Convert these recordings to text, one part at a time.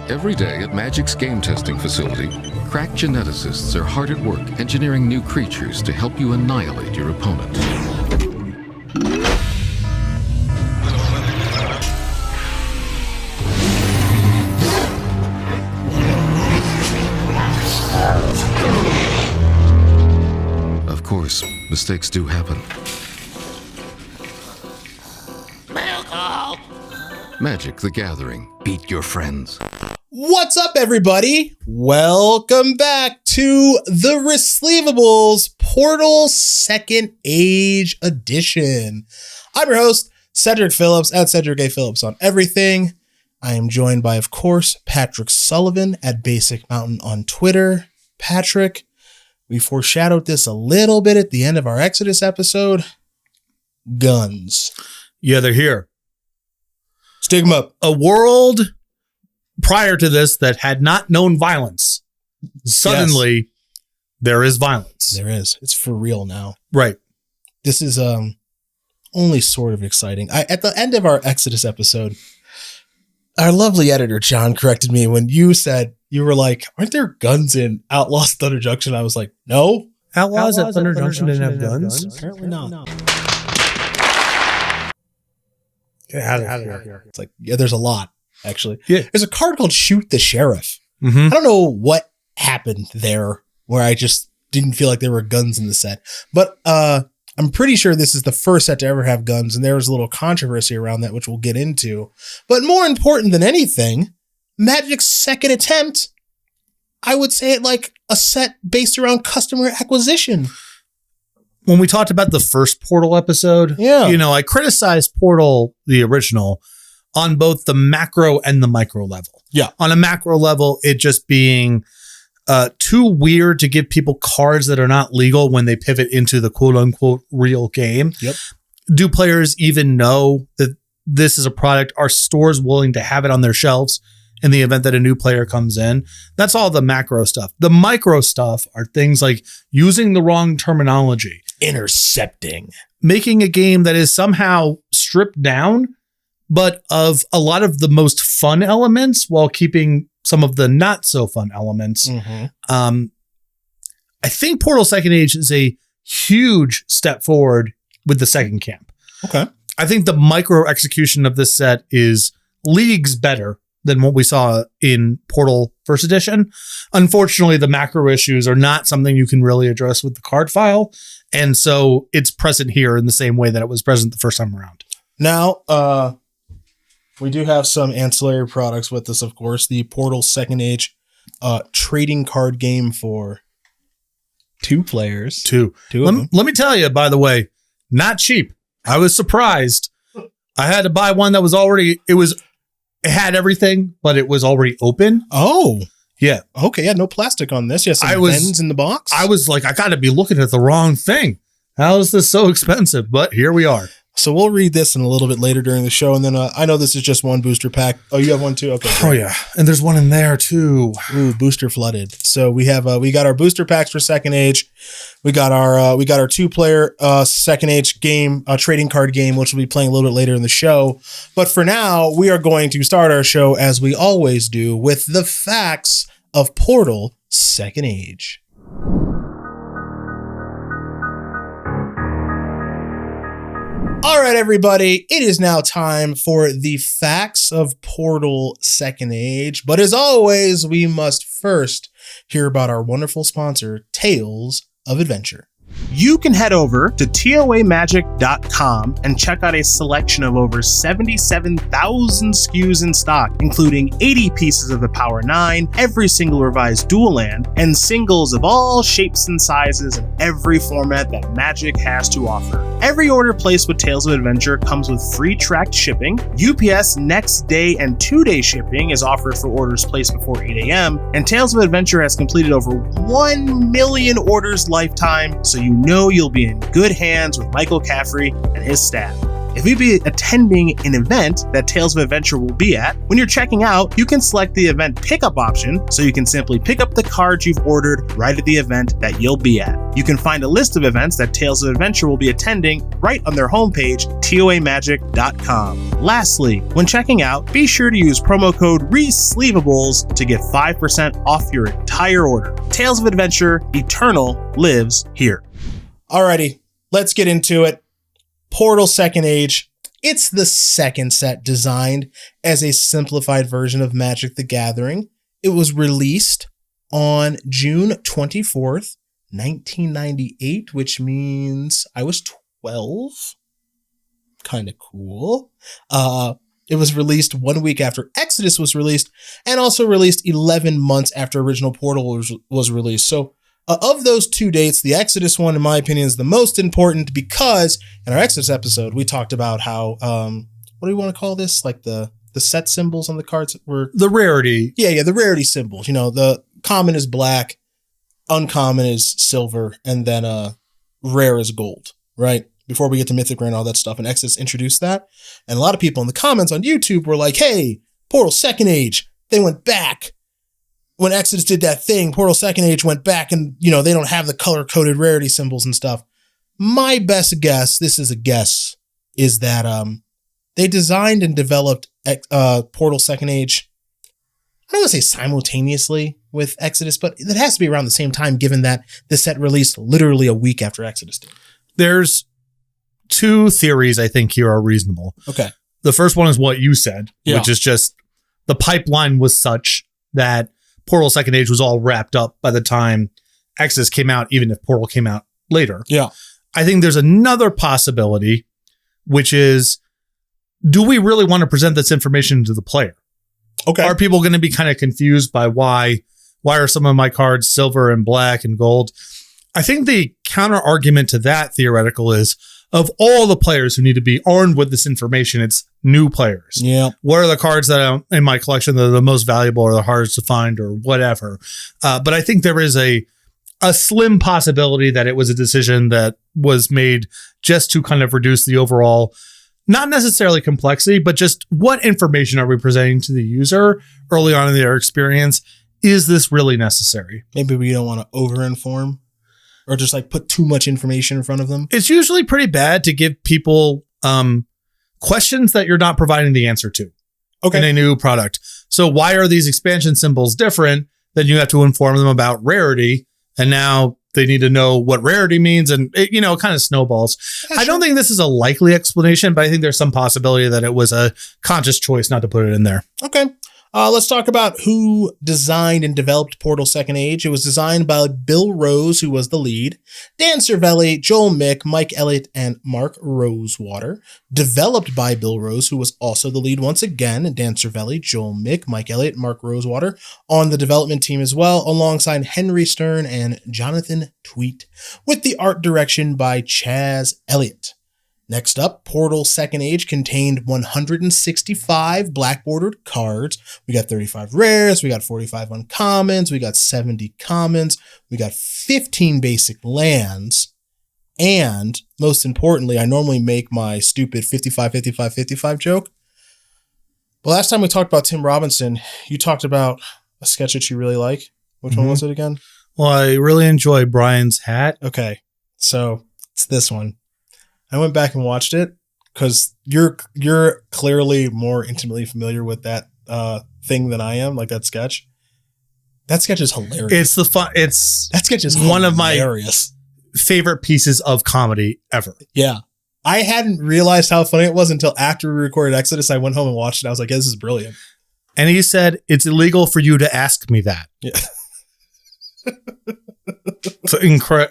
Every day at Magic's game testing facility, crack geneticists are hard at work engineering new creatures to help you annihilate your opponent. Of course, mistakes do happen. Magic the Gathering. Beat your friends. What's up, everybody? Welcome back to the Resleevables Portal Second Age Edition. I'm your host, Cedric Phillips, at Cedric A. Phillips on everything. I am joined by, of course, Patrick Sullivan at Basic Mountain on Twitter. Patrick, we foreshadowed this a little bit at the end of our Exodus episode. Guns. Yeah, they're here. Stick them up. A world prior to this that had not known violence. Suddenly, There is violence. There is. It's for real now. Right. This is only sort of exciting. At the end of our Exodus episode, our lovely editor, John, corrected me when you said, you were like, aren't there guns in Outlaws Thunder Junction? I was like, no. Outlaws at Thunder Junction didn't have guns? Apparently not. Get out of here. It's like, yeah, there's a lot, actually. Yeah. There's a card called Shoot the Sheriff. Mm-hmm. I don't know what happened there where I just didn't feel like there were guns in the set. But I'm pretty sure this is the first set to ever have guns, and there was a little controversy around that, which we'll get into. But more important than anything, Magic's second attempt, I would say it like a set based around customer acquisition. When we talked about the first Portal episode, I criticized Portal, the original, on both the macro and the micro level. Yeah. On a macro level, it just being too weird to give people cards that are not legal when they pivot into the quote unquote real game. Yep. Do players even know that this is a product? Are stores willing to have it on their shelves in the event that a new player comes in? That's all the macro stuff. The micro stuff are things like using the wrong terminology. Intercepting. Making a game that is somehow stripped down, but of a lot of the most fun elements while keeping some of the not so fun elements. Mm-hmm. I think Portal Second Age is a huge step forward with the second camp. Okay. I think the micro execution of this set is leagues better than what we saw in Portal First Edition. Unfortunately, the macro issues are not something you can really address with the card file. And so it's present here in the same way that it was present the first time around. Now, we do have some ancillary products with this, of course. The Portal Second Age trading card game for 2 players. Two of them. Let me tell you, by the way, not cheap. I was surprised. I had to buy one that was already, it had everything, but it was already open. Oh. Yeah. Okay, yeah, no plastic on this. Yes, some pens in the box. I was like, I got to be looking at the wrong thing. How is this so expensive? But here we are. So we'll read this in a little bit later during the show. And then I know this is just one booster pack. Oh, you have one too? Okay. Great. Oh, yeah. And there's one in there too. Ooh, booster flooded. So we have, we got our booster packs for Second Age. We got our 2-player Second Age game, trading card game, which we'll be playing a little bit later in the show. But for now, we are going to start our show as we always do with the facts of Portal Second Age. All right, everybody, it is now time for the facts of Portal Second Age. But as always, we must first hear about our wonderful sponsor, Tales of Adventure. You can head over to toamagic.com and check out a selection of over 77,000 SKUs in stock, including 80 pieces of the Power 9, every single revised dual land, and singles of all shapes and sizes and every format that Magic has to offer. Every order placed with Tales of Adventure comes with free tracked shipping. UPS next day and 2-day shipping is offered for orders placed before 8 a.m. And Tales of Adventure has completed over 1 million orders lifetime, so you know you'll be in good hands with Michael Caffrey and his staff. If you'll be attending an event that Tales of Adventure will be at, when you're checking out, you can select the event pickup option, so you can simply pick up the cards you've ordered right at the event that you'll be at. You can find a list of events that Tales of Adventure will be attending right on their homepage, toamagic.com. Lastly, when checking out, be sure to use promo code Resleevables to get 5% off your entire order. Tales of Adventure Eternal lives here. Alrighty, let's get into it. Portal Second Age. It's the second set designed as a simplified version of Magic the Gathering. It was released on June 24th, 1998, which means I was 12. Kind of cool. It was released 1 week after Exodus was released, and also released 11 months after original Portal was released. So of those two dates, the Exodus one, in my opinion, is the most important, because in our Exodus episode, we talked about how, what do you want to call this? Like the set symbols on the cards were... The rarity. Yeah, the rarity symbols. You know, the common is black, uncommon is silver, and then rare is gold, right? Before we get to Mythic Rare and all that stuff, and Exodus introduced that. And a lot of people in the comments on YouTube were like, hey, Portal Second Age, they went back. When Exodus did that thing, Portal Second Age went back and, you know, they don't have the color-coded rarity symbols and stuff. My best guess, this is a guess, is that they designed and developed Portal Second Age, I don't want to say simultaneously with Exodus, but it has to be around the same time, given that the set released literally a week after Exodus did. There's two theories I think here are reasonable. Okay. The first one is what you said, which is just the pipeline was such that Portal Second Age was all wrapped up by the time Exodus came out, even if Portal came out later. Yeah. I think there's another possibility, which is, do we really want to present this information to the player? Okay. Are people going to be kind of confused by why are some of my cards silver and black and gold? I think the counter argument to that theoretical is, of all the players who need to be armed with this information, it's new players. Yeah. What are the cards that are in my collection that are the most valuable or the hardest to find or whatever? But I think there is a slim possibility that it was a decision that was made just to kind of reduce the overall, not necessarily complexity, but just what information are we presenting to the user early on in their experience? Is this really necessary? Maybe we don't want to over-inform or just like put too much information in front of them. It's usually pretty bad to give people questions that you're not providing the answer to in a new product. So why are these expansion symbols different? Then you have to inform them about rarity. And now they need to know what rarity means. And it, you know, it kind of snowballs. I don't think this is a likely explanation, but I think there's some possibility that it was a conscious choice not to put it in there. Okay. Let's talk about who designed and developed Portal Second Age. It was designed by Bill Rose, who was the lead, Dan Cervelli, Joel Mick, Mike Elliott, and Mark Rosewater. Developed by Bill Rose, who was also the lead once again, Dan Cervelli, Joel Mick, Mike Elliott, Mark Rosewater on the development team as well, alongside Henry Stern and Jonathan Tweet, with the art direction by Chaz Elliott. Next up, Portal Second Age contained 165 black bordered cards. We got 35 rares, we got 45 uncommons, we got 70 commons, we got 15 basic lands, and most importantly, I normally make my stupid 55 joke. But last time we talked about Tim Robinson, you talked about a sketch that you really like. Which one was it again? Well, I really enjoy Brian's hat. Okay, so it's this one. I went back and watched it because you're clearly more intimately familiar with that thing than I am, like that sketch. That sketch is hilarious. That sketch is one hilarious. of my favorite pieces of comedy ever. Yeah. I hadn't realized how funny it was until after we recorded Exodus. I went home and watched it. I was like, yeah, this is brilliant. And he said, it's illegal for you to ask me that. Yeah. It's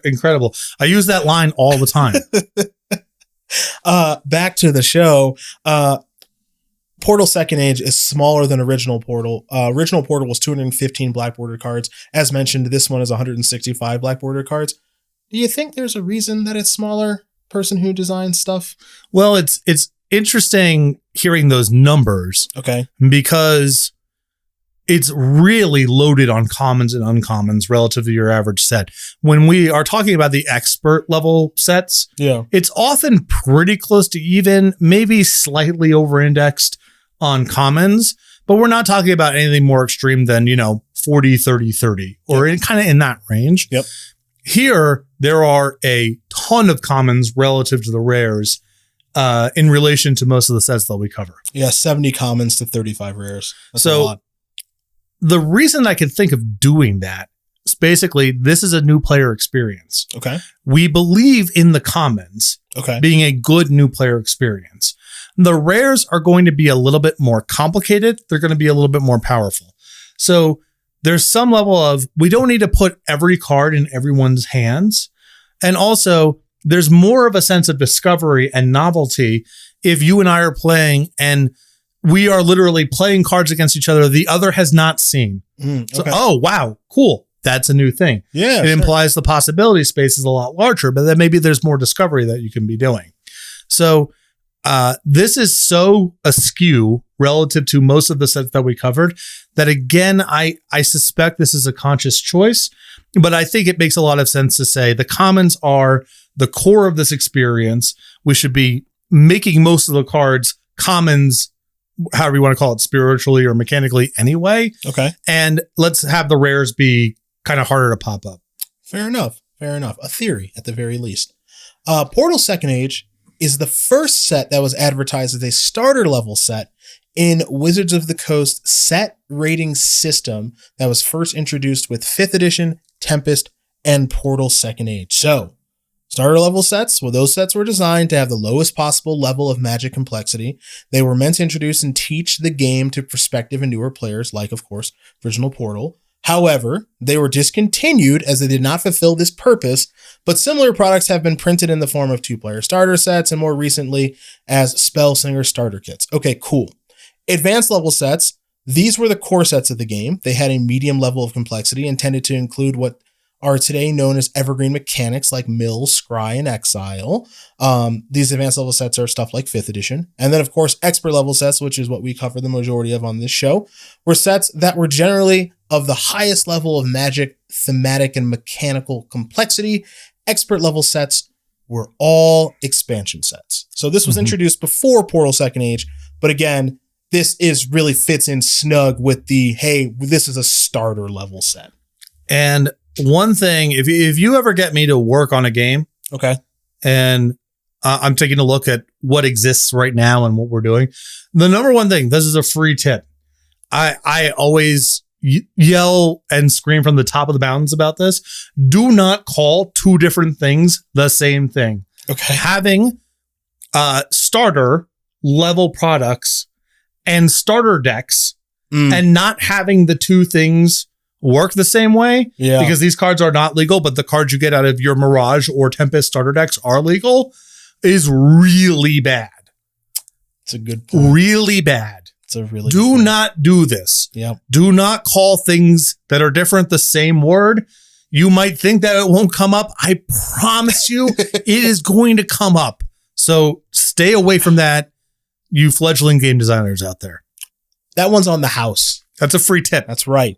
incredible. I use that line all the time. Back to the show. Portal Second Age is smaller than original Portal. Original Portal was 215 black border cards. As mentioned, this one is 165 black border cards. Do you think there's a reason that it's smaller? Person who designs stuff? Well, it's interesting hearing those numbers. Okay. Because it's really loaded on commons and uncommons relative to your average set. When we are talking about the expert level sets, it's often pretty close to even, maybe slightly over-indexed on commons, but we're not talking about anything more extreme than, 40, 30, 30, or kind of in that range. Here, there are a ton of commons relative to the rares in relation to most of the sets that we cover. 70 commons to 35 rares. That's a so lot. The reason I could think of doing that is basically this is a new player experience. Okay. We believe in the commons being a good new player experience. The rares are going to be a little bit more complicated. They're going to be a little bit more powerful. So there's some level of, we don't need to put every card in everyone's hands. And also there's more of a sense of discovery and novelty if you and I are playing and we are literally playing cards against each other the other has not seen. So, oh, wow, cool. That's a new thing. It implies the possibility space is a lot larger, but then maybe there's more discovery that you can be doing. So this is so askew relative to most of the sets that we covered that, again, I suspect this is a conscious choice, but I think it makes a lot of sense to say the commons are the core of this experience. We should be making most of the cards commons, however you want to call it, spiritually or mechanically anyway. And let's have the rares be kind of harder to pop up. Fair enough. A theory at the very least. Portal Second Age is the first set that was advertised as a starter level set in Wizards of the Coast set rating system that was first introduced with 5th edition, Tempest, and Portal Second Age. So starter level sets, well, those sets were designed to have the lowest possible level of Magic complexity. They were meant to introduce and teach the game to prospective and newer players, like, of course, original Portal. However, they were discontinued as they did not fulfill this purpose, but similar products have been printed in the form of 2-player starter sets and more recently as Spellslinger starter kits. Okay, cool. Advanced level sets, these were the core sets of the game. They had a medium level of complexity intended to include what are today known as evergreen mechanics like Mill, Scry, and Exile. These advanced level sets are stuff like 5th edition. And then, of course, expert level sets, which is what we cover the majority of on this show, were sets that were generally of the highest level of Magic, thematic, and mechanical complexity. Expert level sets were all expansion sets. So this was introduced before Portal Second Age, but again, this is really fits in snug with the, hey, this is a starter level set. And one thing, if you ever get me to work on a game, and I'm taking a look at what exists right now and what we're doing, the number one thing, this is a free tip. I always yell and scream from the top of the mountains about this. Do not call two different things the same thing. Having starter level products and starter decks and not having the two things work the same way because these cards are not legal, but the cards you get out of your Mirage or Tempest starter decks are legal is really bad. It's a good point. Really bad. It's a really do not do this. Do not call things that are different the same word. You might think that it won't come up. I promise you it is going to come up. So stay away from that, you fledgling game designers out there. That one's on the house. That's a free tip. That's right.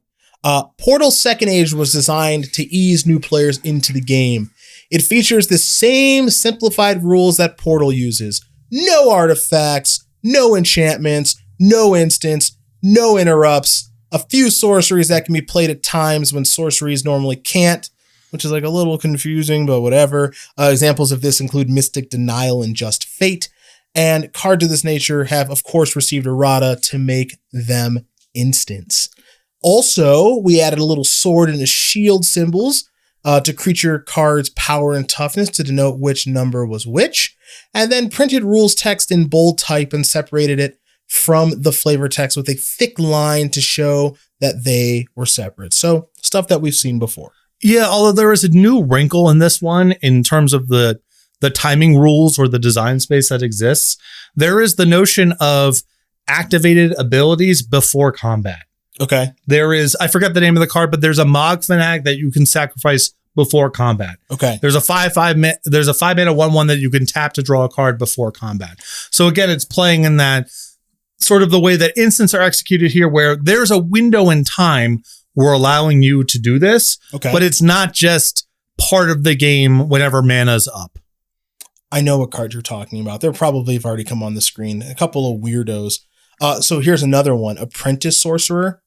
Portal Second Age was designed to ease new players into the game. It features the same simplified rules that Portal uses. No artifacts, no enchantments, no instants, no interrupts, a few sorceries that can be played at times when sorceries normally can't, which is like a little confusing, but whatever. Examples of this include Mystic Denial and Just Fate, and cards of this nature have, of course, received errata to make them instants. Also, we added a little sword and a shield symbols to creature cards' power and toughness to denote which number was which, and then printed rules text in bold type and separated it from the flavor text with a thick line to show that they were separate. So stuff that we've seen before. Yeah, although there is a new wrinkle in this one in terms of the timing rules or the design space that exists. There is the notion of activated abilities before combat. There is, I forget the name of the card, but there's a Mog Fanatic that you can sacrifice before combat. There's a 5/5 there's a 5-mana 1/1 that you can tap to draw a card before combat. So again, it's playing in that sort of the way that instants are executed here, where there's a window in time we're allowing you to do this, but it's not just part of the game whenever mana's up. I know what card you're talking about. They're probably have already come on the screen. A couple of weirdos. So here's another one. Apprentice Sorcerer.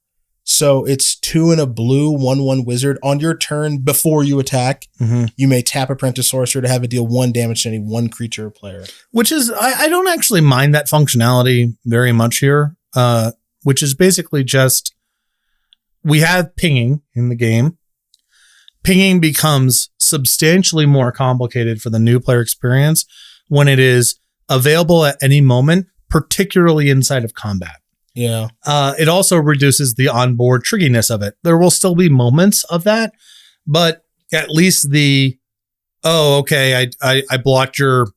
So it's 2 and a blue, 1/1 wizard. On your turn, before you attack, you may tap Apprentice Sorcerer to have it deal 1 damage to any 1 creature or player. Which is, I don't actually mind that functionality very much here, which is basically just, we have pinging in the game. Pinging becomes substantially more complicated for the new player experience when it is available at any moment, particularly inside of combat. Yeah. It also reduces the onboard trickiness of it. There will still be moments of that, but at least I blocked your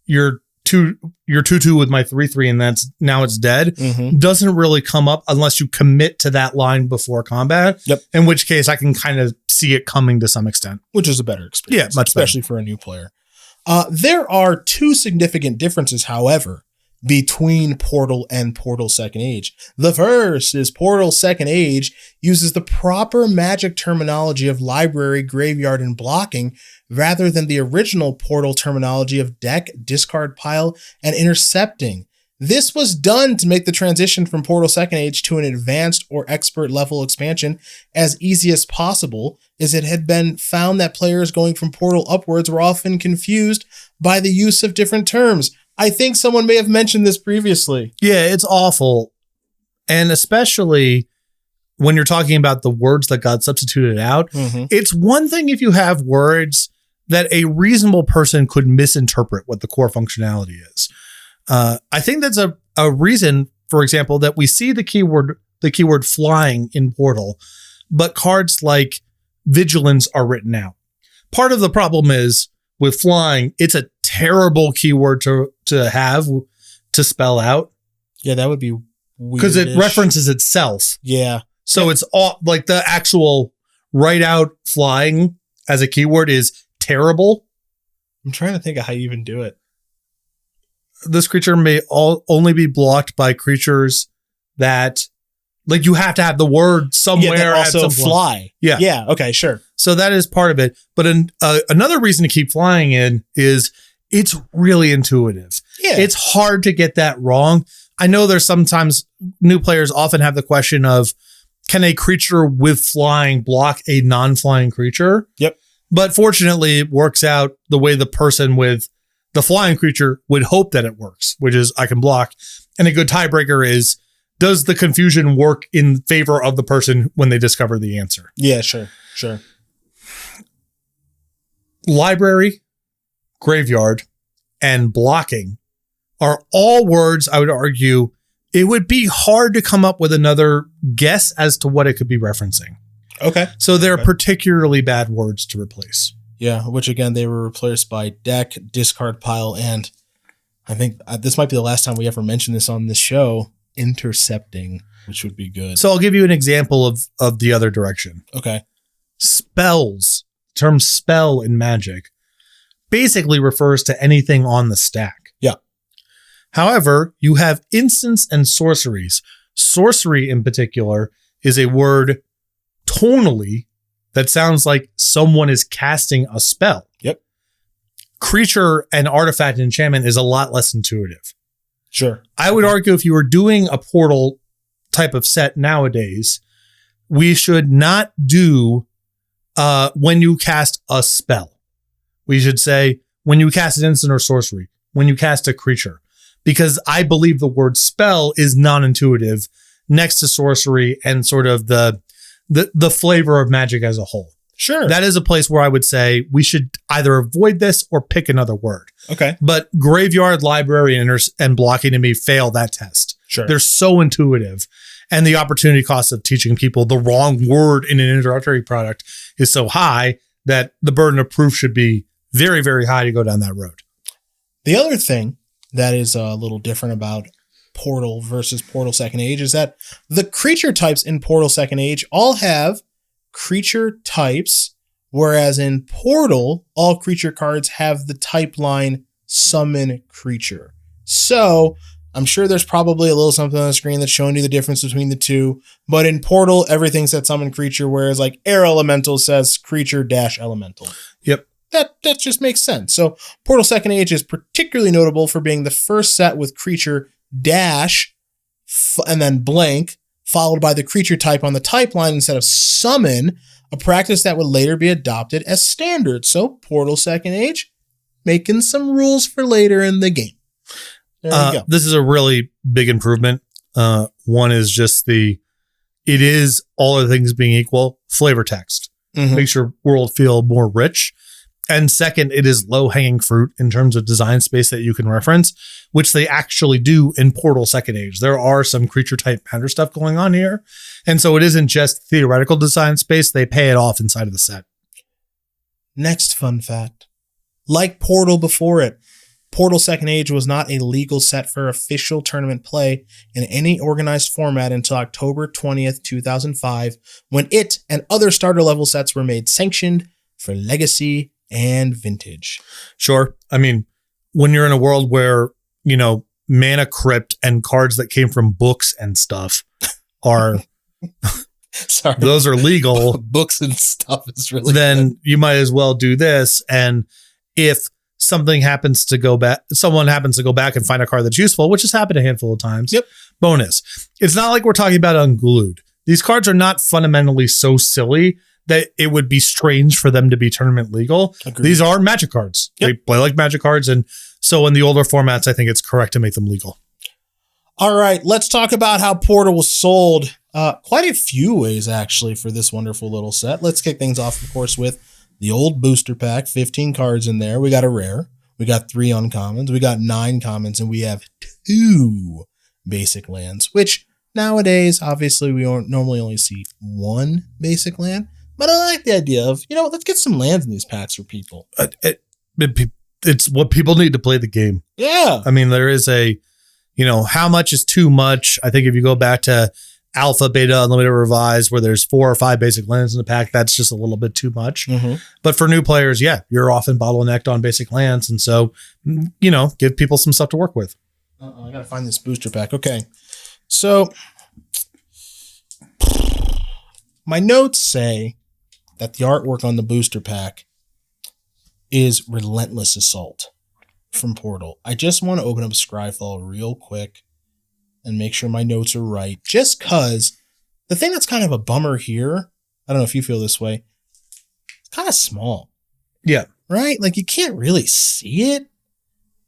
2/2 with my 3/3 and now it's dead. Doesn't really come up unless you commit to that line before combat. Yep. In which case I can kind of see it coming to some extent. Which is a better experience. Yeah, much especially better for a new player. There are 2 significant differences, however, between Portal and Portal Second Age. The first is Portal Second Age uses the proper Magic terminology of library, graveyard, and blocking rather than the original Portal terminology of deck, discard pile, and intercepting. This was done to make the transition from Portal Second Age to an advanced or expert level expansion as easy as possible, as it had been found that players going from Portal upwards were often confused by the use of different terms. I think someone may have mentioned this previously. Yeah, it's awful. And especially when you're talking about the words that got substituted out, it's one thing if you have words that a reasonable person could misinterpret what the core functionality is. I think that's a reason, for example, that we see the keyword flying in Portal, but cards like Vigilance are written out. Part of the problem is with flying, it's a terrible keyword to have to spell out. Yeah, that would be weird. Because it references itself. Yeah. So it's all like the actual write out flying as a keyword is terrible. I'm trying to think of how you even do it. This creature may only be blocked by creatures that, like, you have to have the word somewhere. Yeah, also at some fly. Point. Yeah. Yeah. Okay. Sure. So that is part of it. But another reason to keep flying in is it's really intuitive. Yeah. It's hard to get that wrong. I know there's sometimes new players often have the question of, can a creature with flying block a non-flying creature? Yep. But fortunately, it works out the way the person with the flying creature would hope that it works, which is I can block. And a good tiebreaker is, does the confusion work in favor of the person when they discover the answer? Yeah, sure. Sure. Library, graveyard, and blocking are all words, I would argue, it would be hard to come up with another guess as to what it could be referencing. Okay. So they're particularly bad words to replace. Yeah, which again, they were replaced by deck, discard pile, and I think this might be the last time we ever mention this on this show, intercepting, which would be good. So I'll give you an example of the other direction. Okay. Spells, term spell in Magic, basically refers to anything on the stack. Yeah. However, you have instants and sorceries. Sorcery in particular is a word tonally that sounds like someone is casting a spell. Yep. Creature and artifact enchantment is a lot less intuitive. Sure. I would argue if you were doing a Portal type of set nowadays, we should not do when you cast a spell. We should say when you cast an instant or sorcery, when you cast a creature, because I believe the word spell is non-intuitive next to sorcery and sort of the flavor of Magic as a whole. Sure. That is a place where I would say we should either avoid this or pick another word. Okay. But graveyard, library, and blocking to me fail that test. Sure. They're so intuitive. And the opportunity cost of teaching people the wrong word in an introductory product is so high that the burden of proof should be very, very high to go down that road. The other thing that is a little different about Portal versus Portal Second Age is that the creature types in Portal Second Age all have creature types, whereas in Portal, all creature cards have the type line summon creature. So I'm sure there's probably a little something on the screen that's showing you the difference between the two. But in Portal, everything said summon creature, whereas like Air Elemental says creature dash elemental. Yep. That just makes sense. So Portal Second Age is particularly notable for being the first set with creature dash and then blank, followed by the creature type on the type line instead of summon, a practice that would later be adopted as standard. So Portal Second Age, making some rules for later in the game. There you go. This is a really big improvement. One is just it is all other things being equal, flavor text. Makes your world feel more rich. And second, it is low-hanging fruit in terms of design space that you can reference, which they actually do in Portal Second Age. There are some creature type matter stuff going on here. And so it isn't just theoretical design space. They pay it off inside of the set. Next fun fact. Like Portal before it, Portal Second Age was not a legal set for official tournament play in any organized format until October 20th, 2005, when it and other starter level sets were made sanctioned for Legacy and Vintage. Sure. I mean, when you're in a world where, Mana Crypt and cards that came from books and stuff are, sorry, those are legal. Books and stuff is really then good. You might as well do this. And if someone happens to go back and find a card that's useful, which has happened a handful of times. Yep. Bonus. It's not like we're talking about Unglued. These cards are not fundamentally so silly that it would be strange for them to be tournament legal. Agreed. These are Magic cards. Yep. They play like Magic cards. And so in the older formats, I think it's correct to make them legal. All right, let's talk about how Portal was sold quite a few ways, actually, for this wonderful little set. Let's kick things off, of course, with the old booster pack, 15 cards in there. We got a rare. We got 3 uncommons. We got 9 commons, and we have 2 basic lands, which nowadays, obviously, we normally only see 1 basic land. But I like the idea of, let's get some lands in these packs for people. It's what people need to play the game. Yeah. I mean, there is how much is too much? I think if you go back to Alpha, Beta, Unlimited, Revised, where there's 4 or 5 basic lands in the pack, that's just a little bit too much. But for new players, you're often bottlenecked on basic lands. And so, give people some stuff to work with. I got to find this booster pack. Okay. So my notes say that the artwork on the booster pack is Relentless Assault from Portal. I just want to open up Scryfall real quick and make sure my notes are right. Just because the thing that's kind of a bummer here, I don't know if you feel this way, it's kind of small. Yeah. Right? Like you can't really see it.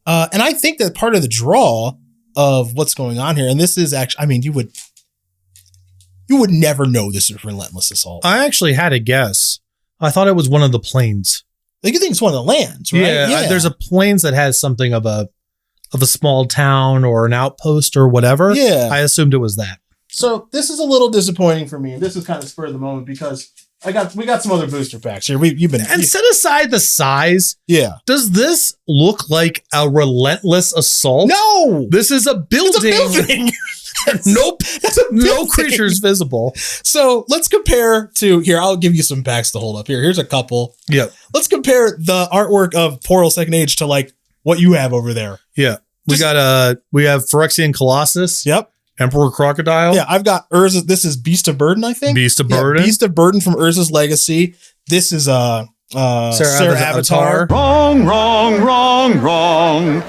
And I think that part of the draw of what's going on here, and this is actually, I mean, you would never know this is Relentless Assault. I actually had a guess. I thought it was one of the planes. Like you think it's one of the lands, right? Yeah. There's a planes that has something of a small town or an outpost or whatever. Yeah. I assumed it was that. So this is a little disappointing for me. And this is kind of spur of the moment because we got some other booster packs here. And set aside the size. Yeah. Does this look like a Relentless Assault? No. This is a building. It's a building. Nope. No creatures visible. So let's compare to here. I'll give you some packs to hold up here. Here's a couple. Yep. Let's compare the artwork of Portal Second Age to like what you have over there. Yeah. We have Phyrexian Colossus. Yep. Emperor Crocodile. Yeah. I've got Urza. This is Beast of Burden, I think. Beast of Burden. Beast of Burden from Urza's Legacy. This is Sarah Avatar. Wrong, wrong, wrong, wrong.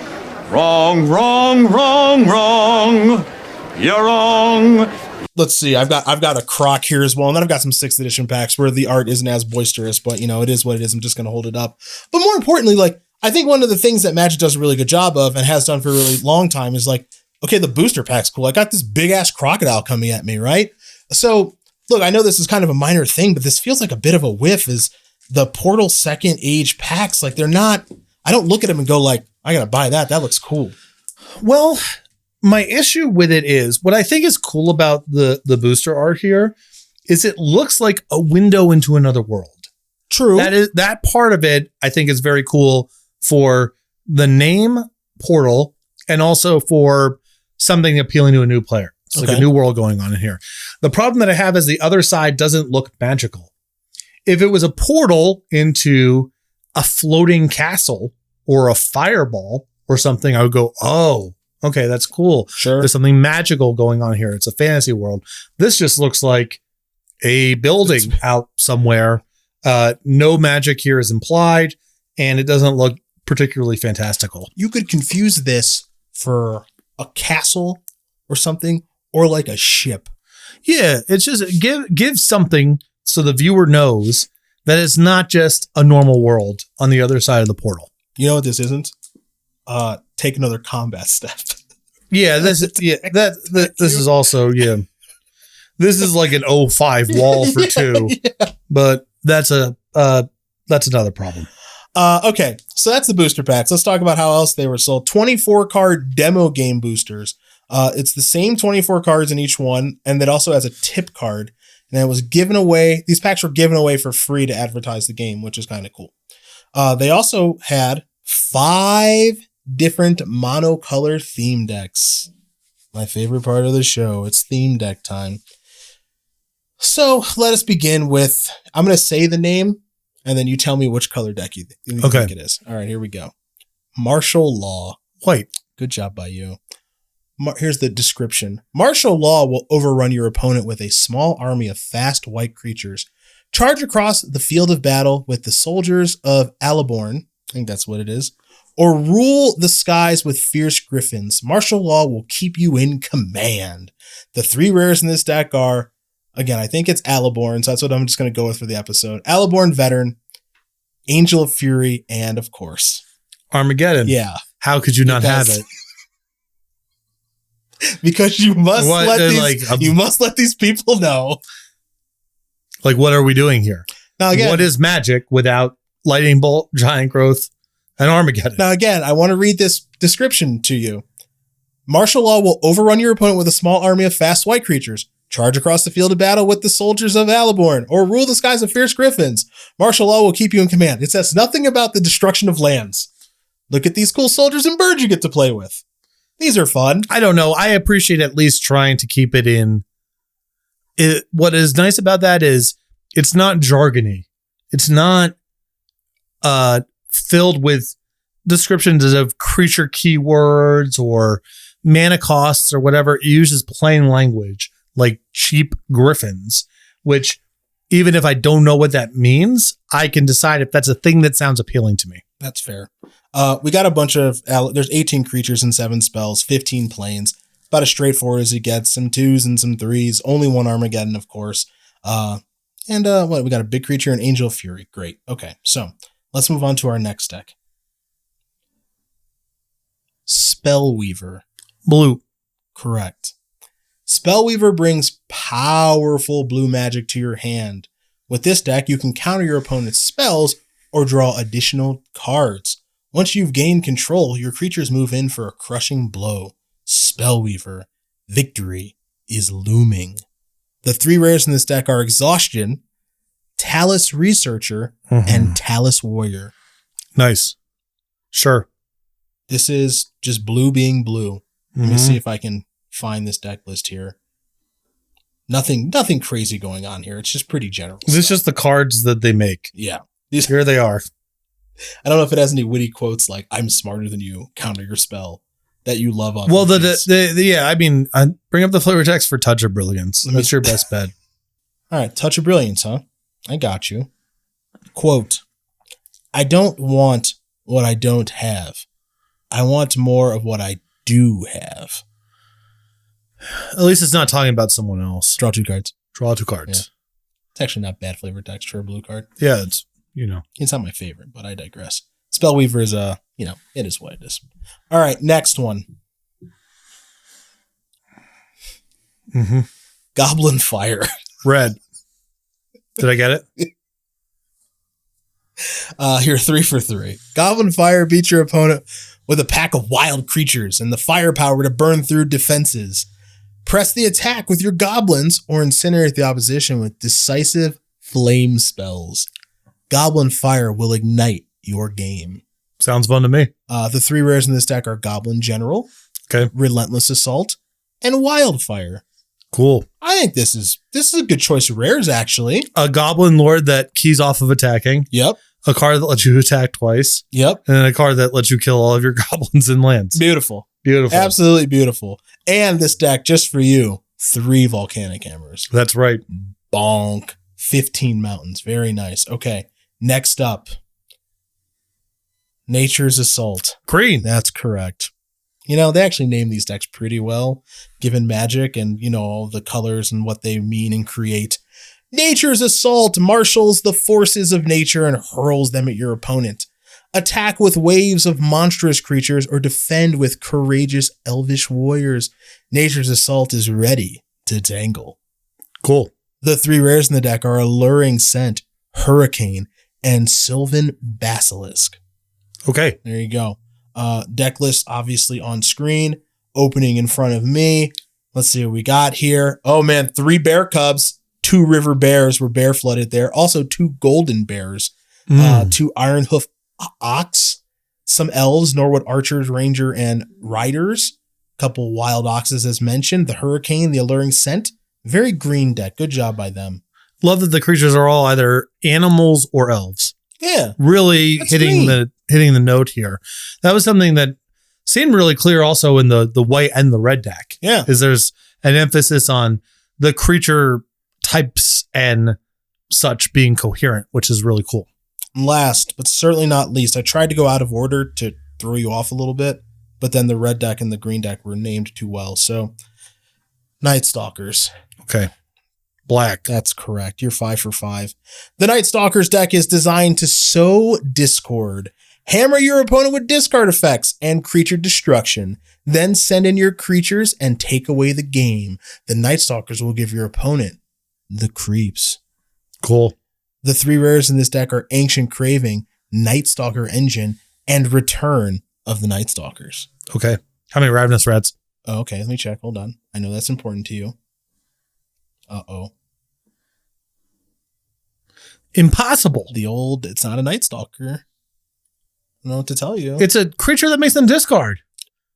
Wrong, wrong, wrong, wrong. You're wrong. Let's see. I've got a Croc here as well. And then I've got some 6th edition packs where the art isn't as boisterous, but it is what it is. I'm just going to hold it up. But more importantly, like, I think one of the things that Magic does a really good job of and has done for a really long time is like, okay, the booster pack's cool. I got this big ass crocodile coming at me, right? So look, I know this is kind of a minor thing, but this feels like a bit of a whiff is the Portal Second Age packs. Like I don't look at them and go like, I got to buy that. That looks cool. Well, my issue with it is what I think is cool about the booster art here is it looks like a window into another world. True. That part of it, I think, is very cool for the name Portal and also for something appealing to a new player. It's like a new world going on in here. The problem that I have is the other side doesn't look magical. If it was a portal into a floating castle or a fireball or something, I would go, oh, Okay, that's cool. Sure. There's something magical going on here. It's a fantasy world. This just looks like a building out somewhere. No magic here is implied, and it doesn't look particularly fantastical. You could confuse this for a castle or something, or like a ship. Yeah, it's just give something so the viewer knows that it's not just a normal world on the other side of the portal. You know what this isn't? Take another combat step. Yeah, this is also This is like an 05 wall for 2, Yeah. but that's another problem. Okay, so that's the booster packs. Let's talk about how else they were sold. 24 card demo game boosters. It's the same 24 cards in each one, and it also has a tip card. And it was given away. These packs were given away for free to advertise the game, which is kind of cool. They also had 5 different monocolor theme decks. My favorite part of the show. It's theme deck time. So let us begin with, I'm going to say the name, and then you tell me which color deck you think it is. All right, here we go. Martial Law. White. Good job by you. Here's the description. Martial Law will overrun your opponent with a small army of fast white creatures. Charge across the field of battle with the soldiers of Alaborn. I think that's what it is. Or rule the skies with fierce griffins. Martial Law will keep you in command. The 3 rares in this deck are, again, I think it's Alaborn, so that's what I'm just going to go with for the episode. Alaborn Veteran, Angel of Fury, and of course, Armageddon. Yeah. How could you not have it? Because you must you must let these people know. Like, what are we doing here? Now again, what is magic without lightning bolt, giant growth, and Armageddon? Now again, I want to read this description to you. Martial Law will overrun your opponent with a small army of fast white creatures. Charge across the field of battle with the soldiers of Alaborn, or rule the skies of fierce griffins. Martial Law will keep you in command. It says nothing about the destruction of lands. Look at these cool soldiers and birds you get to play with. These are fun. I don't know. I appreciate at least trying to keep it in. What is nice about that is it's not jargony. It's not filled with descriptions of creature keywords or mana costs or whatever. It uses plain language like cheap griffins, which even if I don't know what that means, I can decide if that's a thing that sounds appealing to me. That's fair. We got a bunch of, there's 18 creatures and 7 spells, 15 planes, about as straightforward as it gets, some 2s and some 3s, only 1 Armageddon, of course. We got a big creature and Angel of Fury. Great. Okay, so let's move on to our next deck. Spellweaver. Blue. Correct. Spellweaver brings powerful blue magic to your hand. With this deck, you can counter your opponent's spells or draw additional cards. Once you've gained control, your creatures move in for a crushing blow. Spellweaver. Victory is looming. The 3 rares in this deck are Exhaustion, Talus Researcher, and Talus Warrior. Nice. Sure. This is just blue being blue. Let me see if I can find this deck list here. Nothing crazy going on here. It's just pretty general. This is just the cards that they make. Yeah. Here they are. I don't know if it has any witty quotes like "I'm smarter than you, counter your spell" that you love. Well, I mean, bring up the flavor text for Touch of Brilliance. That's your best bet. All right, Touch of Brilliance, huh? I got you. Quote: I don't want what I don't have. I want more of what I do have. At least it's not talking about someone else. Draw 2 cards. Draw 2 cards. Yeah. It's actually not bad flavor text for a blue card. Yeah, it's, you know. It's not my favorite, but I digress. Spellweaver is, it is what it is. All right, next one. Goblin Fire. Red. Did I get it? Here, 3 for 3. Goblin Fire beats your opponent with a pack of wild creatures and the firepower to burn through defenses. Press the attack with your goblins or incinerate the opposition with decisive flame spells. Goblin Fire will ignite your game. Sounds fun to me. The 3 rares in this deck are Goblin General, okay, Relentless Assault, and Wildfire. Cool. I think this is a good choice of rares, actually. A Goblin Lord that keys off of attacking. Yep. A card that lets you attack twice. Yep. And then a card that lets you kill all of your goblins and lands. Beautiful. Beautiful. Absolutely beautiful. And this deck, just for you, 3 volcanic hammers. That's right. Bonk. 15 mountains. Very nice. Okay. Next up. Nature's Assault. Green. That's correct. You know, they actually name these decks pretty well, given Magic and, you know, all the colors and what they mean and create. Nature's Assault marshals the forces of nature and hurls them at your opponent. Attack with waves of monstrous creatures or defend with courageous elvish warriors. Nature's Assault is ready to tangle. Cool. The 3 rares in the deck are Alluring Scent, Hurricane, and Sylvan Basilisk. Okay. There you go. Deck list obviously on screen, opening in front of me. Let's see what we got here. Oh man, 3 bear cubs, 2 river bears were bear flooded there. Also 2 golden bears, 2 iron hoof ox, some elves, Norwood archers, ranger, and riders. A couple wild oxes as mentioned. The hurricane, the alluring scent. Very green deck. Good job by them. Love that the creatures are all either animals or elves. Yeah. Really That's hitting neat. the note here. That was something that seemed really clear also in the white and the red deck. Yeah. Is there's an emphasis on the creature types and such being coherent, which is really cool. Last, but certainly not least, I tried to go out of order to throw you off a little bit, but then the red deck and the green deck were named too well. So, Night Stalkers. Okay. Black. That's correct. You're 5 for 5. The Night Stalkers deck is designed to sow discord. Hammer your opponent with discard effects and creature destruction. Then send in your creatures and take away the game. The Night Stalkers will give your opponent the creeps. Cool. The 3 rares in this deck are Ancient Craving, Night Stalker Engine, and Return of the Night Stalkers. Okay. How many Ravenous Reds? Oh, okay, let me check. Hold on. I know that's important to you. Uh-oh. Impossible. It's not a Night Stalker. I don't know what to tell you. It's a creature that makes them discard.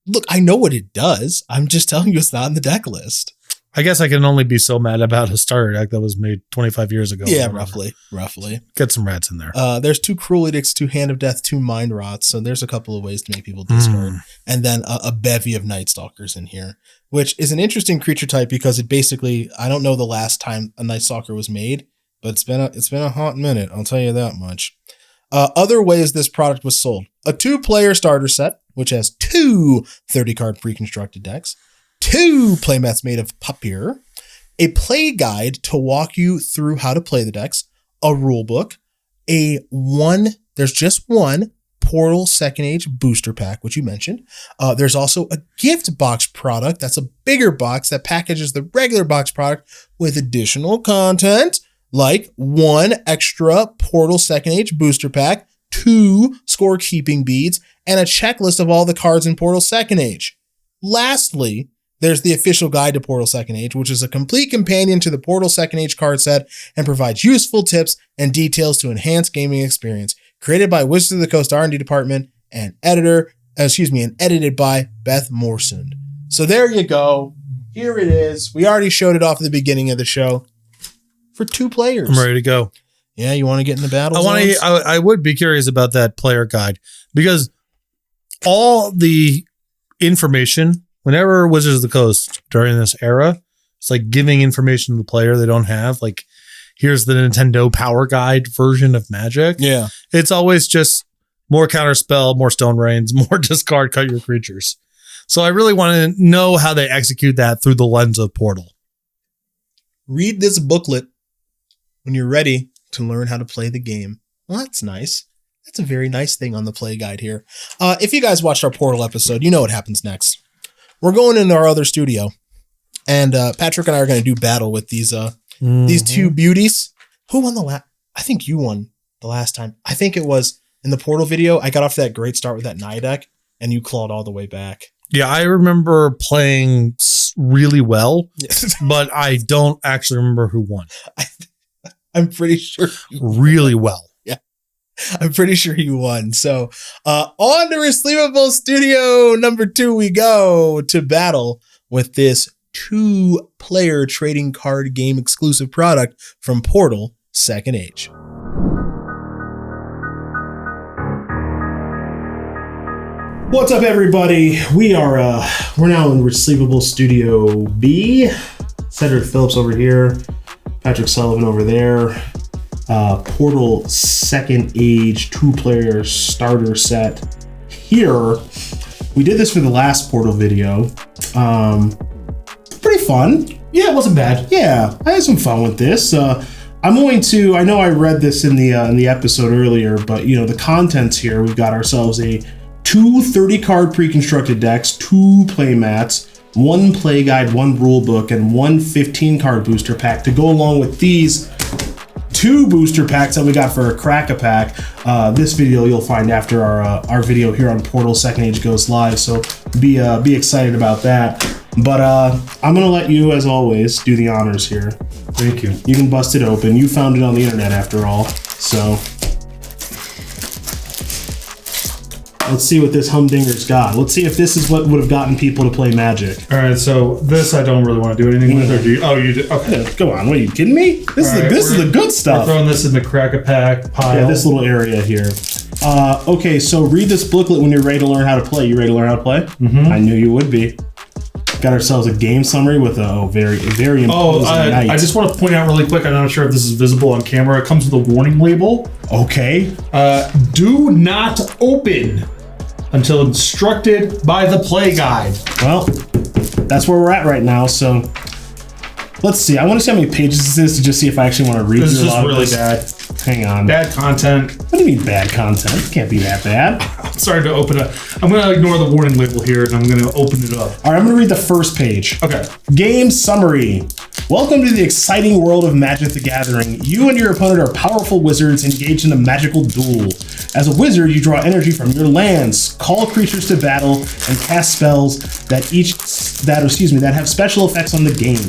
Look, I know what it does. I'm just telling you it's not in the deck list. I guess I can only be so mad about a starter deck that was made 25 years ago. Yeah, roughly. Get some rats in there. There's 2 Cruel Edicts, 2 Hand of Death, 2 Mind Rots. So there's a couple of ways to make people discard. And then a bevy of Night Stalkers in here, which is an interesting creature type because it basically, I don't know the last time a Night Stalker was made, but it's been a hot minute. I'll tell you that much. Other ways this product was sold. A 2-player starter set, which has 2 30-card pre-constructed decks. 2 playmats made of papier, a play guide to walk you through how to play the decks, a rule book, there's just one Portal Second Age booster pack, which you mentioned. There's also a gift box product. That's a bigger box that packages the regular box product with additional content, like 1 extra Portal Second Age booster pack, 2 scorekeeping beads, and a checklist of all the cards in Portal Second Age. Lastly, there's the official guide to Portal Second Age, which is a complete companion to the Portal Second Age card set and provides useful tips and details to enhance gaming experience. Created by Wizards of the Coast R&D department and edited by Beth Morsund. So there you go. Here it is. We already showed it off at the beginning of the show for 2 players. I'm ready to go. Yeah, you want to get in the battle? I would be curious about that player guide because all the information, whenever Wizards of the Coast during this era, it's like giving information to the player they don't have. Like, here's the Nintendo Power Guide version of Magic. Yeah. It's always just more counterspell, more stone rains, more discard, cut your creatures. So I really want to know how they execute that through the lens of Portal. Read this booklet when you're ready to learn how to play the game. Well, that's nice. That's a very nice thing on the play guide here. If you guys watched our Portal episode, you know what happens next. We're going into our other studio, and Patrick and I are going to do battle with these 2 beauties. Who won the last? I think you won the last time. I think it was in the Portal video. I got off to that great start with that Naya deck, and you clawed all the way back. Yeah, I remember playing really well, but I don't actually remember who won. I'm pretty sure. Really well. Yeah, I'm pretty sure you won. So on to Resleevables Studio number 2 we go to battle with this 2-player trading card game exclusive product from Portal Second Age. What's up, everybody? We're now in Resleevables Studio B. Cedric Phillips over here, Patrick Sullivan over there. Portal Second Age 2-player starter set here. We did this for the last Portal video. Pretty fun. Yeah, it wasn't bad. Yeah, I had some fun with this. I'm going to. I know I read this in the episode earlier, but you know the contents here. We've got ourselves two 30-card pre-constructed decks, 2 play mats, 1 play guide, 1 rule book, and 1 15-card booster pack to go along with these 2 booster packs that we got for a crack-a-pack. This video you'll find after our video here on Portal Second Age goes live, so be excited about that. But I'm gonna let you, as always, do the honors here. Thank you. You can bust it open. You found it on the internet after all, so let's see what this humdinger's got. Let's see if this is what would have gotten people to play Magic. All right, so this I don't really want to do anything with, or do you? Oh, you do? Okay. Come on, what are you kidding me? This is the good stuff. We're throwing this in the crack-a-pack pile. Yeah, this little area here. Okay, so read this booklet when you're ready to learn how to play. You ready to learn how to play? Mm-hmm. I knew you would be. Got ourselves a game summary with a very imposing knight. I just want to point out really quick, I'm not sure if this is visible on camera. It comes with a warning label. Okay. Do not open until instructed by the play guide. Well, that's where we're at right now, so let's see. I want to see how many pages this is to just see if I actually want to read this through a lot really of this. bad. Hang on. Bad content. What do you mean bad content? It can't be that bad. I'm sorry to open it. I'm going to ignore the warning label here, and I'm going to open it up. All right, I'm going to read the first page. Okay. Game summary. Welcome to the exciting world of Magic the Gathering. You and your opponent are powerful wizards engaged in a magical duel. As a wizard, you draw energy from your lands, call creatures to battle, and cast spells that have special effects on the game.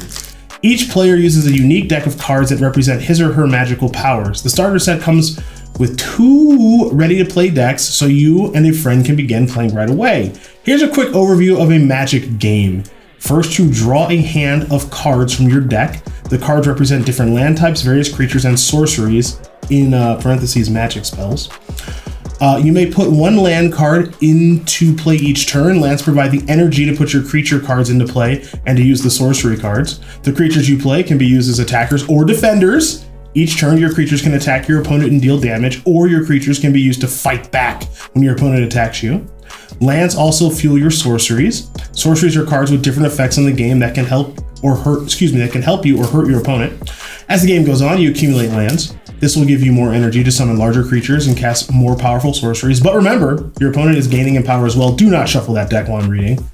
Each player uses a unique deck of cards that represent his or her magical powers. The starter set comes with 2 ready-to-play decks, so you and a friend can begin playing right away. Here's a quick overview of a Magic game. First, you draw a hand of cards from your deck. The cards represent different land types, various creatures, and sorceries, in parentheses magic spells. You may put 1 land card into play each turn. Lands provide the energy to put your creature cards into play and to use the sorcery cards. The creatures you play can be used as attackers or defenders. Each turn, your creatures can attack your opponent and deal damage, or your creatures can be used to fight back when your opponent attacks you. Lands also fuel your sorceries. Sorceries are cards with different effects on the game that can help you or hurt your opponent. As the game goes on, you accumulate lands. This will give you more energy to summon larger creatures and cast more powerful sorceries. But remember, your opponent is gaining in power as well. Do not shuffle that deck while I'm reading.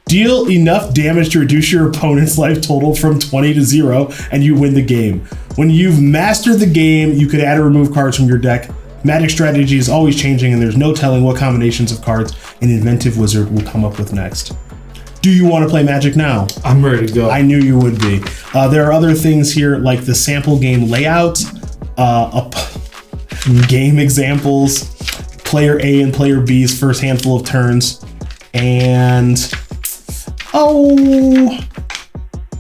Deal enough damage to reduce your opponent's life total from 20 to 0, and you win the game. When you've mastered the game, you could add or remove cards from your deck. Magic strategy is always changing, and there's no telling what combinations of cards an inventive wizard will come up with next. Do you want to play Magic now? I'm ready to go. I knew you would be. There are other things here like the sample game layout, game examples, player A and player B's first handful of turns, and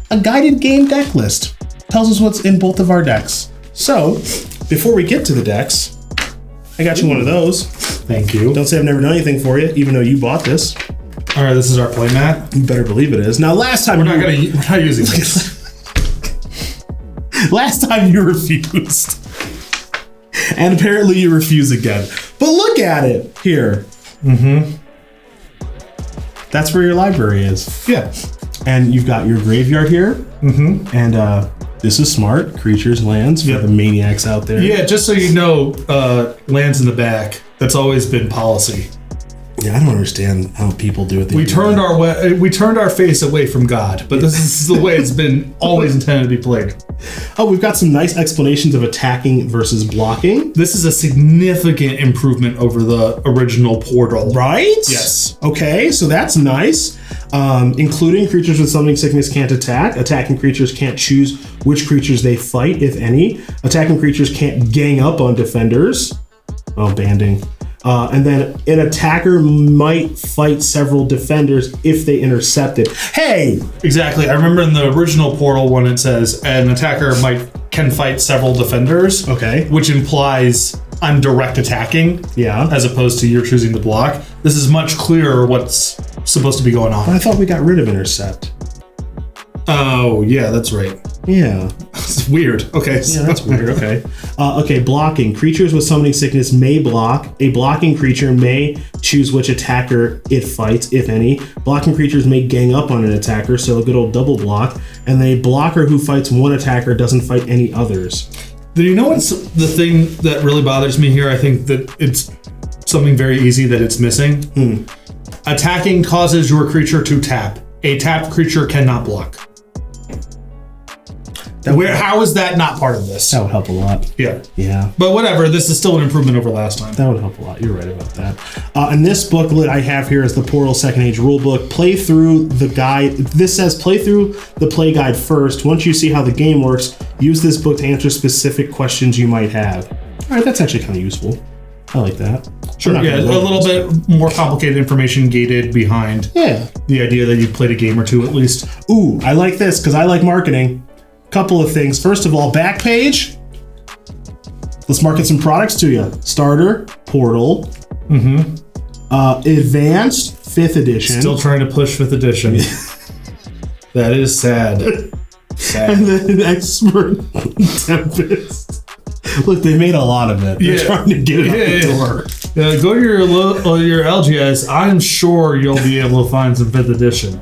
a guided game deck list. Tells us what's in both of our decks. So, before we get to the decks, I got you one of those. Thank you. Don't say I've never done anything for you, even though you bought this. All right, this is our play mat. You better believe it is. Now, last time we're not using this. Last time you refused. And apparently you refuse again. But look at it here. Mm-hmm. That's where your library is. Yeah. And you've got your graveyard here. Mm-hmm. And this is smart. Creatures, lands for the maniacs out there. Yeah, just so you know, lands in the back. That's always been policy. Yeah, I don't understand how people do it. We turned our face away from God, but this is the way it's been always intended to be played. Oh, we've got some nice explanations of attacking versus blocking. This is a significant improvement over the original Portal. Right? Yes. Okay, so that's nice. Including creatures with summoning sickness can't attack. Attacking creatures can't choose which creatures they fight, if any. Attacking creatures can't gang up on defenders. Oh, banding. And then an attacker might fight several defenders if they intercept it. Hey! Exactly. I remember in the original Portal one, it says an attacker can fight several defenders. Okay. Which implies I'm direct attacking. Yeah. As opposed to you're choosing to block. This is much clearer what's supposed to be going But on. I thought we got rid of intercept. Oh, yeah, that's right. Yeah. It's weird. Okay. Yeah, that's weird. Okay. Okay, blocking. Creatures with summoning sickness may block. A blocking creature may choose which attacker it fights, if any. Blocking creatures may gang up on an attacker, so a good old double block. And a blocker who fights one attacker doesn't fight any others. Do you know what's the thing that really bothers me here? I think that it's something very easy that it's missing. Attacking causes your creature to tap. A tapped creature cannot block. How is that not part of this? That would help a lot. Yeah. Yeah. But whatever, this is still an improvement over last time. That would help a lot. You're right about that. And this booklet I have here is the Portal Second Age rulebook. Play through the guide. This says play through the play guide first. Once you see how the game works, use this book to answer specific questions you might have. All right, that's actually kind of useful. I like that. Sure. Yeah, a little bit more complicated information gated behind the idea that you've played a game or two at least. Ooh, I like this because I like marketing. Couple of things. First of all, back page. Let's market some products to you. Starter, Portal. Advanced, 5th edition. Still trying to push 5th edition. That is sad. And then Expert Tempest. Look, they made a lot of it. They're trying to get it out the door. Go to your LGS. I'm sure you'll be able to find some 5th edition.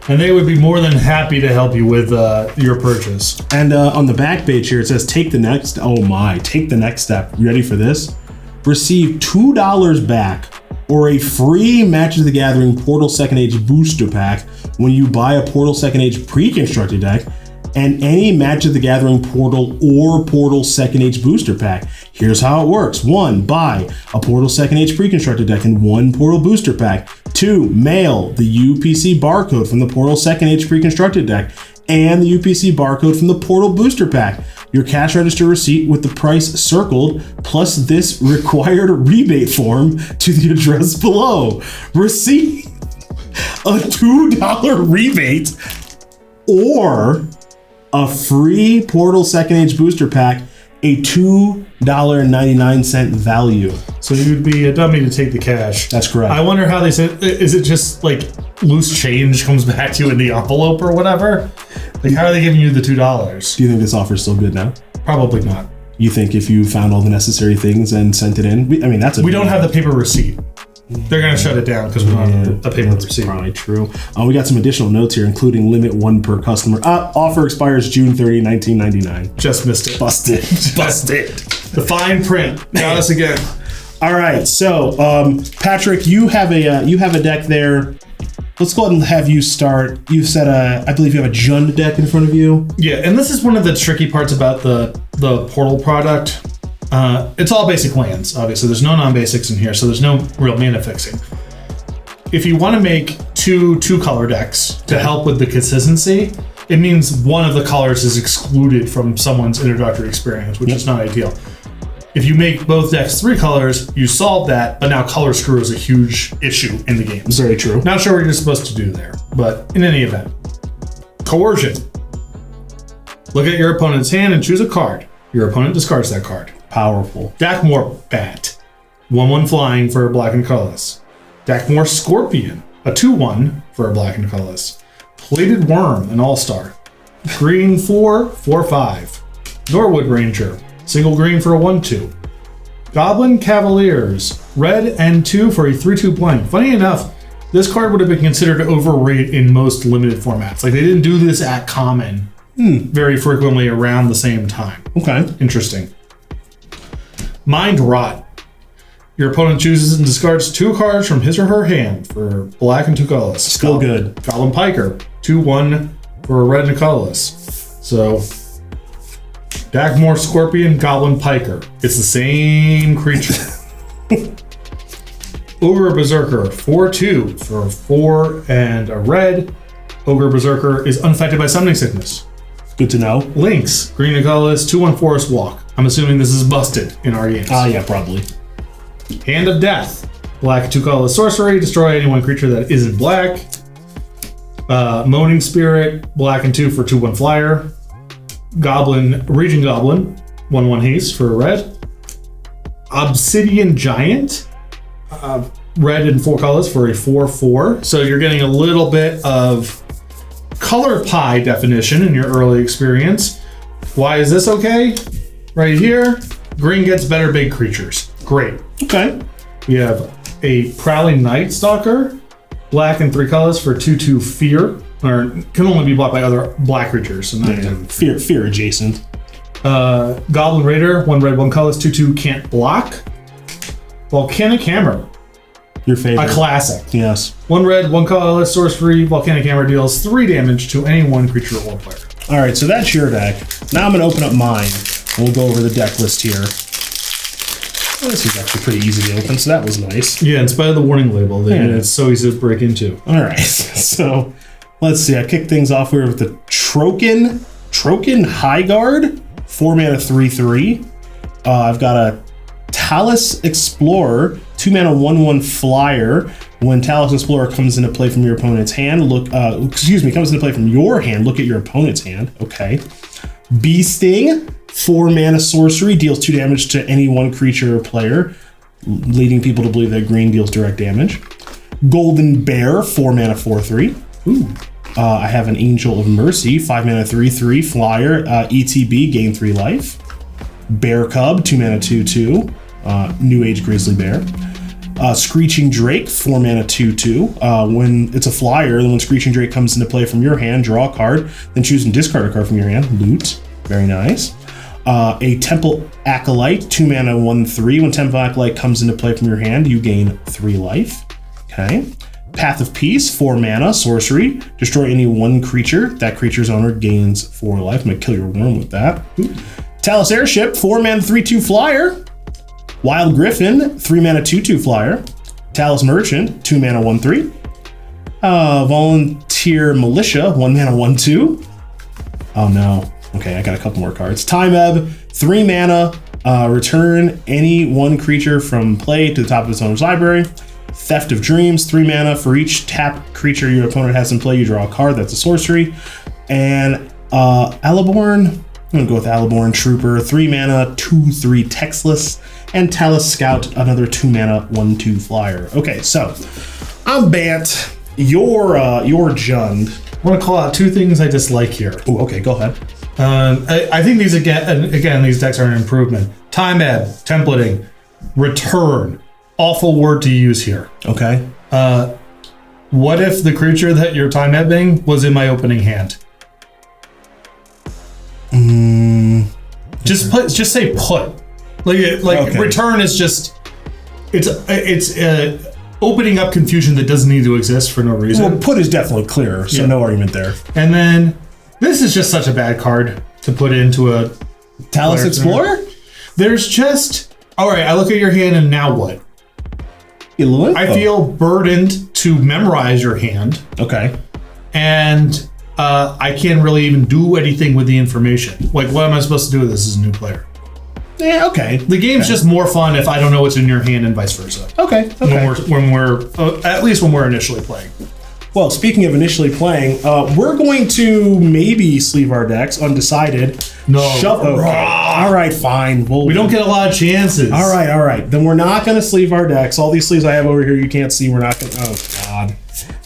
And they would be more than happy to help you with your purchase. And on the back page here, it says, take the next step. You ready for this? Receive $2 back or a free Magic the Gathering Portal Second Age booster pack when you buy a Portal Second Age pre-constructed deck and any Magic the Gathering Portal or Portal Second Age booster pack. Here's how it works. 1. Buy a Portal Second Age pre-constructed deck and 1 Portal booster pack. 2. Mail the UPC barcode from the Portal Second Age pre-constructed deck and the UPC barcode from the Portal booster pack. Your cash register receipt with the price circled, plus this required rebate form to the address below. Receive a $2 rebate or a free Portal Second Age booster pack, a $2.99 value. So you'd be a dummy to take the cash. That's correct. I wonder how they said, is it just like loose change comes back to you in the envelope or whatever? Like, how are they giving you the $2? Do you think this offer's still good now? Probably not. You think if you found all the necessary things and sent it in? We don't have the paper receipt. They're going to shut it down because we don't have a paper receipt. Probably true. We got some additional notes here, including limit 1 per customer. Offer expires June 30, 1999. Just missed it. Busted. The fine print got us again. All right, so Patrick, you have a deck there. Let's go ahead and have you start. You said I believe you have a Jund deck in front of you. Yeah, and this is one of the tricky parts about the Portal product. It's all basic lands, obviously. There's no non-basics in here, so there's no real mana fixing. If you want to make two color decks to help with the consistency, it means one of the colors is excluded from someone's introductory experience, which is not ideal. If you make both decks 3 colors, you solve that, but now color screw is a huge issue in the game. Very true. Not sure what you're supposed to do there, but in any event. Coercion. Look at your opponent's hand and choose a card. Your opponent discards that card. Powerful. Dakmor Bat. 1/1 flying for a black and colorless. Dakmor Scorpion. A 2/1 for a black and colorless. Plated Worm, an all-star. Green 4/4/5. Norwood Ranger. Single green for a 1/2. Goblin Cavaliers. Red and 2 for a 3/2 blank. Funny enough, this card would have been considered overrated in most limited formats. Like, they didn't do this at common very frequently around the same time. Okay. Interesting. Mind Rot. Your opponent chooses and discards 2 cards from his or her hand for black and 2 colorless. Still good. Goblin Piker. 2/1 for a red and a colorless. So, Dakmor Scorpion, Goblin Piker. It's the same creature. Ogre Berserker. 4/2 for 4 and a red. Ogre Berserker is unaffected by summoning sickness. Good to know. Lynx. Green and colorless. 2/1 Forest Walk. I'm assuming this is busted in our games. Yeah, probably. Hand of Death. Black 2 colorless sorcery. Destroy any one creature that isn't black. Moaning Spirit. Black and 2 for 2/1 flyer. Goblin, Raging Goblin. 1/1 haste for a red. Obsidian Giant, red in 4 colors for a 4/4. So you're getting a little bit of color pie definition in your early experience. Why is this okay? Right here, green gets better big creatures. Great. Okay. We have a Prowling Night Stalker, black in 3 colors for 2/2 fear, or can only be blocked by other black creatures. So not even Fear adjacent. Goblin Raider, 1 red, 1 colors, 2/2 can't block. Volcanic Hammer, Your favorite. a classic. Yes. 1 red, 1 color, sorcery. Volcanic Hammer deals 3 damage to any 1 creature or player. All right, so that's your deck. Now I'm going to open up mine. And we'll go over the deck list here. Oh, this is actually pretty easy to open, so that was nice. Yeah, in spite of the warning label, it's so easy to break into. All right, so let's see. I kicked things off here with the Trokin High Guard, 4 mana 3/3. I've got a Talus Explorer, 2 mana 1/1 flyer. When Talus Explorer comes into play from your opponent's hand, comes into play from your hand, look at your opponent's hand. Okay. Bee Sting, 4 mana sorcery, deals 2 damage to any 1 creature or player, leading people to believe that green deals direct damage. Golden Bear, 4 mana 4/3. Ooh. I have an Angel of Mercy, 5 mana 3/3 flyer, ETB, gain 3 life. Bear Cub, 2 mana 2/2, New Age Grizzly Bear. Screeching Drake, 4 mana 2/2. When it's a flyer, then when Screeching Drake comes into play from your hand, draw a card, then choose and discard a card from your hand. Loot. Very nice. A Temple Acolyte, 2 mana 1/3. When Temple Acolyte comes into play from your hand, you gain 3 life. Okay. Path of Peace, 4 mana, sorcery. Destroy any 1 creature. That creature's owner gains 4 life. I'm going to kill your worm with that. Talus Airship, 4 mana 3/2 flyer. Wild Griffin, 3 mana 2/2 flyer. Talus Merchant, 2 mana 1/3. Volunteer Militia, 1 mana 1/2. Oh no. Okay, I got a couple more cards. Time Ebb, 3 mana. Return any 1 creature from play to the top of its owner's library. Theft of Dreams, 3 mana. For each tap creature your opponent has in play, you draw a card. That's a sorcery. And Alaborn, I'm gonna go with Alaborn Trooper, 3 mana, 2/3 textless. And Talus Scout, another 2 mana, 1/2 flyer. Okay, so I'm Bant. You're Jund. I want to call out 2 things I dislike here. Oh, okay, go ahead. I think these again, these decks are an improvement. Time Ebb, templating, return. Awful word to use here. Okay. What if the creature that you're time ebbing was in my opening hand? Just say put. Like okay. Return is just it's opening up confusion that doesn't need to exist for no reason. Well, put is definitely clearer, so no argument there. And then this is just such a bad card to put into a Talus Explorer. There's just all right. I look at your hand and now what? I feel burdened to memorize your hand. Okay. And I can't really even do anything with the information. Like, what am I supposed to do with this as a new player? Yeah, okay. The game's just more fun if I don't know what's in your hand and vice versa. Okay. When we're at least when we're initially playing. Well, speaking of initially playing, we're going to maybe sleeve our decks, undecided. No. Okay. All right, fine. We don't get a lot of chances. All right. Then we're not going to sleeve our decks. All these sleeves I have over here, you can't see. We're not going to. Oh, God.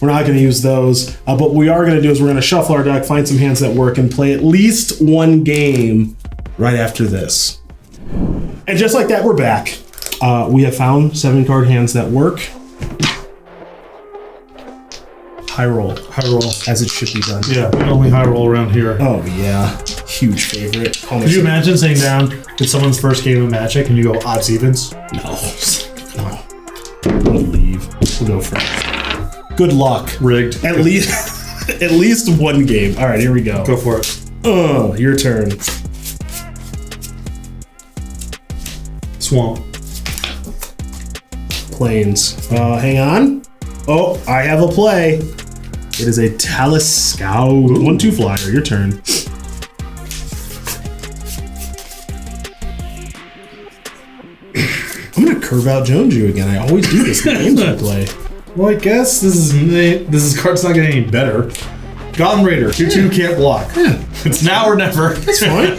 We're not going to use those. But what we are going to do is we're going to shuffle our deck, find some hands that work, and play at least 1 game right after this. And just like that, we're back. We have found 7-card hands that work. High roll, as it should be done. Yeah, only high roll around here. Oh yeah, huge favorite. Could you imagine sitting down with someone's first game of Magic and you go odds evens? No. We'll leave. We'll go for good luck. Rigged. At least 1 game. All right, here we go. Go for it. Your turn. Swamp. Plains. Hang on. Oh, I have a play. It is a Talus Scout. 1/2 flyer. Your turn. I'm gonna curve out Jones you again. I always do this in the games I play. Well, I guess this card's not getting any better. Goblin Raider, 2/2 can't block. Yeah. It's now or never. That's fine.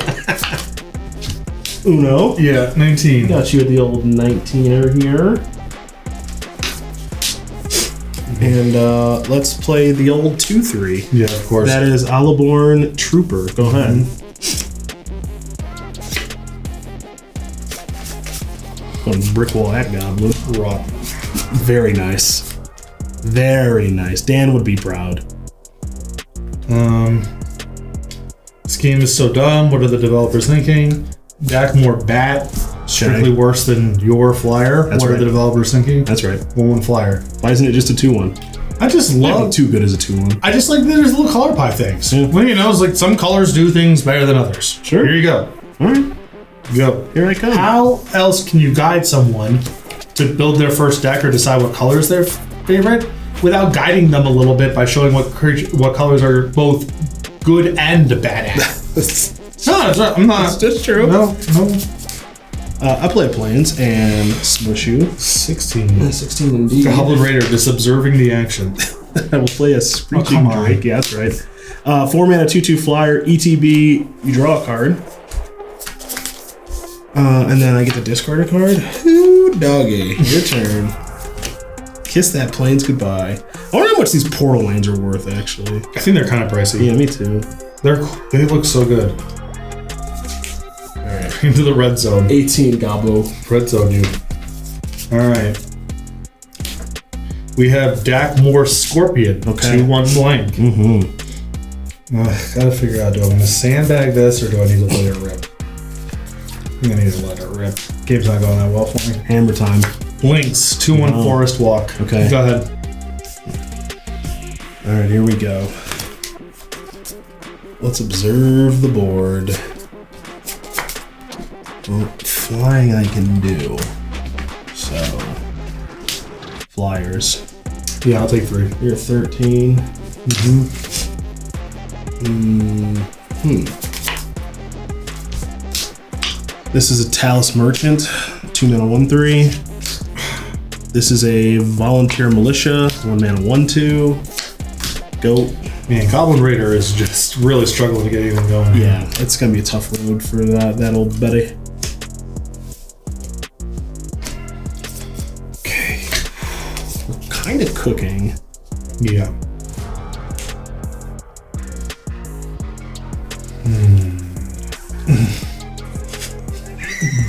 Uno. Yeah, 19. Got you at the old 19er here. And let's play the old 2-3. Yeah, of course. That is Alaborn Trooper. Go ahead. Gonna brick wall that goblin. Rotten. Very nice. Very nice. Dan would be proud. This game is so dumb. What are the developers thinking? Back more bat. Strictly worse than your flyer. That's what right. are the developers thinking? That's right. 1-1 flyer. Why isn't it just a 2-1? I just love. Too good as a 2-1. I just like that there's little color pie things. Yeah. Well, you know, it's like some colors do things better than others. Sure. Here you go. All right. Go. Here I come. How else can you guide someone to build their first deck or decide what color is their favorite without guiding them a little bit by showing what colors are both good and bad at? No, it's not, I'm not. That's true. No. I play Plains and smush you. 16. 16 indeed. Goblin Raider just observing the action. I will play a Screeching come on. Drake. Yeah, that's right. 4 mana 2/2 flyer. ETB. You draw a card. And then I get to discard a card. Ooh, doggy. Your turn. Kiss that Plains goodbye. I wonder how much these portal lands are worth, actually. I think they're kind of pricey. Yeah, me too. They look so good. Alright. Into the red zone. 18 Gobbo. Red zone, you. All right. We have Dakmore Scorpion. Okay. 2/1 blank. Mm-hmm. Gotta figure out, do I want to sandbag this or do I need to let it rip? I think I need to let it rip. Game's not going that well for me. Hammer time. Lynx, 2/1 Wow. Forest Walk. Okay. Go ahead. Alright, here we go. Let's observe the board. Well, flying I can do. So, flyers. Yeah, I'll take 3. You're 13. This is a Talus Merchant, 2 mana 1/3. This is a Volunteer Militia, 1 mana 1/2. Goat. Man, Goblin Raider is just really struggling to get anything going. Yeah, it's gonna be a tough road for that old Betty. Okay, we're kind of cooking. Yeah.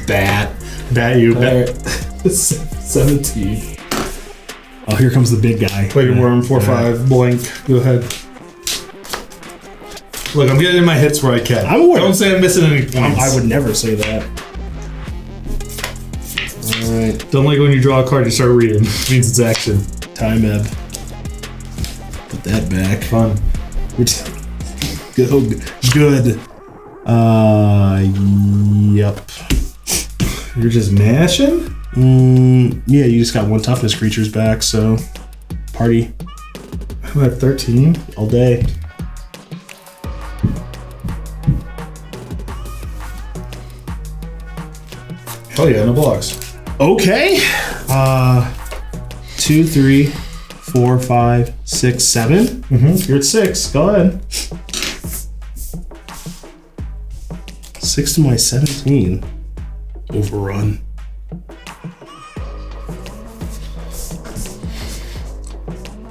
Bat. Bat you. All right. 17. Oh, here comes the big guy. Play your worm, 4/5, blank. Go ahead. Look, I'm getting in my hits where I can. I'm aware. Don't say I'm missing any points. I would never say that. All right, Don't like when you draw a card you start reading. It means it's action. time ebb. Put that back. Fun. Good. Yep. You're just mashing? Yeah, you just got 1 toughness creatures back, so party I'm at 13. all day. Hell yeah, no blocks. Okay. 2, 3, 4, 5, 6, 7. You're at 6. Go ahead. 6 to my 17. Overrun.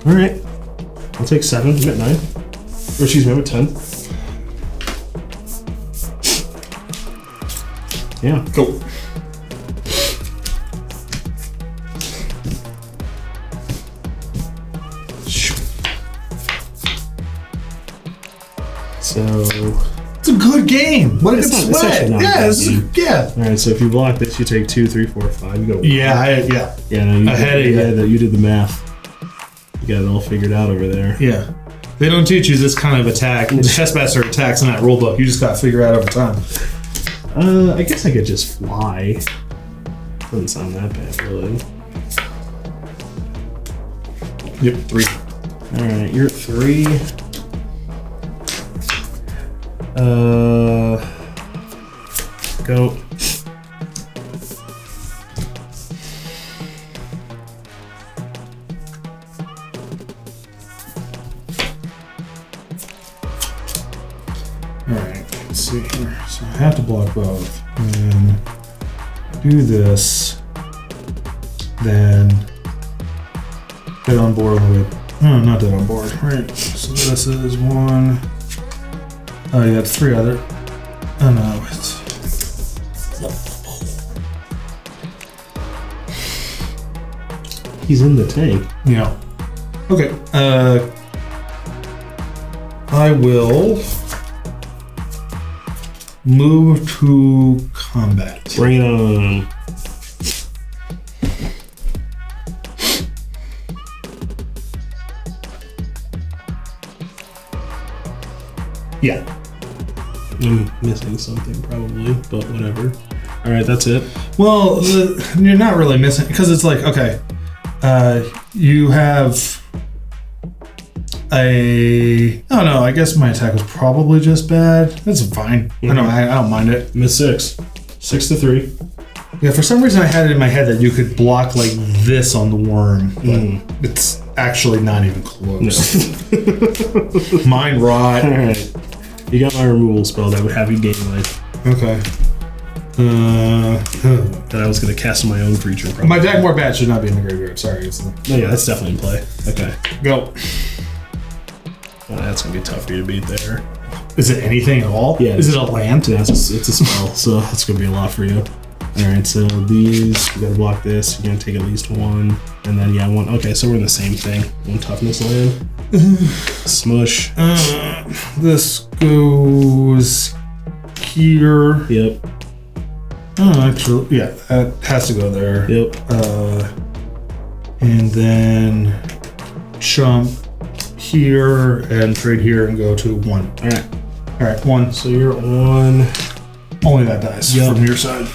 All right. I'll take 7. I'm at 9. Or excuse me, I'm at 10. Yeah. Go. So, It's a good game. What a It's good not- it's sweat. actually not a Yeah, bad this is, game. yeah. all right. So if you block this, you take 2, 3, 4, 5. You go. Yeah, Yeah. No, you Ahead of did, you. yeah, you did the math. You got it all figured out over there. yeah. They don't teach you this kind of attack. The chessmaster attacks in that rule book. You just gotta figure out over time. I guess I could just fly. Doesn't sound that bad, really. Yep, 3. All right, you're at 3. Go. Alright, let's see here. So I have to block both. can do this, then get on board with it. Oh, not that on board. Right. So this is 1. Oh, you got 3 other. Oh no, it's. He's in the tank. Yeah. Okay. I will move to combat. Bring it on. Yeah. I'm missing something probably, but whatever. All right, that's it. Well, you're not really missing because it's like, okay, you have a. Oh no, I guess my attack was probably just bad. That's fine. I don't mind it. Miss 6. 6 to 3. Yeah, for some reason I had it in my head that you could block like this on the worm, but it's actually not even close. No. Mine rot. All right. You got my removal spell that would have you gain life. Okay. That I was going to cast on my own creature. Probably. My deck more bad should not be in the graveyard. Sorry. No, yeah, that's definitely in play. Okay. Go. Oh, that's going to be tough for you to beat there. Is it anything at all? Yeah. Is it a land? Yeah, it's a spell, so that's going to be a lot for you. All right, so these, you got to block this. You're going to take at least 1. And then, yeah, 1. Okay, so we're in the same thing. 1 toughness land. Smush. This goes here. Yep. Oh, actually, yeah, that has to go there. Yep. And then jump here and trade here and go to 1. All right. All right, 1. So you're on. Only that dies Yep. from your side.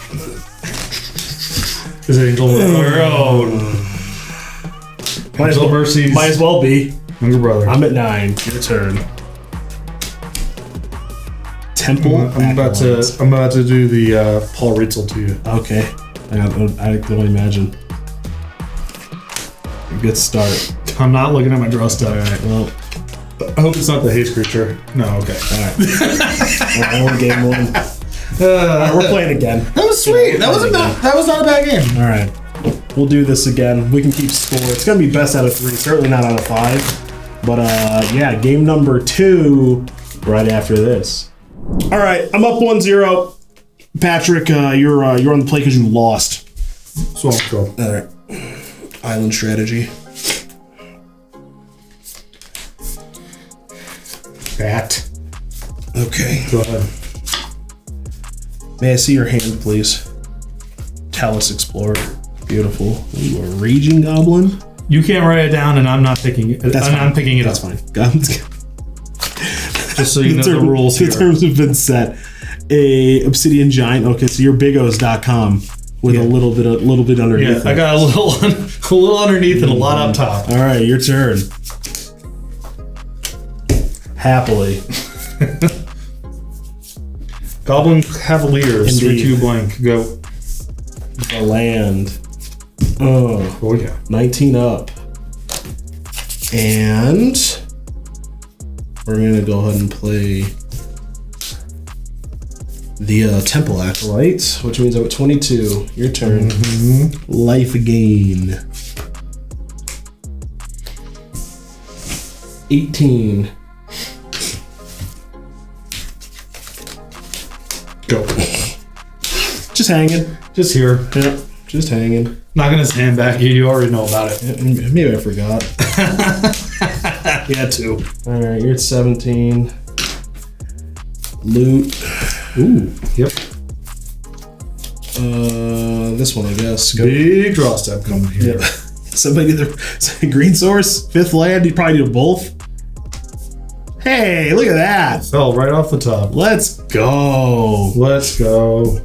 Is it Angel Angel Mercies? Might as well be. Younger brother. I'm at 9. Your turn. Temple. I'm about to do the Paul Ritzel to you. Okay. I can only imagine. Good start. I'm not looking at my draw stuff. All right. Well, I hope it's not the haste creature. No. Okay. all right. I only game 1. All right, we're playing again. That was sweet. That was not a bad game. All right. We'll do this again. We can keep score. It's gonna be best out of 3. Certainly not out of 5. But yeah, game number 2 right after this. All right, I'm up 1-0. Patrick, you're on the play because you lost. So I'll go. All right. Island strategy. That. Okay. Go ahead. May I see your hand, please? Talus Explorer. Beautiful. Ooh, a Raging Goblin. You can't write it down, and I'm not picking it. I'm picking it That's up. fine. Just so you know the rules the here. terms have been set. A Obsidian Giant. Okay, so you're bigos.com with a little bit underneath. Yeah, I got a little underneath and a lot up top. All right, your turn. Happily. Goblin Cavaliers. Indeed. 3/2 blank. Go. The land. Oh, Oh yeah. 19 up. And we're gonna go ahead and play the Temple Acolyte, which means I'm at 22. Your turn. Life gain. 18. Go. Just hanging. Just here. Yeah, just hanging. Not gonna stand back. You already know about it. Maybe I forgot. Yeah, 2. All right, you're at 17. Loot. Ooh. Yep. This one, I guess. Go. Big draw step coming here. Yep. Somebody get the green source, 5th land. You probably do both. Hey, look at that. Fell right off the top. Let's go. Let's go.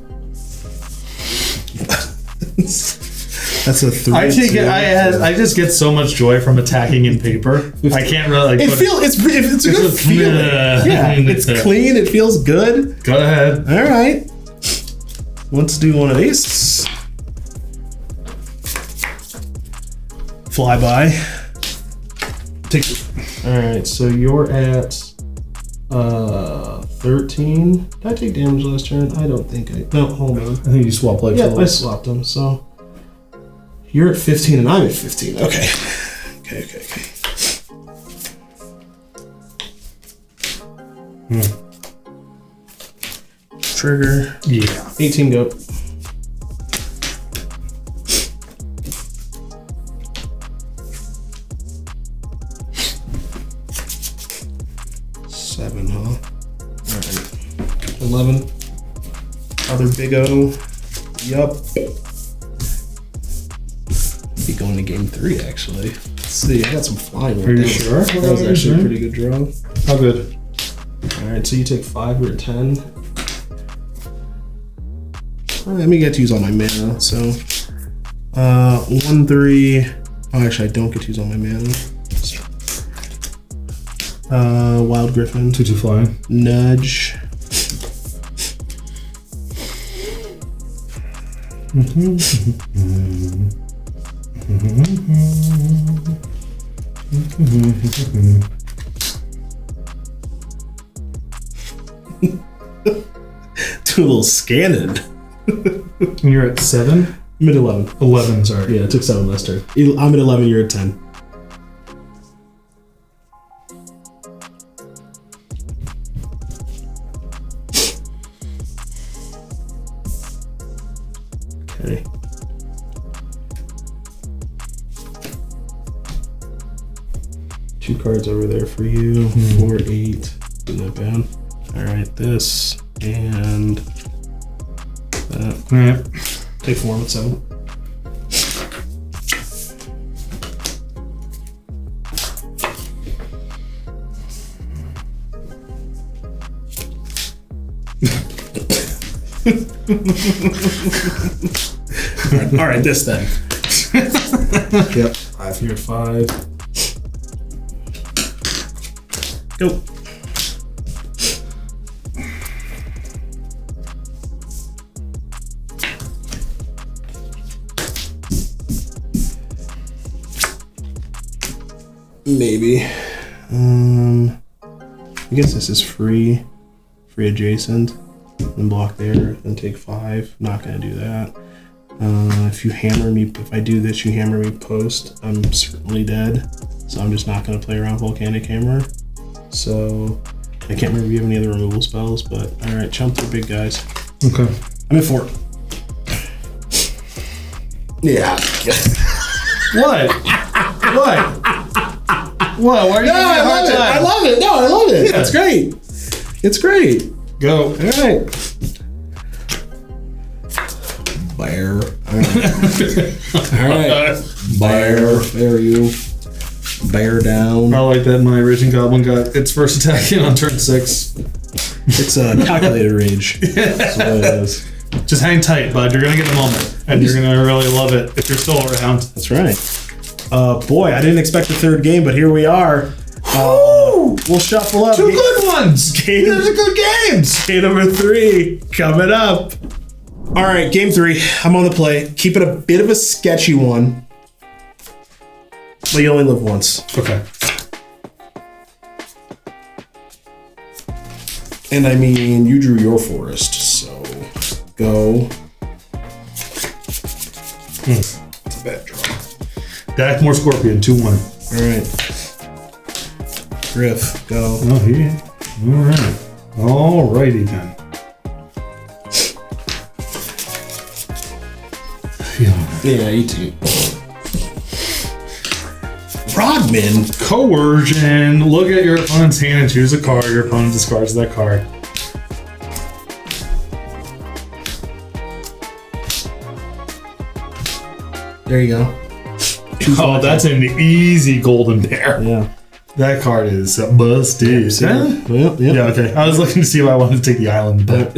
That's a 3. I just get so much joy from attacking in paper. I can't really. It's a good feeling. Yeah, it's clean. It feels good. Go ahead. All right. Let's do one of these. Flyby. Take. All right. So you're at 13. Did I take damage last turn? I don't think I... No, hold on. I think you swap like Yeah, I Phillips. swapped them, so... You're at 15 and I'm at 15. Okay. Okay. Trigger. Yeah. 18 go. Seven, huh? Alright. 11. Other big O. Yup. Be going to game 3 actually. Let's see, I got some flying. Are you sure? That was actually a pretty good draw. How good? Alright, so you take 5 or 10. Let me get to use all my mana, so 1, 3. Oh, actually I don't get to use all my mana. Wild Griffin. 2/2 flying. Nudge. Do a little scanning. And you're at 7? I'm at 11. 11, sorry. Yeah, it took 7 last turn. I'm at 11, you're at 10. Okay. Two cards over there for you. 4, 8. Not bad. Alright, this and that. Yeah. Take 4 with 7. All right, this then. Yep. 5 here, 5. Go. Maybe. I guess this is free adjacent. And block there, then take 5. Not gonna do that. If you hammer me, if I do this, you hammer me post, I'm certainly dead. So I'm just not gonna play around Volcanic Hammer. So I can't remember if you have any other removal spells, but alright, chump through big guys. Okay. I'm at 4. Yeah. What? What? What? Why are you giving me a hard time? I love it. No, I love it. Yeah. It's great. It's great. Go. Alright. Bear. Alright. Bear. There you. Bear down. I like that my Raging Goblin got its first attack in on turn 6. It's a calculated rage. That's what it is. Just hang tight, bud. You're gonna get the moment, and you're gonna really love it if you're still around. That's right. Boy, I didn't expect the third game, but here we are. We'll shuffle up. Two good ones. Game- Those are good games. Game number 3 coming up. All right, game 3. I'm on the play. Keep it a bit of a sketchy one, but you only live once. Okay. And I mean, you drew your forest, so go. It's a bad draw. Back more Scorpion. 2/1. All right. Griff, go. Oh, he. All right. All righty then. Yeah, you too. Rodman. Coercion. Look at your opponent's hand and choose a card. Your opponent discards that card. There you go. Oh, that's an easy golden bear. Yeah. That card is busted. Well, yeah. Yeah, okay. I was looking to see if I wanted to take the island, but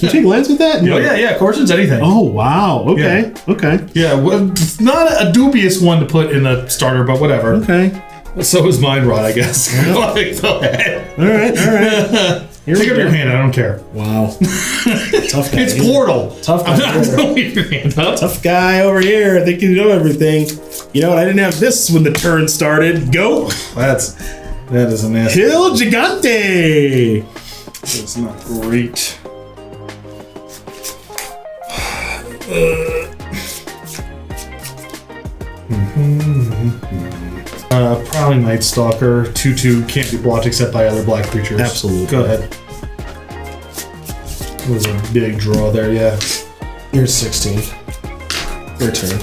Do you take lands with that? No. oh yeah, coercion's anything. Oh wow. Okay. Yeah. Okay. Yeah, well, it's not a dubious one to put in a starter, but whatever. Okay. So is Mind Rot, I guess. Like, go ahead. All right. All right. Here Take we up go. your hand. I don't care. Wow. Tough guy. It's Portal. Tough guy. I'm not going to leave your hand up. Tough guy over here. I think you know everything. You know what? I didn't have this when the turn started. Go. That's That is a nasty. Hill Gigante! That's not great. Prowling Night Stalker, 2/2, can't be blocked except by other black creatures. Absolutely. Go ahead. It was a big draw there, yeah. Here's 16. Your turn.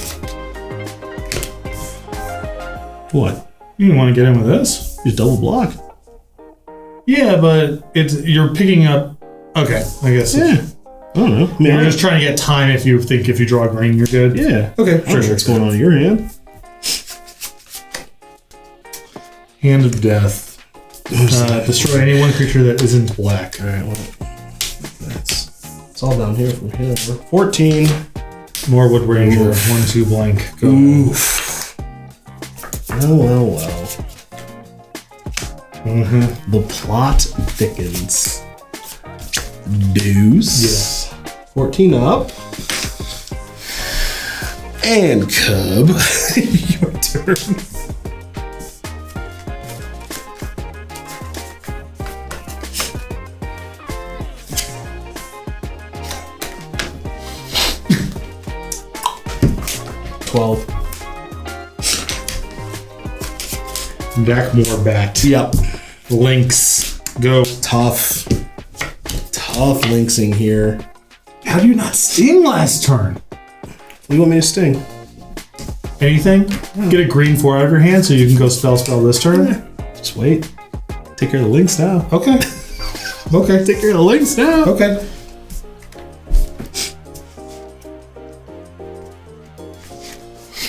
What? You want to get in with this? You double block. Yeah, but you're picking up. Okay, I guess. Yeah. I don't know. I mean, You're just trying to get time if you think if you draw green, you're good. Yeah. Okay, Sure. What's going on in your hand? Hand of Death. Destroy any one creature that isn't black. All right. Well, it's all down here from here. 14. Norwood Ranger. 1/2 blank. Go. Oof. Well. The plot thickens. Deuce. Yeah. 14 up. And Cub. Your turn. Dackmore Bat. Yep. Lynx. Go. Tough lynxing here. How do you not sting last turn? What do you want me to sting? Anything? Get a green 4 out of your hand so you can go spell this turn. Just wait. Take care of the lynx now. Okay. Okay. Take care of the lynx now. Okay.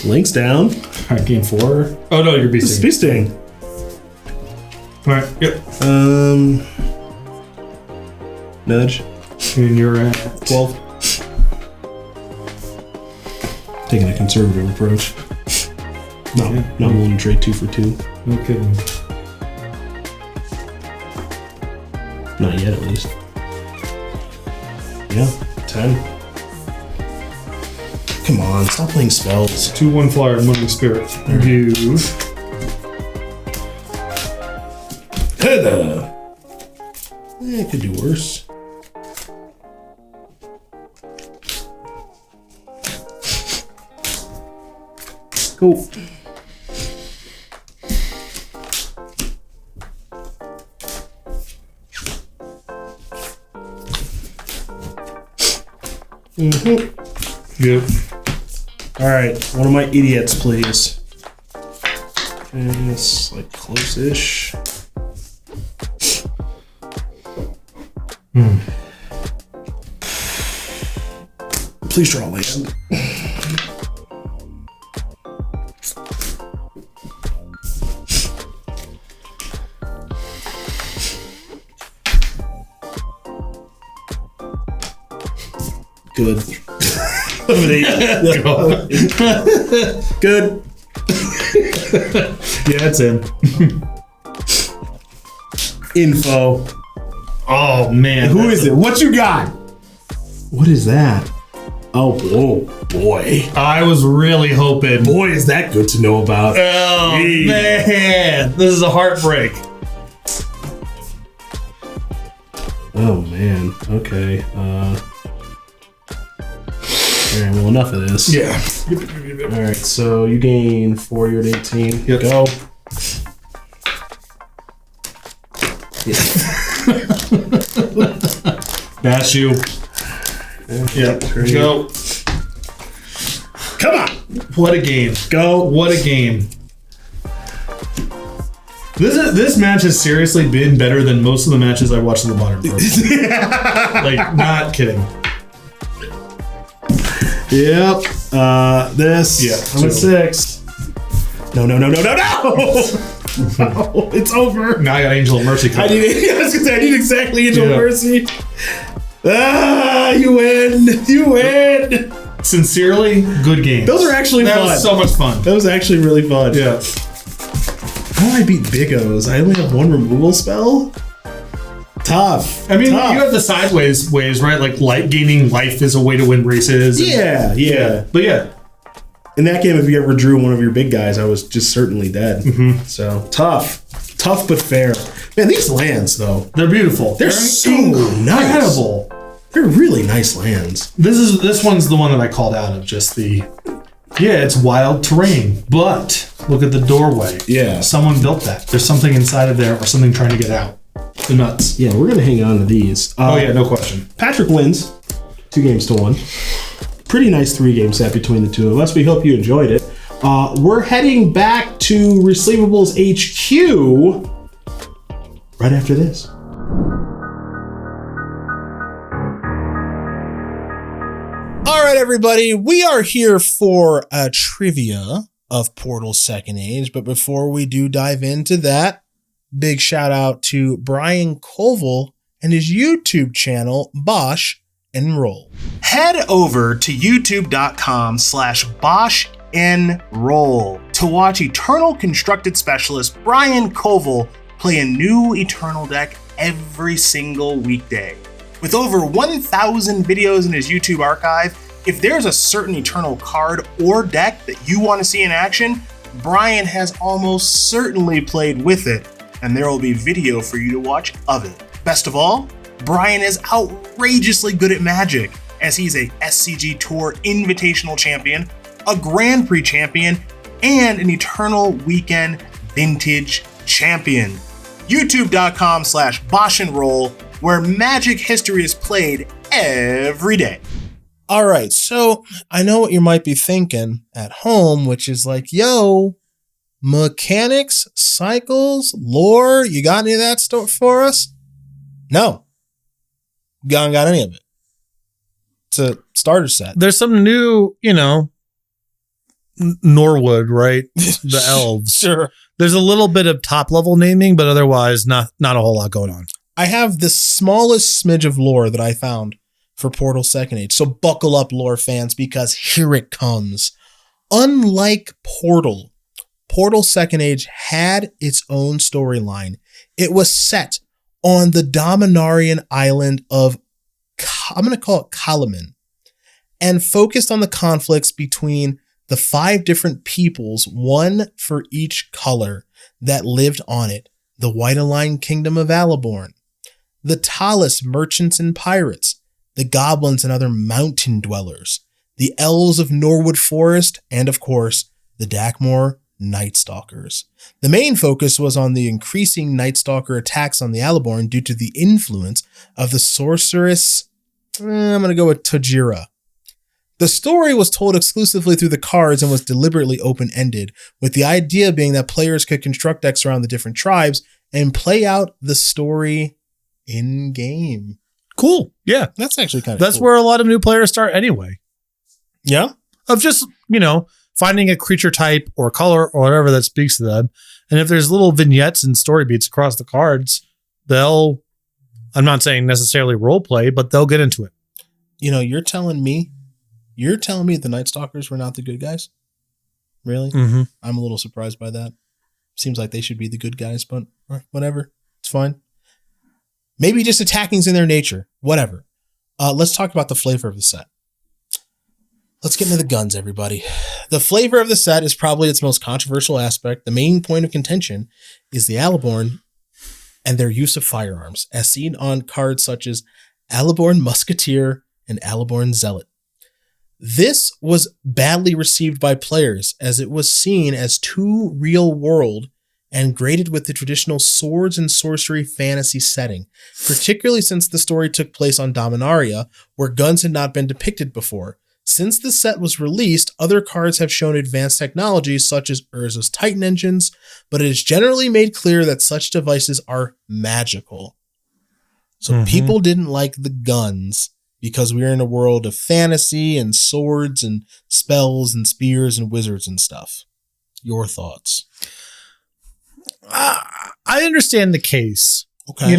Lynx down. All right, game 4. Oh no, you're beasting. Bee sting. All right. Yep. Nudge. And you're at 12. Taking a conservative approach. No, not willing to trade 2 for 2. No kidding. Not yet, at least. Yeah, 10. Come on, stop playing spells. 2/1 flyer, Moving Spirit. You. Heather. It could do worse. Go. Yep. All right, one of my idiots, please. And it's like close-ish. Please draw land. Good. Good. Yeah, it's in. Info. Oh man. Who is it? What you got? What is that? Oh boy. I was really hoping. Boy, is that good to know about. Oh man, this is a heartbreak. Oh man. Okay. Alright, well, enough of this. Yeah. Alright, so you gain 4, you're at 18. Yep. Go. Bash you. Yep. Go. Come on. What a game. Go. What a game. This match has seriously been better than most of the matches I watched in the Modern Pro. Like, not kidding. Yep. This. Yeah. I'm at 6. No. No, it's over. Now I got Angel of Mercy coming. I need exactly Angel of Mercy. You win. Sincerely, good game. Those are actually that fun. was so much fun. That was actually really fun. Yeah. How do I beat Big O's? I only have 1 removal spell? Tough. I mean, Tough. you have the sideways ways, right? Like gaining life is a way to win races. Yeah. But yeah. In that game, if you ever drew one of your big guys, I was just certainly dead. So, tough. Tough but fair. Man, these lands, though, They're beautiful. they're so nice. incredible. They're really nice lands. This one's the one that I called out of just the. Yeah, it's wild terrain, but look at the doorway. Yeah. Someone built that. There's something inside of there or something trying to get out. The nuts. Yeah, we're going to hang on to these. Oh, yeah, no question. Patrick wins 2-1. Pretty nice 3-game set between the two of us. We hope you enjoyed it. We're heading back to Resleevables HQ right after this. All right, everybody, we are here for a trivia of Portal Second Age, but before we do dive into that, big shout out to Brian Koval and his YouTube channel, Bosch and Roll. Head over to youtube.com/Bosch and Roll to watch Eternal Constructed Specialist Brian Koval play a new Eternal deck every single weekday. With over 1,000 videos in his YouTube archive, if there's a certain Eternal card or deck that you want to see in action, Brian has almost certainly played with it, and there will be video for you to watch of it. Best of all, Brian is outrageously good at Magic, as he's a SCG Tour Invitational Champion, a Grand Prix Champion, and an Eternal Weekend Vintage Champion. YouTube.com/Bosch and Roll, where Magic history is played every day. All right, so I know what you might be thinking at home, which is like, yo, mechanics, cycles, lore, you got any of that stuff for us? No. Got any of it. It's a starter set. There's some new, Norwood, right? The elves. Sure. There's a little bit of top level naming, but otherwise not a whole lot going on. I have the smallest smidge of lore that I found for Portal Second Age. So buckle up, lore fans, because here it comes. Unlike Portal, Portal Second Age had its own storyline. It was set on the Dominarian island of, I'm going to call it Kalaman, and focused on the conflicts between the 5 different peoples, one for each color, that lived on it. The White-Aligned Kingdom of Alaborn, the Talus merchants and pirates, the goblins and other mountain dwellers, the elves of Norwood Forest, and of course, the Dakmor Night Stalkers. The main focus was on the increasing Night Stalker attacks on the Alaborn due to the influence of the sorceress, I'm going to go with Tajira. The story was told exclusively through the cards and was deliberately open-ended, with the idea being that players could construct decks around the different tribes and play out the story in-game. Cool. Yeah. That's actually kind of That's cool. where a lot of new players start anyway. Yeah? Of just, finding a creature type or color or whatever that speaks to them. And if there's little vignettes and story beats across the cards, I'm not saying necessarily role play, but they'll get into it. You're telling me the Night Stalkers were not the good guys? Really? Mm-hmm. I'm a little surprised by that. Seems like they should be the good guys, but whatever. It's fine. Maybe just attacking's in their nature. Whatever. Let's talk about the flavor of the set. Let's get into the guns, everybody. The flavor of the set is probably its most controversial aspect. The main point of contention is the Alaborn and their use of firearms, as seen on cards such as Alaborn Musketeer and Alaborn Zealot. This was badly received by players, as it was seen as too real-world and graded with the traditional swords and sorcery fantasy setting, particularly since the story took place on Dominaria, where guns had not been depicted before. Since the set was released, other cards have shown advanced technologies such as Urza's Titan engines, but it is generally made clear that such devices are magical. So people didn't like the guns because we were in a world of fantasy and swords and spells and spears and wizards and stuff. Your thoughts? I understand the case. Okay.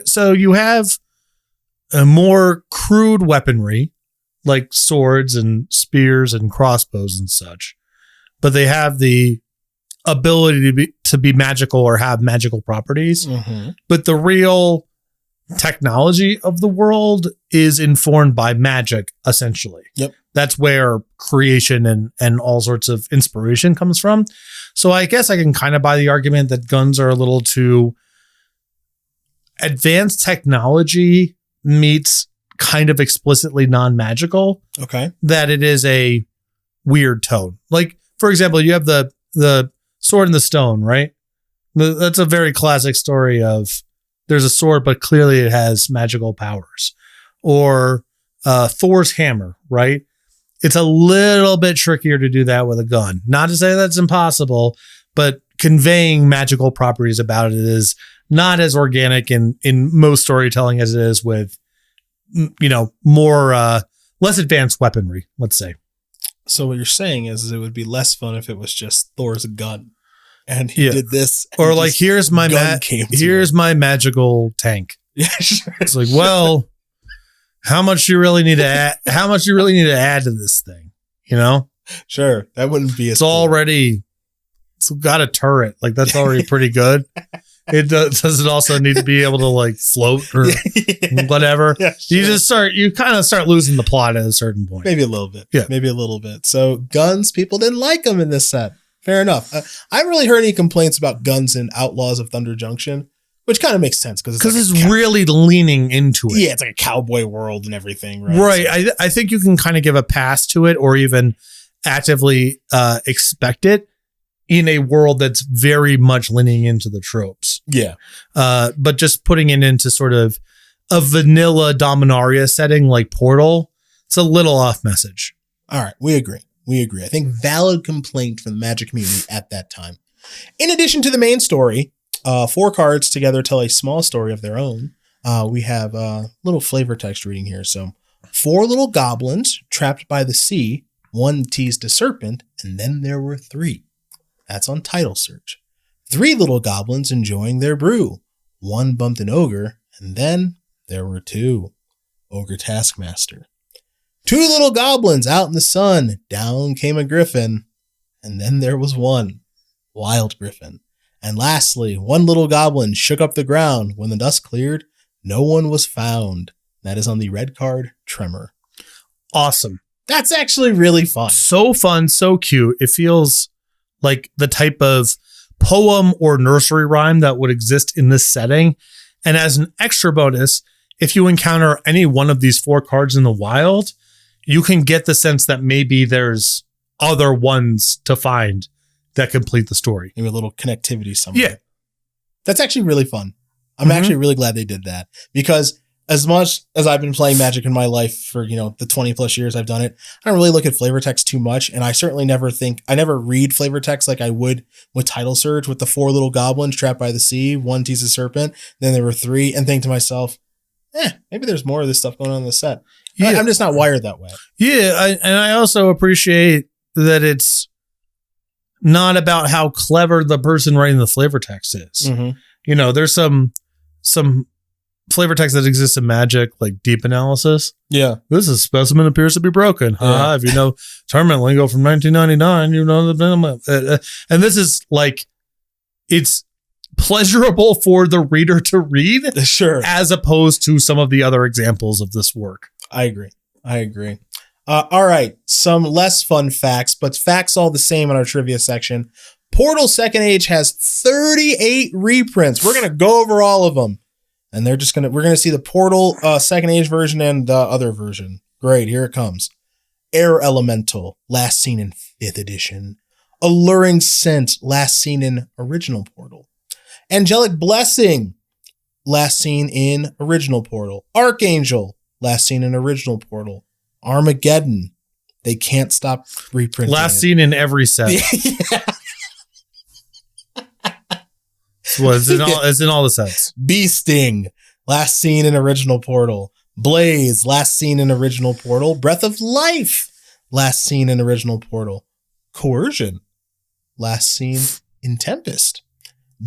So you have a more crude weaponry, like swords and spears and crossbows and such, but they have the ability to be magical or have magical properties. Mm-hmm. But the real technology of the world is informed by magic, essentially. Yep. that's where creation and all sorts of inspiration comes from. So I guess I can kind of buy the argument that guns are a little too advanced technology meets kind of explicitly non-magical. Okay. That it is a weird tone. Like, for example, you have the sword and the stone, right? That's a very classic story of there's a sword, but clearly it has magical powers. Or Thor's hammer, right? It's a little bit trickier to do that with a gun. Not to say that's impossible, but conveying magical properties about it is not as organic in most storytelling as it is with, more less advanced weaponry, let's say. So what you're saying is it would be less fun if it was just Thor's gun, and he did this, or like here's my magical tank. Yeah, sure. It's like, well, how much you really need to add? How much you really need to add to this thing? Sure, that wouldn't be. It's got a turret. Like that's already pretty good. It does it also need to be able to like float or whatever. Yeah, sure. You kind of start losing the plot at a certain point. Maybe a little bit. Yeah. Maybe a little bit. So guns, people didn't like them in this set. Fair enough. I haven't really heard any complaints about guns in Outlaws of Thunder Junction, which kind of makes sense because it's really leaning into it. Yeah, it's like a cowboy world and everything, right? Right. So. I think you can kind of give a pass to it or even actively expect it in a world that's very much leaning into the tropes. Yeah. But just putting it into sort of a vanilla Dominaria setting like Portal, it's a little off message. All right. We agree. I think valid complaint from the Magic community at that time. In addition to the main story, 4 cards together tell a small story of their own. We have a little flavor text reading here. So 4 little goblins trapped by the sea. 1 teased a serpent, and then there were 3. That's on title search. 3 little goblins enjoying their brew. 1 bumped an ogre, and then there were 2. Ogre Taskmaster. 2 little goblins out in the sun. Down came a griffin, and then there was 1. Wild Griffin. And lastly, 1 little goblin shook up the ground. When the dust cleared, no one was found. That is on the red card, Tremor. Awesome. That's actually really fun. So fun, so cute. It feels like the type of poem or nursery rhyme that would exist in this setting. And as an extra bonus, if you encounter any one of these 4 cards in the wild, you can get the sense that maybe there's other ones to find that complete the story. Maybe a little connectivity somewhere. Yeah. That's actually really fun. I'm actually really glad they did that, because as much as I've been playing Magic in my life for, the 20 plus years I've done it, I don't really look at flavor text too much. And I certainly never read flavor text like I would with title search with the 4 little goblins trapped by the sea, 1 teased a serpent. Then there were 3, and think to myself, maybe there's more of this stuff going on in the set. Yeah. I'm just not wired that way. Yeah. And I also appreciate that it's not about how clever the person writing the flavor text is. Mm-hmm. There's some flavor text that exists in Magic, like deep analysis. Yeah. This is specimen appears to be broken. Yeah. If you know tournament lingo from 1999, and this is like, it's pleasurable for the reader to read. Sure. As opposed to some of the other examples of this work. I agree. All right. Some less fun facts, but facts all the same in our trivia section. Portal Second Age has 38 reprints. We're going to go over all of them. And we're going to see the Portal Second Age version and the other version. Great. Here it comes. Air Elemental, last seen in 5th edition. Alluring Scent, last seen in original Portal. Angelic Blessing, last seen in original Portal. Archangel, last seen in original Portal. Armageddon, they can't stop reprinting last seen in every set. Yeah. It's in all the sets. Bee Sting, last seen in original Portal. Blaze, last seen in original Portal. Breath of Life, last seen in original Portal. Coercion, last seen in Tempest.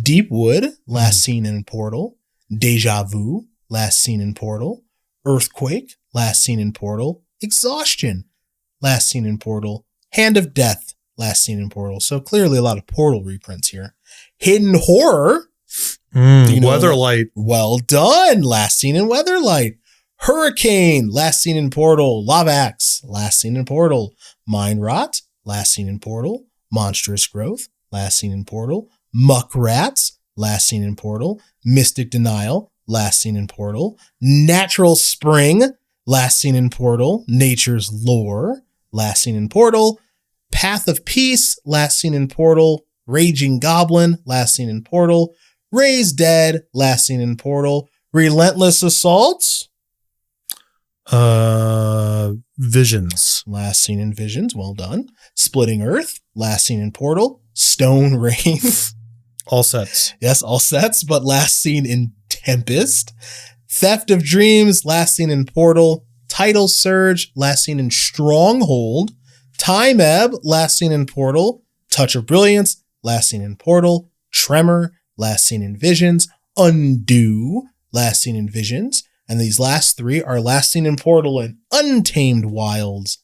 Deepwood, last seen in Portal. Deja Vu, last seen in Portal. Earthquake, last seen in Portal. Exhaustion, last seen in Portal. Hand of Death, last seen in Portal. So clearly a lot of Portal reprints here. Hidden Horror. Weatherlight. Well done. Last seen in Weatherlight. Hurricane, last seen in Portal. Lavax, last seen in Portal. Mind Rot, last seen in Portal. Monstrous Growth, last seen in Portal. Muck Rats, last seen in Portal. Mystic Denial, last seen in Portal. Natural Spring, last seen in Portal. Nature's Lore, last seen in Portal. Path of Peace, last seen in Portal. Raging Goblin, last seen in Portal. Raised Dead, last seen in Portal. Relentless Assault, Visions. last seen in Visions, well done. Splitting Earth, last seen in Portal. Stone Wraith, All sets. yes, all sets, but last seen in Tempest. Theft of Dreams, last seen in Portal. Tidal Surge, last seen in Stronghold. Time Ebb, last seen in Portal. Touch of Brilliance, last seen in Portal. Tremor, last seen in Visions. Undo, last seen in Visions. And these last three are last seen in Portal and Untamed Wilds,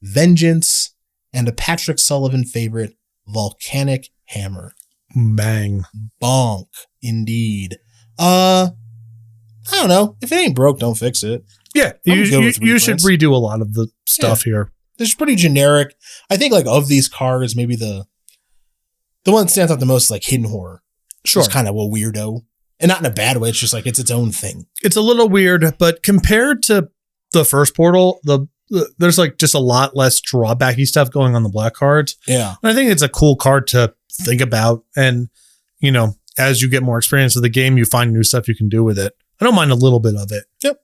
Vengeance, and a Patrick Sullivan favorite, Volcanic Hammer. Bang. Bonk, indeed. I don't know. If it ain't broke, don't fix it. Yeah, I'm you good with should reprints. redo a lot of the stuff here. It's pretty generic. I think like of these cards, maybe the one that stands out the most is like Hidden Horror. Sure. It's kind of a weirdo. And not in a bad way. It's just like it's its own thing. It's a little weird, but compared to the first Portal, there's like just a lot less drawbacky stuff going on the black cards. Yeah. And I think it's a cool card to think about. And, you know, as you get more experience with the game, you find new stuff you can do with it. I don't mind a little bit of it. Yep.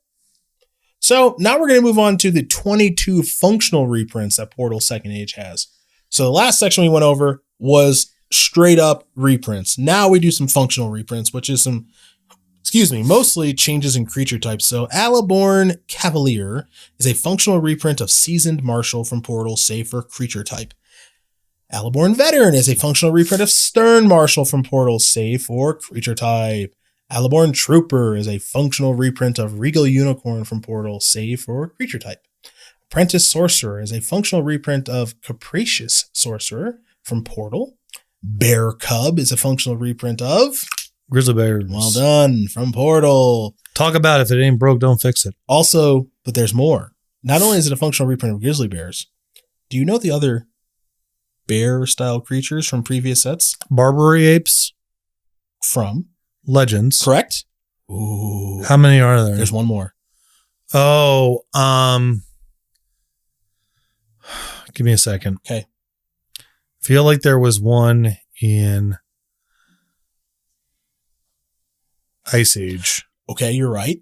So now we're going to move on to the 22 functional reprints that Portal Second Age has. So the last section we went over was straight up reprints. Now we do some functional reprints, which is mostly changes in creature types. So Alaborn Cavalier is a functional reprint of Seasoned Marshal from Portal, save for creature type. Alaborn Veteran is a functional reprint of Stern Marshal from Portal, save for creature type. Alaborn Trooper is a functional reprint of Regal Unicorn from Portal, save for creature type. Apprentice Sorcerer is a functional reprint of Capricious Sorcerer from Portal. Bear Cub is a functional reprint of Grizzly Bears. Well done, from Portal. Talk about if it ain't broke, don't fix it. Also, but there's more. Not only is it a functional reprint of Grizzly Bears, do you know the other bear-style creatures from previous sets? Barbary Apes. From Legends. Correct? Ooh. How many are there? There's one more. Oh, give me a second. Okay. Feel like there was one in Ice Age. Okay, you're right.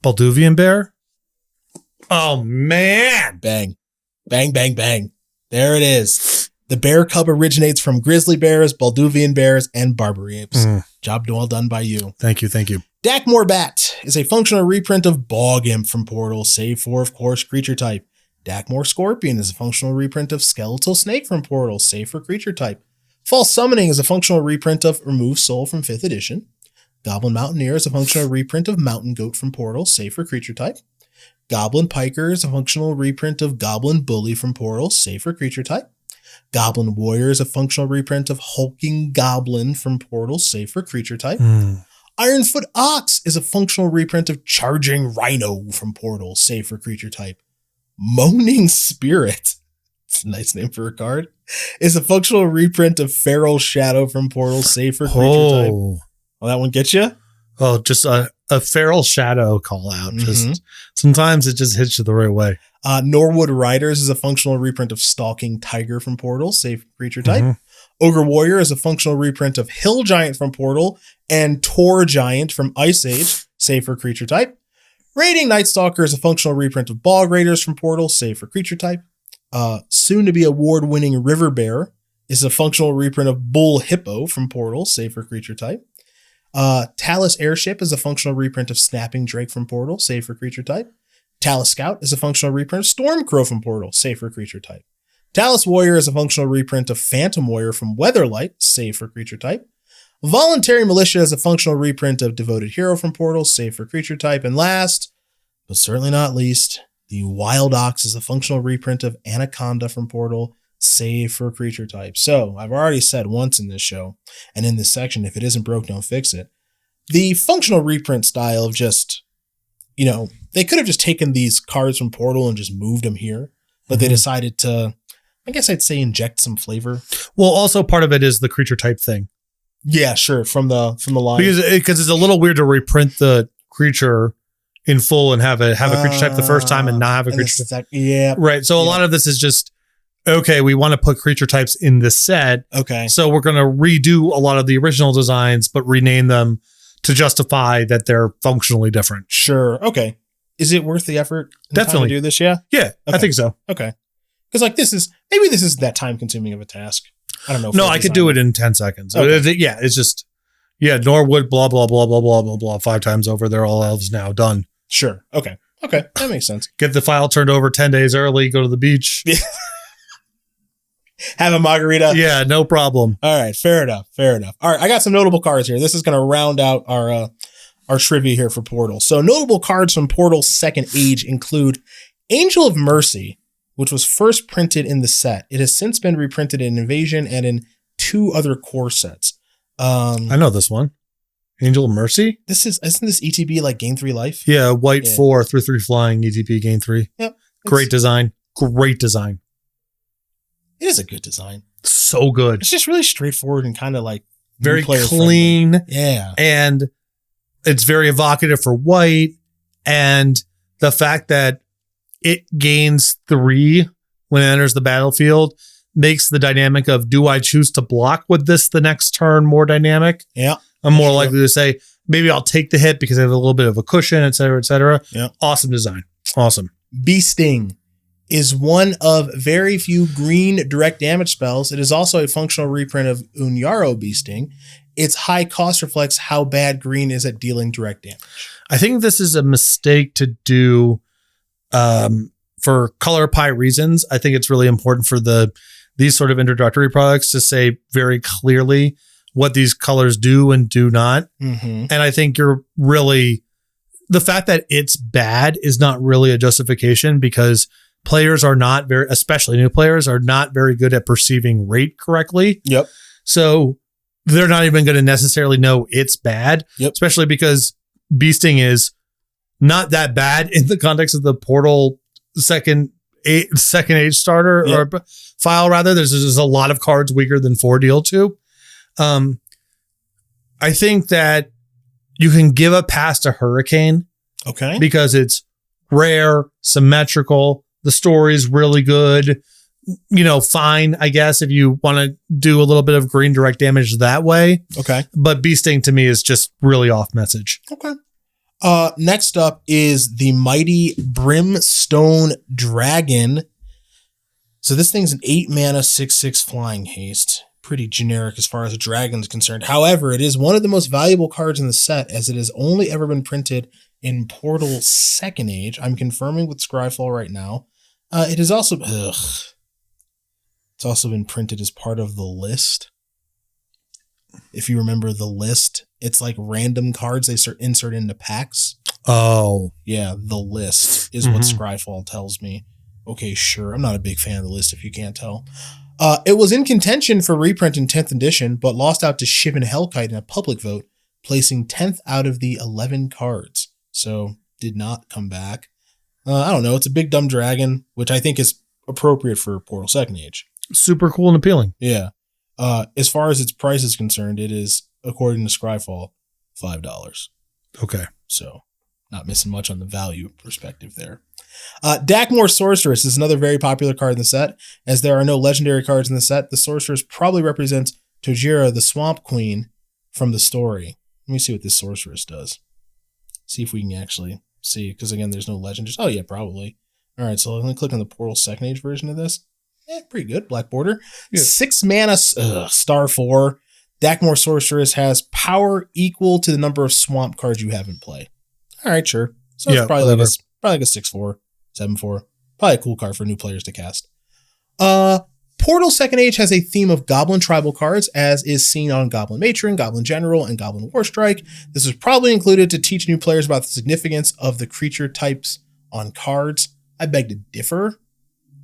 Balduvian Bear? Oh, man. Bang. Bang, bang, bang. There it is. The Bear Cub originates from Grizzly Bears, Balduvian Bears, and Barbary Apes. Job well done by you. Thank you. Thank you. Dakmor Bat is a functional reprint of Bog Imp from Portal, save for, of course, creature type. Dakmor Scorpion is a functional reprint of Skeletal Snake from Portal, save for creature type. False Summoning is a functional reprint of Remove Soul from 5th edition. Goblin Mountaineer is a functional reprint of Mountain Goat from Portal, save for creature type. Goblin Piker is a functional reprint of Goblin Bully from Portal, save for creature type. Goblin Warrior is a functional reprint of Hulking Goblin from Portal, save for creature type. Ironfoot Ox is a functional reprint of Charging Rhino from Portal, save for creature type. Moaning Spirit, it's a nice name for a card, is a functional reprint of Feral Shadow from Portal, save for creature type. Well, that one gets you? Oh, just a Feral Shadow call out. Just sometimes it just hits you the right way. Norwood Riders is a functional reprint of Stalking Tiger from Portal, save for creature type. Ogre Warrior is a functional reprint of Hill Giant from Portal and Tor Giant from Ice Age, save for creature type. Raiding Night Stalker is a functional reprint of Bog Raiders from Portal, save for creature type. Soon to be award-winning River Bear is a functional reprint of Bull Hippo from Portal, save for creature type. Talus Airship is a functional reprint of Snapping Drake from Portal, save for creature type. Talus Scout is a functional reprint of Stormcrow from Portal, save for creature type. Talus Warrior is a functional reprint of Phantom Warrior from Weatherlight, save for creature type. Voluntary Militia is a functional reprint of Devoted Hero from Portal, save for creature type. And last, but certainly not least, the Wild Ox is a functional reprint of Anaconda from Portal, save for creature type. So I've already said once in this show, and in this section, if it isn't broke, don't fix it. The functional reprint style of just, they could have just taken these cards from Portal and just moved them here, but they decided to, I guess I'd say, inject some flavor. Well, also part of it is the creature type thing. Yeah, sure. From the line. Because it's a little weird to reprint the creature in full and have a creature type the first time and not have a creature type. Yeah. Right. So a lot of this is just, okay, we want to put creature types in this set. Okay. So we're going to redo a lot of the original designs, but rename them to justify that they're functionally different. Sure. Okay. Is it worth the effort? Definitely. To do this. Yeah. Yeah, okay. I think so. Okay. Because this is that time consuming of a task. I don't know. No, I could do it in 10 seconds. Okay. Yeah, it's just, Norwood, blah, blah, blah, blah, blah, blah, blah, 5 times over. They're all elves now. Done. Sure. Okay. That makes sense. Get the file turned over 10 days early, go to the beach. Have a margarita. Yeah, no problem. All right. Fair enough. All right. I got some notable cards here. This is going to round out our trivia here for Portal. So notable cards from Portal's second age include Angel of Mercy, which was first printed in the set. It has since been reprinted in Invasion and in 2 other core sets. I know this one. Angel of Mercy? Isn't this ETB like gain 3 life? Yeah, white 4, 3/3 flying, ETB, gain 3. Yep. Great design. It is a good design. So good. It's just really straightforward and kind of like very clean. Friendly. Yeah. And it's very evocative for white. And the fact that it gains 3 when it enters the battlefield makes the dynamic of, do I choose to block with this the next turn, more dynamic? Yeah. I'm more likely to say, maybe I'll take the hit because I have a little bit of a cushion, et cetera, et cetera. Yeah. Awesome design. Awesome. Bee Sting is one of very few green direct damage spells. It is also a functional reprint of Unyaro Bee Sting. Its high cost reflects how bad green is at dealing direct damage. I think this is a mistake to do for color pie reasons. I think it's really important for these sort of introductory products to say very clearly what these colors do and do not. Mm-hmm. And I think the fact that it's bad is not really a justification, because players are not especially new players, are not very good at perceiving rate correctly. Yep. So they're not even going to necessarily know it's bad, especially because Bee Sting is not that bad in the context of the Portal second age starter or file rather. There's a lot of cards weaker than 4 deal 2. I think that you can give a pass to Hurricane. Okay. Because it's rare, symmetrical. The story's really good. Fine, I guess, if you want to do a little bit of green direct damage that way. Okay. But Bee Sting to me is just really off message. Okay. Next up is the Mighty Brimstone Dragon. So this thing's an 8 mana 6/6 flying haste. Pretty generic as far as a dragon is concerned. However, it is one of the most valuable cards in the set, as it has only ever been printed in Portal Second Age. I'm confirming with Scryfall right now. It is also it's also been printed as part of the list. If you remember the list, it's like random cards they insert into packs. Oh. Yeah, the list is what Scryfall tells me. Okay, sure. I'm not a big fan of the list if you can't tell. It was in contention for reprint in 10th edition, but lost out to Shivan Hellkite in a public vote, placing 10th out of the 11 cards. So did not come back. I don't know. It's a big dumb dragon, which I think is appropriate for Portal Second Age. Super cool and appealing. Yeah. As far as its price is concerned, it is, according to Scryfall, $5. Okay. So not missing much on the value perspective there. Dakmor Sorceress is another very popular card in the set. As there are no legendary cards in the set, the Sorceress probably represents Tojira, the Swamp Queen, from the story. Let me see what this Sorceress does. See if we can actually see, because again, there's no legend. Oh yeah, probably. All right, so let me click on the Portal Second Age version of this. Pretty good. Black border. Yeah. 6 mana, star 4. Dakmor Sorceress has power equal to the number of swamp cards you have in play. All right, sure. So it's probably like a 6/4, 7/4. Probably a cool card for new players to cast. Portal Second Age has a theme of Goblin tribal cards, as is seen on Goblin Matron, Goblin General, and Goblin Warstrike. This was probably included to teach new players about the significance of the creature types on cards. I beg to differ.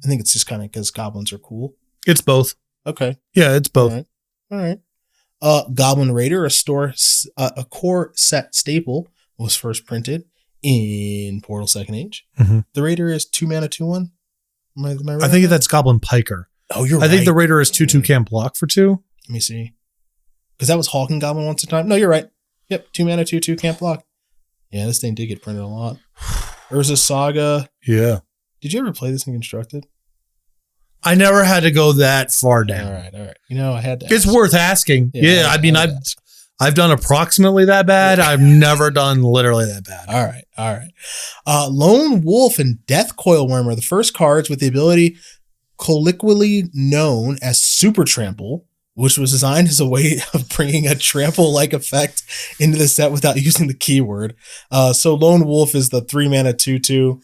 I think it's just kind of because goblins are cool. It's both. Okay. Yeah, it's both. All right. Goblin Raider, a core set staple, was first printed in Portal Second Age. Mhm. The Raider is 2 mana, 2/1. Am I right I on think that? that's Goblin Piker. Oh, you're I right. think the Raider is 2/2 can't block for 2. Let me see. Because that was Hawk and Goblin once a time. No, you're right. Yep, 2 mana, 2/2 can't block. Yeah, this thing did get printed a lot. Urza Saga. Yeah. Did you ever play this in Constructed? I never had to go that far down. All right. You know, I had to. It's ask. worth asking. Yeah, I mean, had to ask. I've done approximately that bad. I've never done literally that bad. All right. Lone Wolf and Death Coil Worm are the first cards with the ability colloquially known as Super Trample, which was designed as a way of bringing a trample-like effect into the set without using the keyword. So Lone Wolf is the 3 mana 2/2.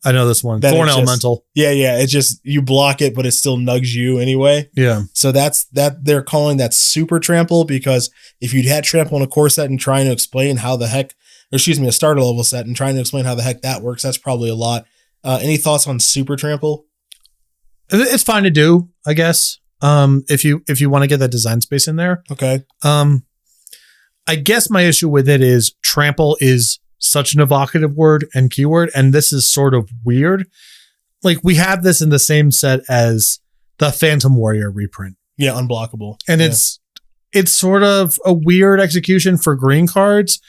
I know this one. That Thorn it just- Elemental. Yeah. It just, you block it, but it still nugs you anyway. Yeah. So that's that. They're calling that Super Trample because if you'd had Trample in a core set and trying to explain how the heck, a starter level set and trying to explain how the heck that works, that's probably a lot. Any thoughts on Super Trample? It's fine to do, I guess. If you want to get that design space in there. Okay. I guess my issue with it is trample is such an evocative word and keyword, and this is sort of weird. Like, we have this in the same set as the Phantom Warrior reprint. Yeah, unblockable. And Yeah. it's sort of a weird execution for green cards.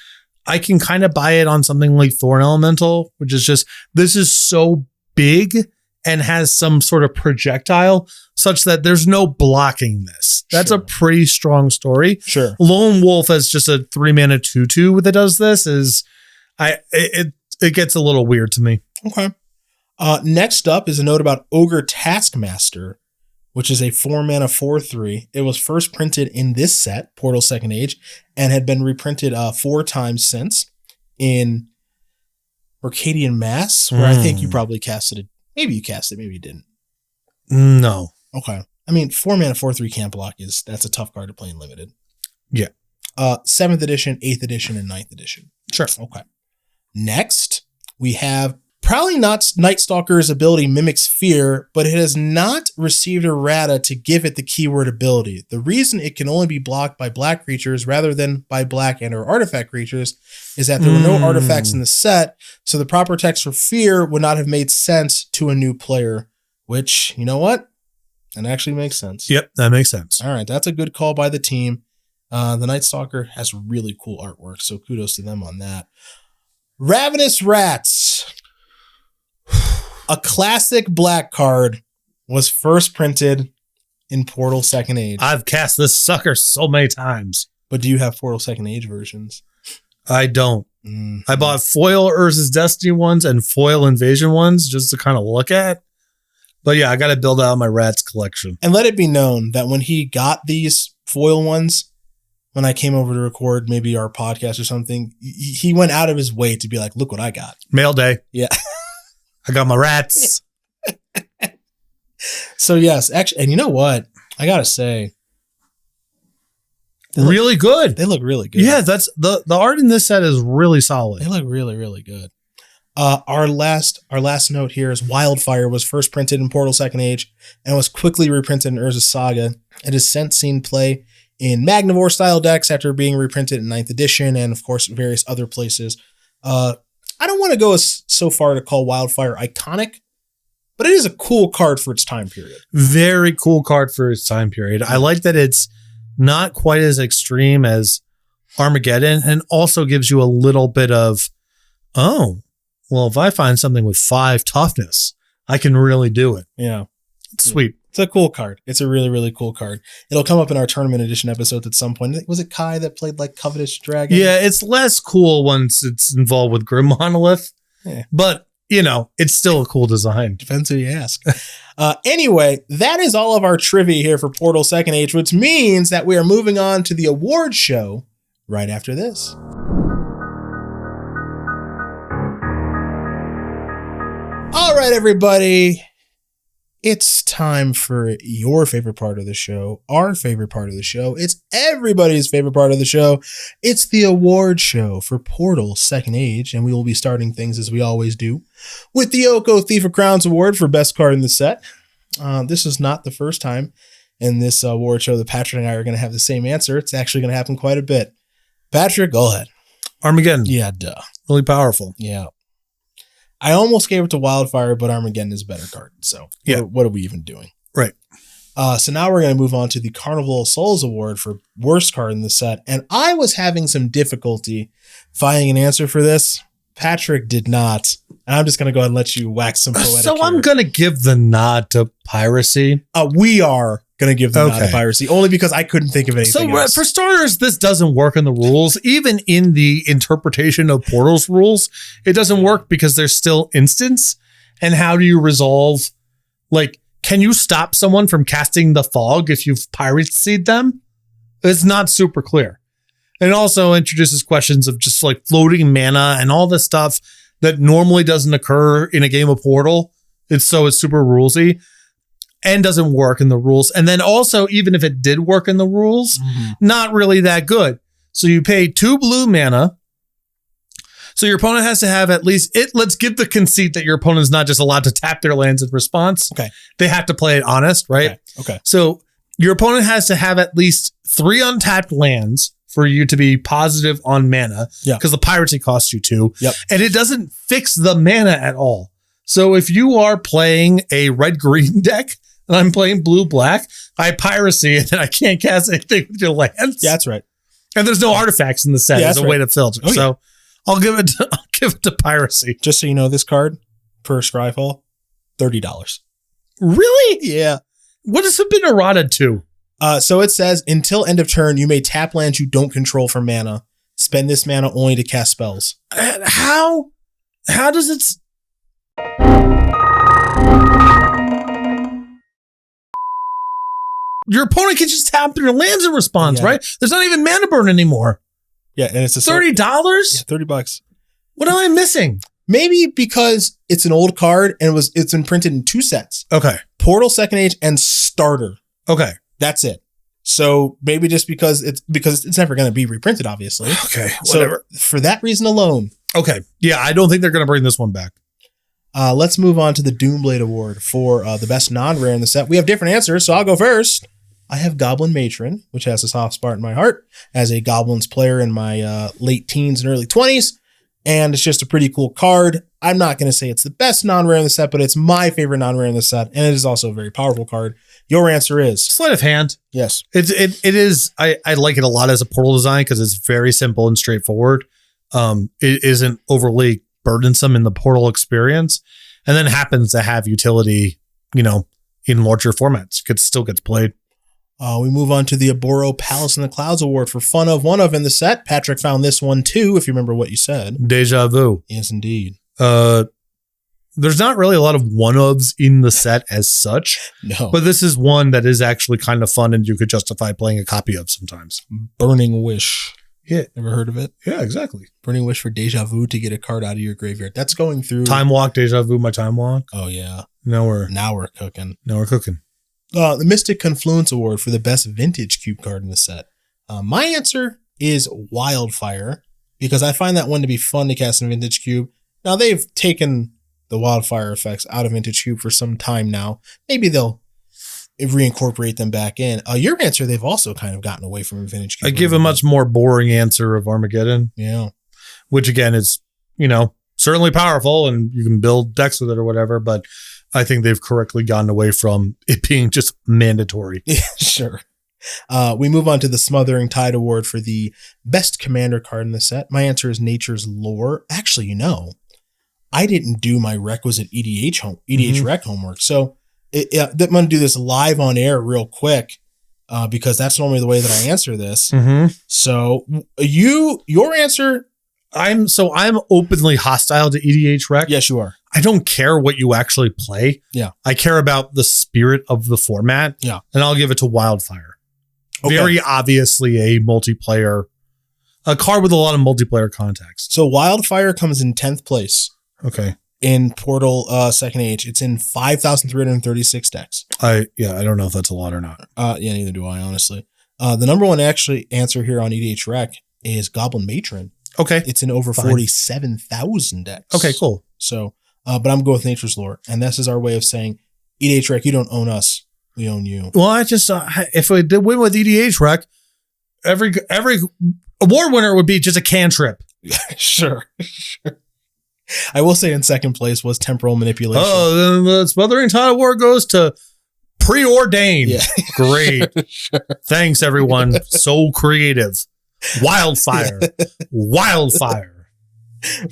I can kind of buy it on something like Thorn Elemental, which is just, this is so big and has some sort of projectile such that there's no blocking this. That's a Sure. pretty strong story. Sure. Lone Wolf as just a 3 mana 2/2 that does this is, it gets a little weird to me. Okay. Next up is a note about Ogre Taskmaster, which is a 4 mana 4/3. It was first printed in this set, Portal Second Age, and had been reprinted 4 times since in Mercadian Mass, where I think you probably casted it. Maybe you cast it, maybe you didn't. No. Okay. I mean, 4 mana 4/3 can't block that's a tough card to play in limited. Yeah. 7th edition, 8th edition, and 9th edition. Sure. Okay. Next, we have probably not Night Stalker's ability mimics fear, but it has not received a errata to give it the keyword ability. The reason it can only be blocked by black creatures rather than by black and or artifact creatures is that there were no artifacts in the set, so the proper text for fear would not have made sense to a new player, which, you know what? That actually makes sense. Yep, that makes sense. All right, that's a good call by the team. The Night Stalker has really cool artwork, so kudos to them on that. Ravenous Rats. A classic black card was first printed in Portal Second Age. I've cast this sucker so many times. But do you have Portal Second Age versions? I don't. Mm. I bought foil Urza's Destiny ones and foil Invasion ones just to kind of look at. But yeah, I got to build out my Rats collection. And let it be known that when he got these foil ones, when I came over to record maybe our podcast or something, he went out of his way to be like, look what I got. Mail day. Yeah. I got my Rats. So yes, actually, and you know what? I got to say, Really good. they look really good. Yeah, that's the art in this set is really solid. They look really, really good. Our last note here is Wildfire was first printed in Portal Second Age and was quickly reprinted in Urza Saga. It has since seen play in Magnivore style decks after being reprinted in 9th edition and of course various other places. I don't want to go so far to call Wildfire iconic, but it is a cool card for its time period. Very cool card for its time period. I like that it's not quite as extreme as Armageddon and also gives you a little bit of, oh, well, if I find something with 5 toughness, I can really do it. Yeah. It's sweet. It's a cool card. It's a really, really cool card. It'll come up in our tournament edition episodes at some point. Was it Kai that played like Covetous Dragon? Yeah, it's less cool once it's involved with Grim Monolith. Yeah. But, you know, it's still a cool design. Depends who you ask. Anyway, that is all of our trivia here for Portal Second Age, which means that we are moving on to the award show right after this. All right, everybody. It's time for your favorite part of the show, our favorite part of the show. It's everybody's favorite part of the show. It's the award show for Portal Second Age, and we will be starting things as we always do with the Oko Thief of Crowns Award for best card in the set. This is not the first time in this award show that Patrick and I are going to have the same answer. It's actually going to happen quite a bit. Patrick, go ahead. Armageddon. Yeah, duh. Really powerful. Yeah. I almost gave it to Wildfire, but Armageddon is a better card. So Yeah. what are we even doing? Right. So now we're going to move on to the Carnival of Souls Award for worst card in the set. And I was having some difficulty finding an answer for this. Patrick did not. And I'm just going to go ahead and let you wax some poetic. So I'm going to give the nod to piracy. We are going to give the nod to piracy only because I couldn't think of anything else. For starters, this doesn't work in the rules. Even in the interpretation of Portal's rules, it doesn't work because there's still instance. And how do you resolve, like, can you stop someone from casting the fog if you've piracied them? It's not super clear. And it also introduces questions of just like floating mana and all this stuff that normally doesn't occur in a game of Portal. It's super rulesy and doesn't work in the rules. And then also, even if it did work in the rules, not really that good. So you pay 2 blue mana. So your opponent has to have at least let's give the conceit that your opponent is not just allowed to tap their lands in response. Okay. They have to play it honest, right? Okay. So your opponent has to have at least 3 untapped lands for you to be positive on mana. Yeah. Because the piracy costs you 2. Yep. And it doesn't fix the mana at all. So if you are playing a red-green deck and I'm playing blue-black, I piracy and then I can't cast anything with your lands. Yeah, that's right. And there's no artifacts in the set as a way to filter. Oh, so I'll give it to piracy. Just so you know, this card per Scryfall, $30. Really? Yeah. What has it been errata to? So it says, until end of turn, you may tap lands you don't control for mana. Spend this mana only to cast spells. How does it... Your opponent can just tap their lands in response, right? There's not even mana burn anymore. Yeah, and it's a $30? Yeah, $30. What am I missing? Maybe because it's an old card and it's been printed in 2 sets. Okay. Portal Second Age and Starter. Okay. That's it. So maybe just because it's never going to be reprinted, obviously. Okay. Whatever. So for that reason alone. Okay. Yeah, I don't think they're going to bring this one back. Let's move on to the Doomblade Award for the best non-rare in the set. We have different answers, so I'll go first. I have Goblin Matron, which has a soft spot in my heart as a Goblins player in my late teens and early 20s. And it's just a pretty cool card. I'm not going to say it's the best non-rare in the set, but it's my favorite non-rare in the set. And it is also a very powerful card. Your answer is? Sleight of hand. Yes. It is. I like it a lot as a Portal design because it's very simple and straightforward. It isn't overly burdensome in the Portal experience. And then happens to have utility, in larger formats. It still gets played. We move on to the Aboro Palace in the Clouds Award for fun of one of in the set. Patrick found this one too, if you remember what you said. Deja vu. Yes, indeed. There's not really a lot of one-ofs in the set as such. No. But this is one that is actually kind of fun and you could justify playing a copy of sometimes. Burning Wish. Yeah. Ever heard of it? Yeah, exactly. Burning Wish for Deja Vu to get a card out of your graveyard. That's going through... Time Walk, Deja Vu, my Time Walk. Oh, yeah. Now we're cooking. The Mystic Confluence Award for the best vintage cube card in the set. My answer is Wildfire, because I find that one to be fun to cast in Vintage Cube. Now, they've taken the Wildfire effects out of Vintage Cube for some time now. Maybe they'll reincorporate them back in. Your answer, they've also kind of gotten away from Vintage Cube. I give a much more boring answer of Armageddon. Yeah. Which, again, is, certainly powerful and you can build decks with it or whatever, but I think they've correctly gotten away from it being just mandatory. Yeah, sure. We move on to the Smothering Tide Award for the best commander card in the set. My answer is Nature's Lore. Actually, I didn't do my requisite EDH rec homework. So I'm going to do this live on air real quick because that's normally the way that I answer this. Mm-hmm. So your answer... I'm openly hostile to EDH rec. Yes, you are. I don't care what you actually play. Yeah. I care about the spirit of the format. Yeah. And I'll give it to Wildfire. Okay. Very obviously a card with a lot of multiplayer context. So Wildfire comes in 10th place. Okay. In Portal Second Age. It's in 5,336 decks. I don't know if that's a lot or not. Yeah, neither do I, honestly. The number one answer here on EDH Rec is Goblin Matron. Okay. It's in over 47,000 decks. Okay, cool. So, but I'm going with Nature's Lore. And this is our way of saying, EDH Rec, you don't own us. We own you. Well, I just, if we did win with EDH Rec, every award winner would be just a cantrip. Sure. I will say in second place was Temporal Manipulation. Oh, then the Smothering Tide Award goes to Preordained. Yeah. Great. Sure. Thanks, everyone. So creative. Wildfire. Wildfire.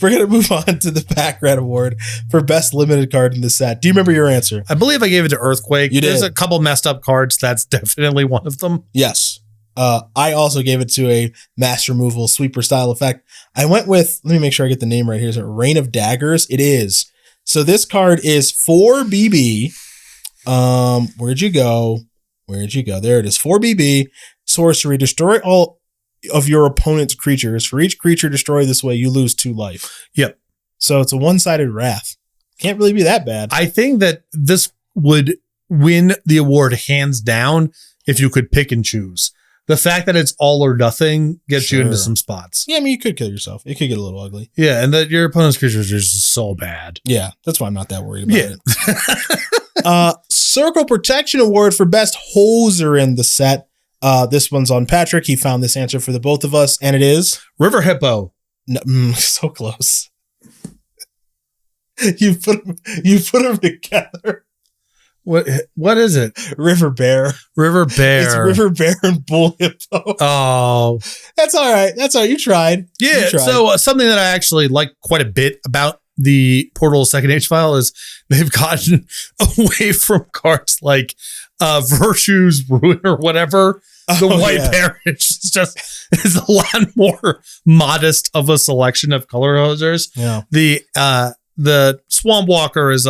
We're going to move on to the Pack Rat Award for Best Limited Card in the set. Do you remember your answer? I believe I gave it to Earthquake. You did. There's a couple messed up cards. That's definitely one of them. Yes. I also gave it to a mass removal sweeper style effect. I went with, let me make sure I get the name right here. Is it Rain of Daggers? It is. So this card is 4 BB. Where'd you go? There it is. 4 BB. Sorcery. Destroy all of your opponent's creatures. For each creature destroyed this way, you lose 2 life. Yep. So it's a one-sided wrath. Can't really be that bad. I think that this would win the award hands down if you could pick and choose. The fact that it's all or nothing gets you into some spots. Yeah, I mean, you could kill yourself. It could get a little ugly. Yeah, and that your opponent's creatures are just so bad. Yeah, that's why I'm not that worried about it. Circle Protection Award for Best Hoser in the set. This one's on Patrick. He found this answer for the both of us, and it is River Hippo. No, so close. You put them together. What is it? River Bear. River Bear. It's River Bear and Bull Hippo. Oh, that's all right. That's all right. You tried. Yeah. You tried. So something that I actually like quite a bit about the Portal Second Age file is they've gotten away from cards like Virtue's Ruin or whatever. The White Parish is a lot more modest of a selection of color hosers. Yeah. The Swamp Walker is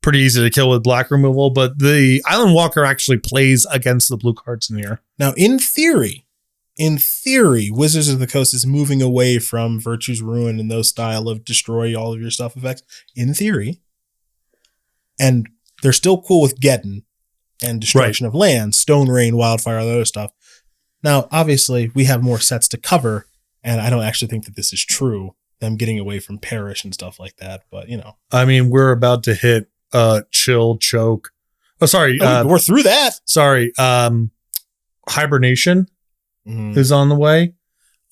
pretty easy to kill with black removal, but the Island Walker actually plays against the blue cards in here. Now, in theory, Wizards of the Coast is moving away from Virtue's Ruin and those style of destroy all of your stuff effects. In theory. And they're still cool with Geddon and destruction of land, Stone Rain, Wildfire, all that other stuff. Now, obviously, we have more sets to cover, and I don't actually think that this is true, them getting away from Parish and stuff like that, but, you know. I mean, we're about to hit Chill, Choke. Oh, sorry. We're through that. Sorry. Hibernation is on the way.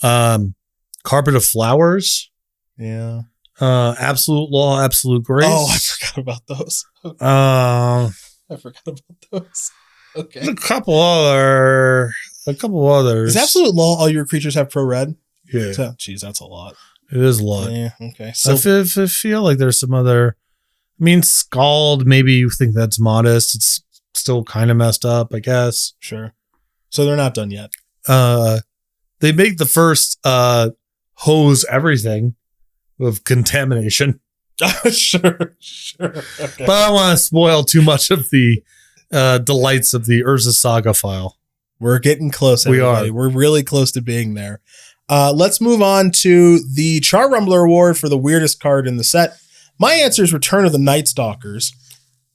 Carpet of Flowers. Yeah. Absolute Law, Absolute Grace. Oh, I forgot about those. Okay. I forgot about those. Okay. A couple others. Is Absolute Law all your creatures have pro red? Yeah. Jeez, that's a lot. It is a lot. Yeah. Okay. So I feel like there's some other. I mean, Scald. Maybe you think that's modest. It's still kind of messed up, I guess. Sure. So they're not done yet. They make the first hose everything of Contamination. Sure. Okay. But I don't want to spoil too much of the delights of the Urza Saga file. We're getting close. Everybody. We're really close to being there. Let's move on to the Char Rumbler Award for the weirdest card in the set. My answer is Return of the Night Stalkers,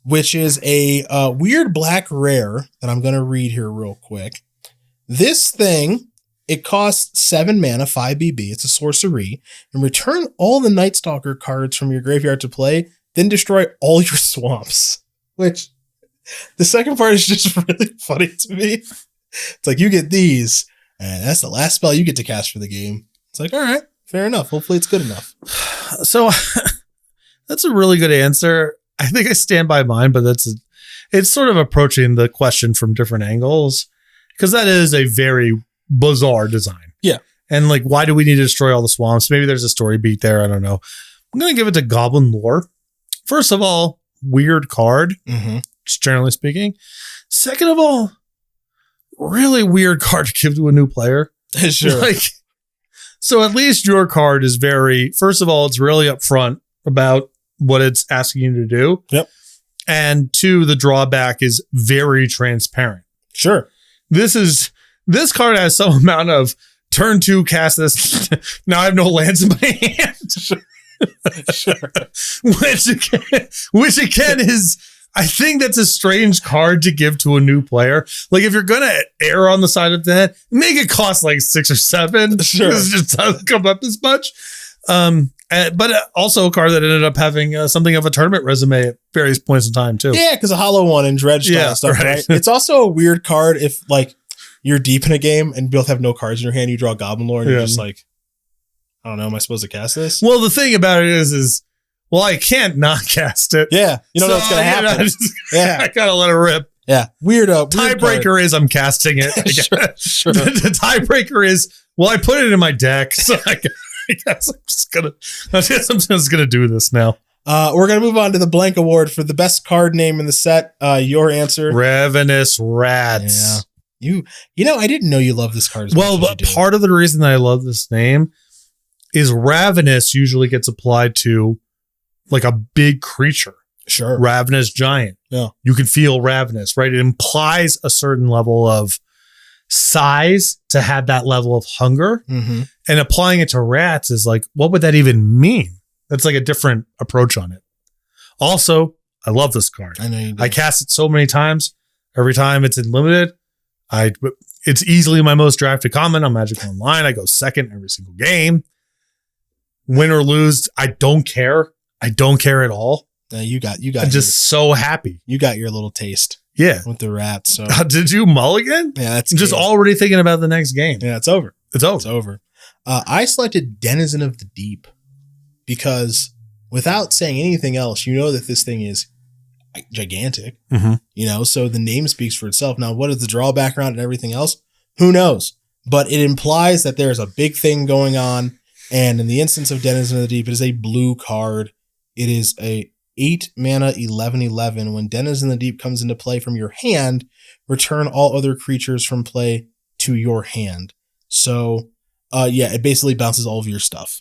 which is a weird black rare that I'm going to read here real quick. This thing, it costs 7 mana, 5 BB. It's a sorcery. And return all the Night Stalker cards from your graveyard to play, then destroy all your swamps. Which, the second part is just really funny to me. It's like, you get these, and that's the last spell you get to cast for the game. It's like, all right, fair enough. Hopefully it's good enough. So, that's a really good answer. I think I stand by mine, but it's sort of approaching the question from different angles, because that is a very bizarre design. Yeah. And like, why do we need to destroy all the swamps? Maybe there's a story beat there. I don't know. I'm going to give it to Goblin Lore. First of all, weird card, just generally speaking. Second of all, really weird card to give to a new player. Sure. Like, so at least your card is first of all, it's really upfront about what it's asking you to do. Yep. And 2, the drawback is very transparent. Sure. This card has some amount of turn 2, cast this. Now I have no lands in my hand. Sure. Which again is, I think that's a strange card to give to a new player. Like, if you're going to err on the side of that, make it cost like 6 or 7. Sure. It just doesn't come up as much. But also a card that ended up having something of a tournament resume at various points in time too. Yeah, because a hollow one and dredge style stuff, right? It's also a weird card if like you're deep in a game and both have no cards in your hand, you draw Goblin Lore and you're just like, I don't know. Am I supposed to cast this? Well, the thing about it is well, I can't not cast it. Yeah. You don't know what's going to happen. I gotta let it rip. Yeah. Weirdo. Tiebreaker is I'm casting it. Sure. The tiebreaker is, well, I put it in my deck. So I guess I'm just gonna do this now. We're going to move on to the blank award for the best card name in the set. Your answer. Ravenous Rats. Yeah. You know, I didn't know you love this card as Well, much as you do. part of the reason that I love this name is Ravenous usually gets applied to like a big creature. Sure. Ravenous giant. Yeah. You can feel ravenous, right? It implies a certain level of size to have that level of hunger. Mm-hmm. And applying it to rats is like, what would that even mean? That's like a different approach on it. Also, I love this card. I know you do. I cast it so many times. Every time it's in limited, it's easily my most drafted common on Magic Online. I go second every single game. Win or lose, I don't care. I don't care at all. You got. I'm just so happy. You got your little taste. Yeah. With the rats. So Did you mulligan? yeah, that's I'm just already thinking about the next game. Yeah, it's over. It's over. It's over. I selected Denizen of the Deep because without saying anything else, you know that this thing is gigantic. Mhm. You know, so the name speaks for itself. Now, what is the draw background and everything else? Who knows? But it implies that there's a big thing going on. And in the instance of Denizen of the Deep, it is a blue card. It is a 8 mana 11/11. When Denizen of the Deep comes into play from your hand, return all other creatures from play to your hand. So, yeah, it basically bounces all of your stuff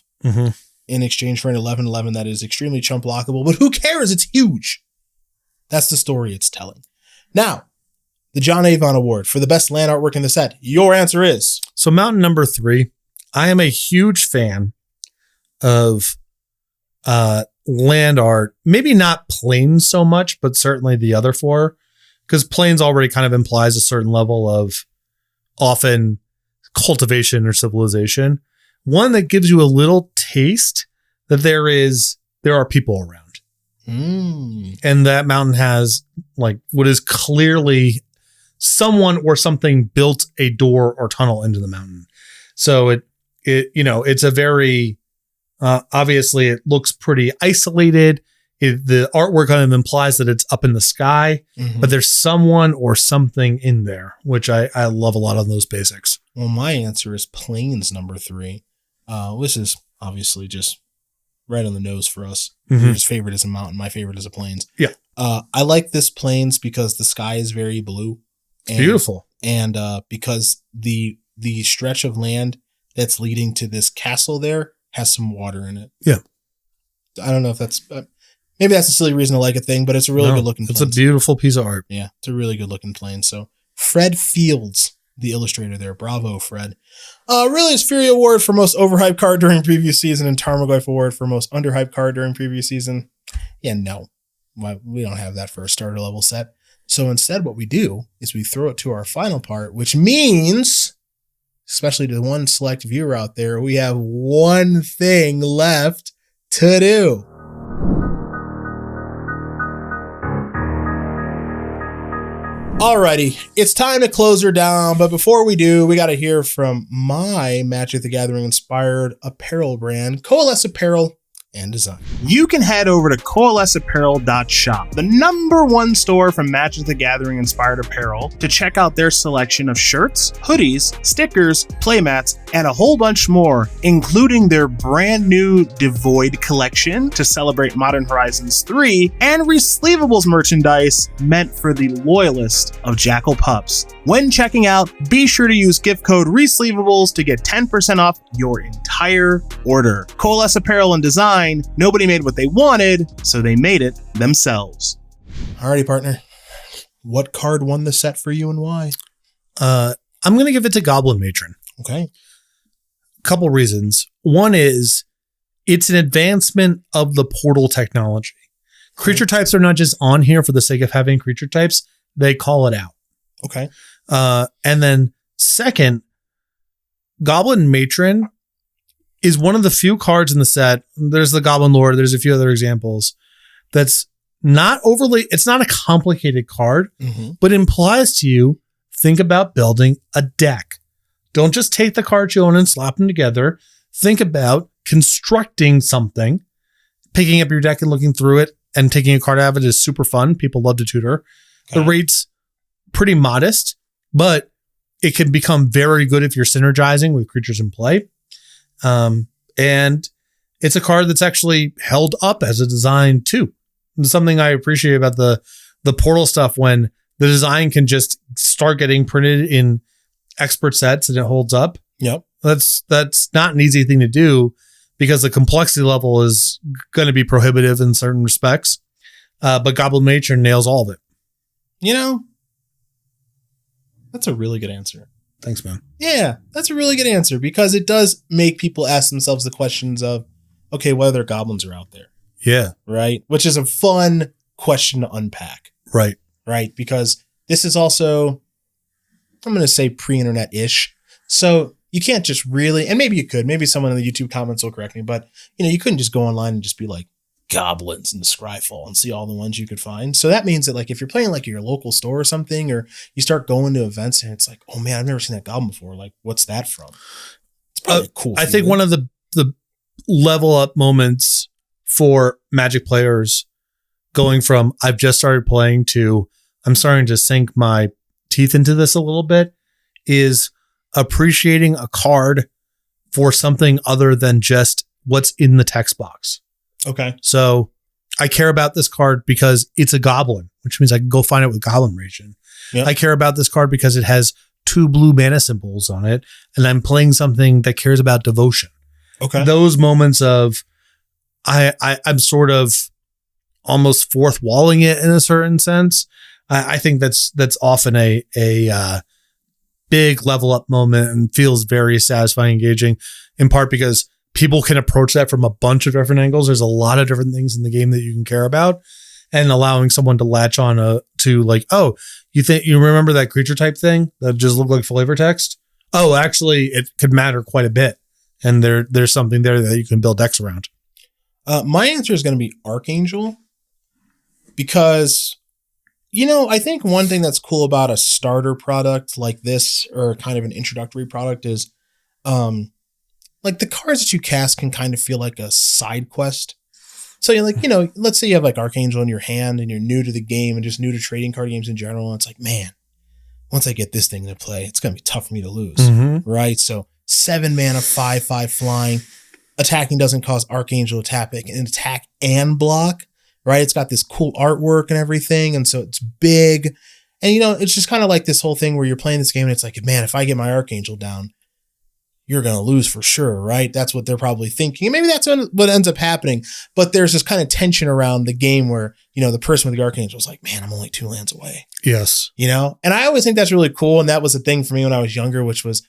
in exchange for an 11/11 that is extremely chump blockable. But who cares? It's huge. That's the story it's telling. Now, the John Avon Award for the best land artwork in the set. Your answer is So mountain number 3, I am a huge fan of land art. Maybe not planes so much, but certainly the other 4, because planes already kind of implies a certain level of often cultivation or civilization. One that gives you a little taste that there are people around. And that mountain has like what is clearly someone or something built a door or tunnel into the mountain. So it it's a very obviously it looks pretty isolated. The artwork kind of implies that it's up in the sky, but there's someone or something in there, which I love a lot of those basics. Well, my answer is plains number 3, which is obviously just right on the nose for us. Your favorite is a mountain. My favorite is a plains. Yeah. I like this plains because the sky is very blue. It's beautiful. And because the stretch of land that's leading to this castle there has some water in it. Yeah. I don't know if that's maybe that's a silly reason to like a thing, but it's a really good looking It's plains. a beautiful piece of art. Yeah, it's a really good looking plane. So Fred Fields, the illustrator there. Bravo, Fred. Realist Fury Award for most overhyped card during preview season and Tarmogoyf Award for most underhyped card during preview season. Yeah, no. We don't have that for a starter level set. So instead what we do is we throw it to our final part, which means, especially to the one select viewer out there, we have one thing left to do. Alrighty, it's time to close her down, but before we do, we got to hear from my Magic the Gathering inspired apparel brand, Coalesce Apparel and Design. You can head over to coalesceapparel.shop, the #1 store for Magic the Gathering inspired apparel, to check out their selection of shirts, hoodies, stickers, playmats, and a whole bunch more, including their brand new Devoid collection to celebrate Modern Horizons 3 and Resleevables merchandise meant for the loyalist of Jackal Pups. When checking out, be sure to use gift code Resleevables to get 10% off your entire order. Coalesce Apparel and Design, nobody made what they wanted, so they made it themselves. Alrighty, partner. What card won the set for you and why? I'm going to give it to Goblin Matron. Okay. Couple reasons. One is it's an advancement of the portal technology. Creature types are not just on here for the sake of having creature types. They call it out. Okay. And then second, Goblin Matron is one of the few cards in the set. There's the Goblin Lord. There's a few other examples. That's not overly, it's not a complicated card, but implies to you, think about building a deck. Don't just take the cards you own and slap them together. Think about constructing something, picking up your deck and looking through it and taking a card out of it is super fun. People love to tutor. Okay. The rate's pretty modest, but it can become very good if you're synergizing with creatures in play. And it's a card that's actually held up as a design too. And something I appreciate about the portal stuff, when the design can just start getting printed in expert sets and it holds up. Yep. That's not an easy thing to do because the complexity level is going to be prohibitive in certain respects. But Goblin Nature nails all of it. You know, that's a really good answer. Thanks, man. Yeah, that's a really good answer because it does make people ask themselves the questions of, okay, whether goblins are out there. Yeah. Right. Which is a fun question to unpack. Right. Right. Because this is also, I'm going to say pre-internet-ish. So you can't just really, and maybe you could, maybe someone in the YouTube comments will correct me, but you couldn't just go online and just be like goblins in the Scryfall and see all the ones you could find. So that means that like, if you're playing like your local store or something, or you start going to events and it's like, oh man, I've never seen that goblin before. Like, what's that from? It's probably cool. I think one of the level up moments for Magic players going from I've just started playing to I'm starting to sink my teeth into this a little bit is appreciating a card for something other than just what's in the text box. Okay. So I care about this card because it's a goblin, which means I can go find it with Goblin Region. Yep. I care about this card because it has 2 blue mana symbols on it, and I'm playing something that cares about devotion. Okay. Those moments of I'm sort of almost fourth walling it in a certain sense. I think that's often a big level up moment and feels very satisfying, engaging, in part because people can approach that from a bunch of different angles. There's a lot of different things in the game that you can care about, and allowing someone to latch on to like, oh, you remember that creature type thing that just looked like flavor text? Oh, actually it could matter quite a bit. And there's something there that you can build decks around. My answer is going to be Archangel because, I think one thing that's cool about a starter product like this, or kind of an introductory product, is like the cards that you cast can kind of feel like a side quest. So you're like, let's say you have like Archangel in your hand and you're new to the game and just new to trading card games in general. And it's like, man, once I get this thing to play, it's going to be tough for me to lose. Mm-hmm. Right. So 7 mana, 5/5 flying. Attacking doesn't cause Archangel to tap. It can attack and block, right? It's got this cool artwork and everything. And so it's big. And, it's just kind of like this whole thing where you're playing this game and it's like, man, if I get my Archangel down, you're going to lose for sure, right? That's what they're probably thinking. And maybe that's what ends up happening. But there's this kind of tension around the game where, the person with the Archangel is like, man, I'm only 2 lands away. Yes. And I always think that's really cool. And that was a thing for me when I was younger, which was,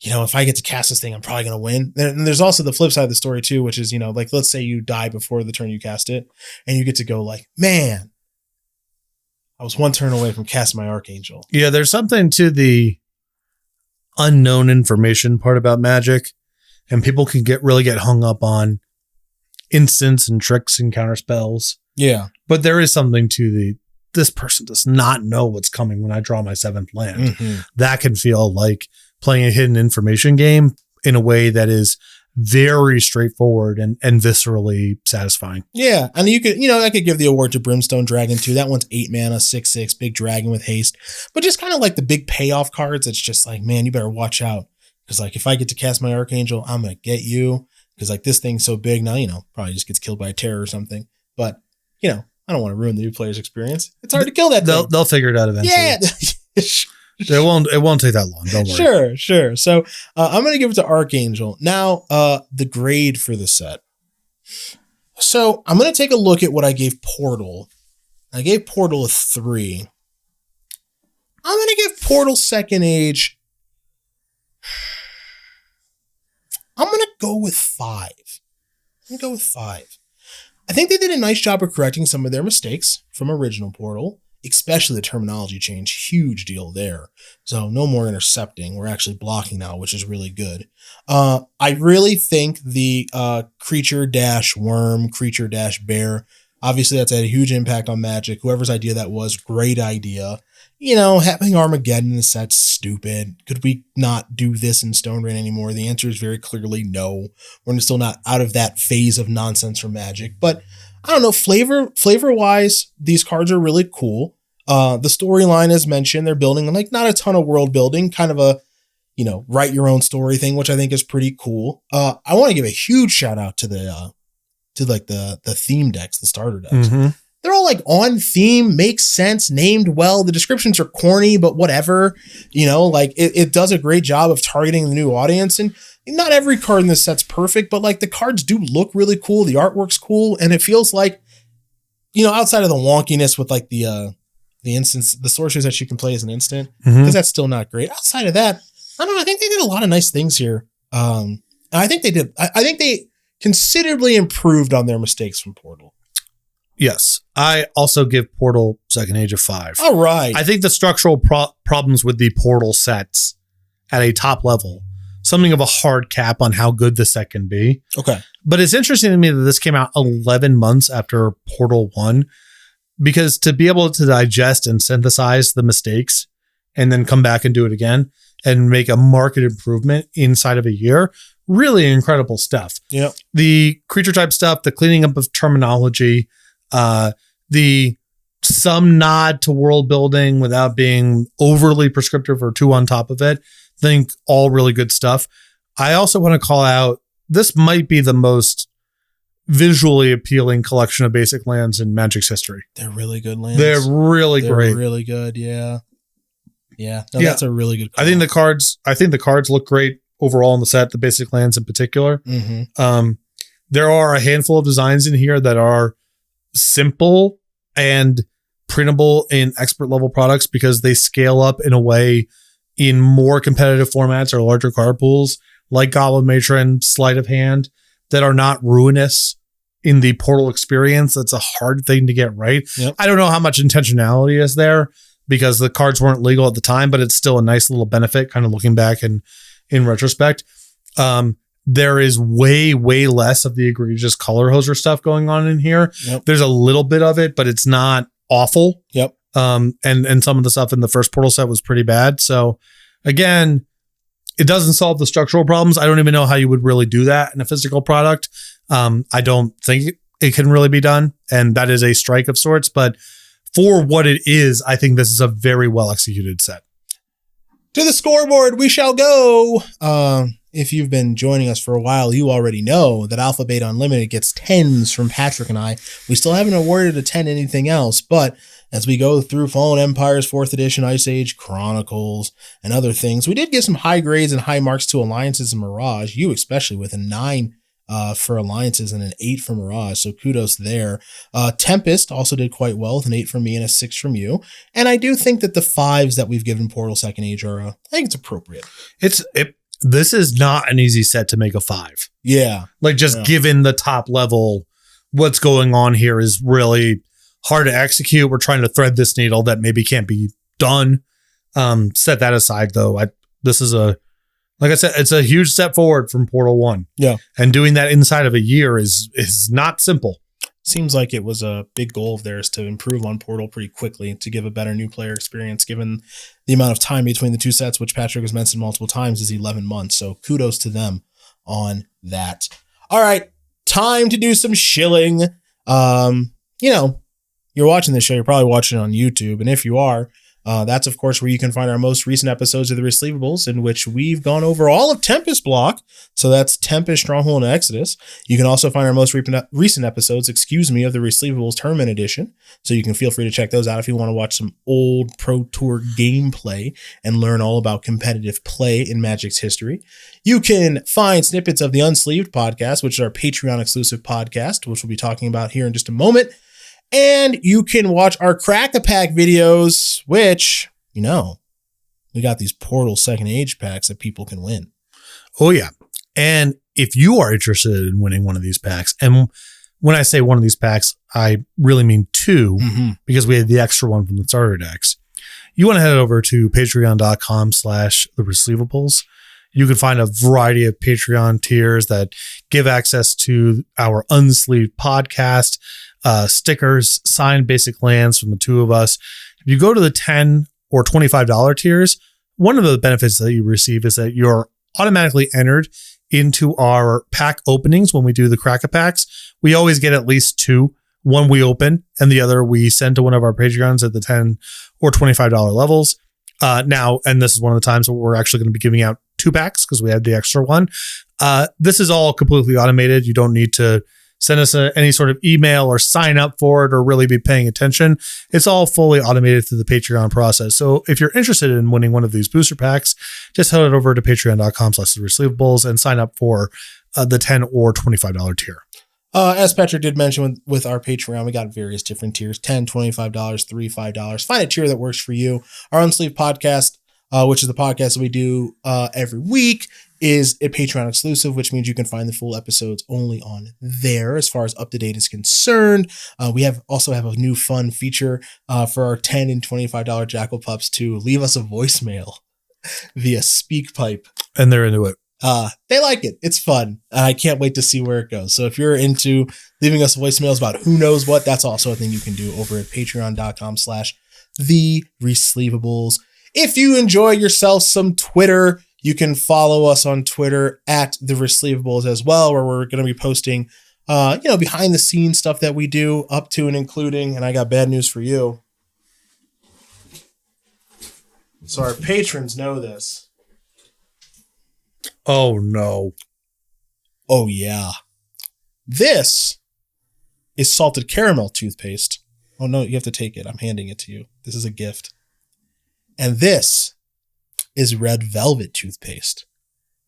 if I get to cast this thing, I'm probably going to win. And there's also the flip side of the story too, which is, like, let's say you die before the turn you cast it and you get to go like, man, I was 1 turn away from casting my Archangel. Yeah. There's something to the unknown information part about Magic, and people can really get hung up on instants and tricks and counter spells. Yeah. But there is something to this person does not know what's coming when I draw my 7th land. Mm-hmm. That can feel like playing a hidden information game in a way that is very straightforward and viscerally satisfying. Yeah. And you could, I could give the award to Brimstone Dragon too. That one's 8 mana, 6/6, big dragon with haste, but just kind of like the big payoff cards. It's just like, man, you better watch out. Cause like, if I get to cast my Archangel, I'm going to get you. Cause like this thing's so big now, probably just gets killed by a terror or something, but I don't want to ruin the new player's experience. It's hard to kill that thing. They'll figure it out eventually. Yeah. It won't take that long. Don't worry. Sure. So I'm going to give it to Archangel. Now, the grade for the set. So I'm going to take a look at what I gave Portal. I gave Portal a 3. I'm going to give Portal Second Age. I'm going to go with 5. I think they did a nice job of correcting some of their mistakes from original Portal, especially the terminology change. Huge deal there. So no more intercepting. We're actually blocking now, which is really good. I really think the creature-worm, creature-bear, Obviously, that's had a huge impact on Magic. Whoever's idea that was, great idea. You know, having Armageddon in the set's stupid. Could we not do this in Stone Rain anymore? The answer is very clearly no. We're still not out of that phase of nonsense from Magic. But I don't know, flavor-wise, these cards are really cool. The storyline, as mentioned, they're building like not a ton of world building, kind of a, you know, write your own story thing, which I think is pretty cool. I want to give a huge shout out to the theme decks, the starter decks. Mm-hmm. They're all like on theme, makes sense, named well. The descriptions are corny, but whatever, you know, like it does a great job of targeting the new audience. And not every card in this set's perfect, but like the cards do look really cool. The artwork's cool. And it feels like, you know, outside of the wonkiness with like the instance, the sorcerers that you can play as an instant, because that's still not great. Outside of that, I don't know. I think they did a lot of nice things here. And I think they considerably improved on their mistakes from Portal. Yes. I also give Portal Second Age a 5. All right. I think the structural problems with the Portal sets at a top level, something of a hard cap on how good the set can be. Okay. But it's interesting to me that this came out 11 months after Portal 1, because to be able to digest and synthesize the mistakes and then come back and do it again and make a market improvement inside of a year, really incredible stuff. Yeah. The creature type stuff, the cleaning up of terminology, the some nod to world building without being overly prescriptive or too on top of it. I think all really good stuff. I also want to call out, this might be the most visually appealing collection of basic lands in Magic's history. They're really good lands. They're really great. Really good. Yeah. Yeah. No, that's a really good card. I think the cards look great overall in the set, the basic lands in particular. Mm-hmm. There are a handful of designs in here that are simple and printable in expert level products because they scale up in a way in more competitive formats or larger card pools like Goblin Matron, Sleight of Hand, that are not ruinous in the Portal experience. That's a hard thing to get right. Yep. I don't know how much intentionality is there because the cards weren't legal at the time, but it's still a nice little benefit kind of looking back and in retrospect. There is way, way less of the egregious color hoser stuff going on in here. Yep. There's a little bit of it, but it's not awful. Yep. And some of the stuff in the first Portal set was pretty bad. So again, it doesn't solve the structural problems. I don't even know how you would really do that in a physical product. I don't think it can really be done. And that is a strike of sorts. But for what it is, I think this is a very well executed set. To the scoreboard we shall go. If you've been joining us for a while, you already know that Alpha Beta Unlimited gets 10s from Patrick and I. We still haven't awarded a 10 anything else, but as we go through Fallen Empires 4th Edition, Ice Age, Chronicles, and other things, we did get some high grades and high marks to Alliances and Mirage, you especially with a 9 for Alliances and an 8 for Mirage, so kudos there. Tempest also did quite well with an 8 from me and a 6 from you, and I do think that the 5s that we've given Portal Second Age are, I think it's appropriate. This is not an easy set to make a 5. Yeah. Like just given the top level, what's going on here is really hard to execute. We're trying to thread this needle that maybe can't be done. Set that aside though. This is like I said, it's a huge step forward from Portal 1. Yeah. And doing that inside of a year is not simple. Seems like it was a big goal of theirs to improve on Portal pretty quickly to give a better new player experience, given the amount of time between the two sets, which Patrick has mentioned multiple times is 11 months. So kudos to them on that. All right, time to do some shilling. You know, you're watching this show, you're probably watching it on YouTube. And if you are, that's, of course, where you can find our most recent episodes of the Resleevables, in which we've gone over all of Tempest block. So that's Tempest, Stronghold, and Exodus. You can also find our most recent episodes, of the Resleevables Tournament Edition. So you can feel free to check those out if you want to watch some old Pro Tour gameplay and learn all about competitive play in Magic's history. You can find snippets of the Unsleeved podcast, which is our Patreon exclusive podcast, which we'll be talking about here in just a moment. And you can watch our Crack-a-Pack videos, which, you know, we got these Portal Second Age packs that people can win. Oh, yeah. And if you are interested in winning one of these packs, and when I say one of these packs, I really mean 2, because we had the extra one from the starter decks. You want to head over to patreon.com/theresleevables. You can find a variety of Patreon tiers that give access to our Unsleeved podcast, stickers, signed basic lands from the two of us. If you go to the $10 or $25 tiers, one of the benefits that you receive is that you're automatically entered into our pack openings when we do the Crack-A-Packs. We always get at least two. One we open and the other we send to one of our Patreons at the $10 or $25 levels. Now, and this is one of the times where we're actually going to be giving out 2 packs because we had the extra one. This is all completely automated. You don't need to send us any sort of email or sign up for it or really be paying attention. It's all fully automated through the Patreon process. So if you're interested in winning one of these booster packs, just head over to patreon.com/theresleevables and sign up for the $10 or $25 tier. As Patrick did mention with our Patreon, we got various different tiers, $10, $25, $3, $5. Find a tier that works for you. Our Unsleeved podcast, which is the podcast that we do every week, is a Patreon exclusive, which means you can find the full episodes only on there as far as up-to-date is concerned. We also have a new fun feature for our $10 and $25 Jackal Pups to leave us a voicemail via SpeakPipe. And they're into it. They like it. It's fun. I can't wait to see where it goes. So if you're into leaving us voicemails about who knows what, that's also a thing you can do over at patreon.com/theresleevables. If you enjoy yourself some Twitter, you can follow us on Twitter at theresleevables as well, where we're going to be posting, behind the scenes stuff that we do up to and including, and I got bad news for you. So our patrons know this. Oh, no. Oh, yeah. This is salted caramel toothpaste. Oh, no, you have to take it. I'm handing it to you. This is a gift. And this is red velvet toothpaste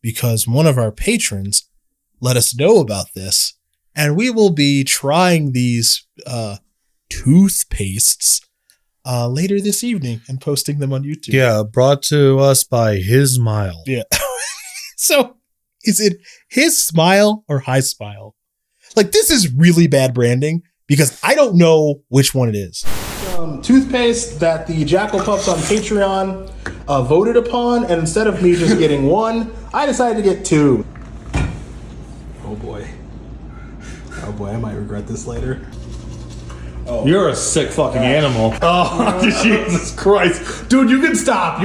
because one of our patrons let us know about this, and we will be trying these toothpastes later this evening and posting them on YouTube. Yeah, brought to us by His Smile. Yeah. So is it His Smile or High Smile? Like, this is really bad branding because I don't know which one it is. Toothpaste that the Jackal Pups on Patreon voted upon, and instead of me just getting one, I decided to get 2. Oh boy, I might regret this later. Oh. You're a sick fucking animal. Oh, Jesus Christ. Dude, you can stop.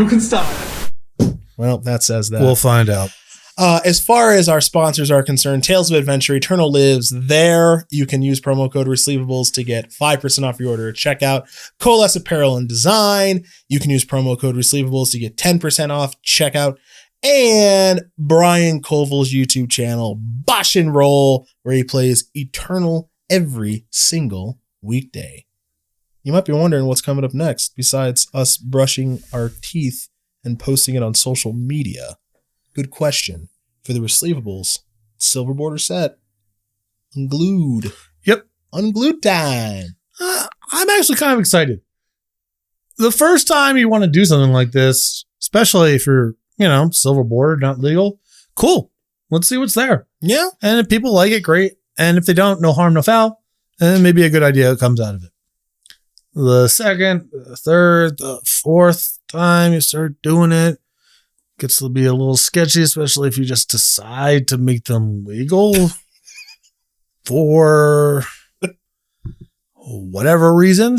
Well, that says that. We'll find out. As far as our sponsors are concerned, Tales of Adventure Eternal lives there. You can use promo code Resleevables to get 5% off your order at checkout. Coalesce Apparel and Design. You can use promo code Resleevables to get 10% off checkout. And Brian Colville's YouTube channel, Bosh and Roll, where he plays Eternal every single weekday. You might be wondering what's coming up next, besides us brushing our teeth and posting it on social media. Good question. For the Resleevables, silver border set. Unglued. Yep. Unglued time. I'm actually kind of excited. The first time you want to do something like this, especially if you're, silver border, not legal, cool. Let's see what's there. Yeah. And if people like it, great. And if they don't, no harm, no foul. And maybe a good idea comes out of it. The second, the third, the fourth time you start doing it, gets to be a little sketchy, especially if you just decide to make them legal for whatever reason.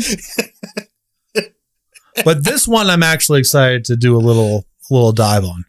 But this one I'm actually excited to do a little dive on.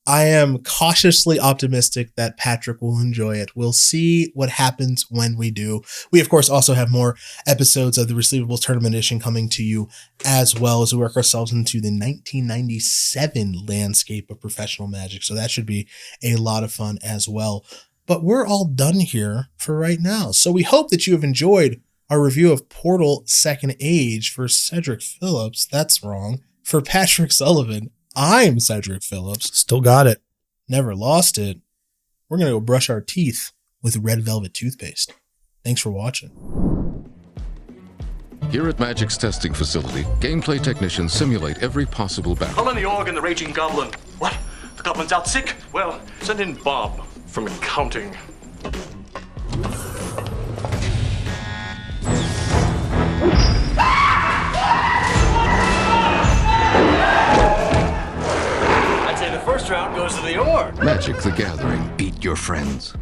I am cautiously optimistic that Patrick will enjoy it. We'll see what happens when we do. We, of course, also have more episodes of the Resleevables Tournament Edition coming to you, as well as we work ourselves into the 1997 landscape of professional Magic. So that should be a lot of fun as well. But we're all done here for right now. So we hope that you have enjoyed our review of Portal Second Age for Cedric Phillips. That's wrong. For Patrick Sullivan, I'm Cedric Phillips. Still got it. Never lost it. We're going to go brush our teeth with red velvet toothpaste. Thanks for watching. Here at Magic's testing facility, gameplay technicians simulate every possible battle. Call in the orc and the raging goblin. What? The goblin's out sick? Well, send in Bob from accounting. I'd say the first round goes to the orc. Magic the Gathering. Beat your friends.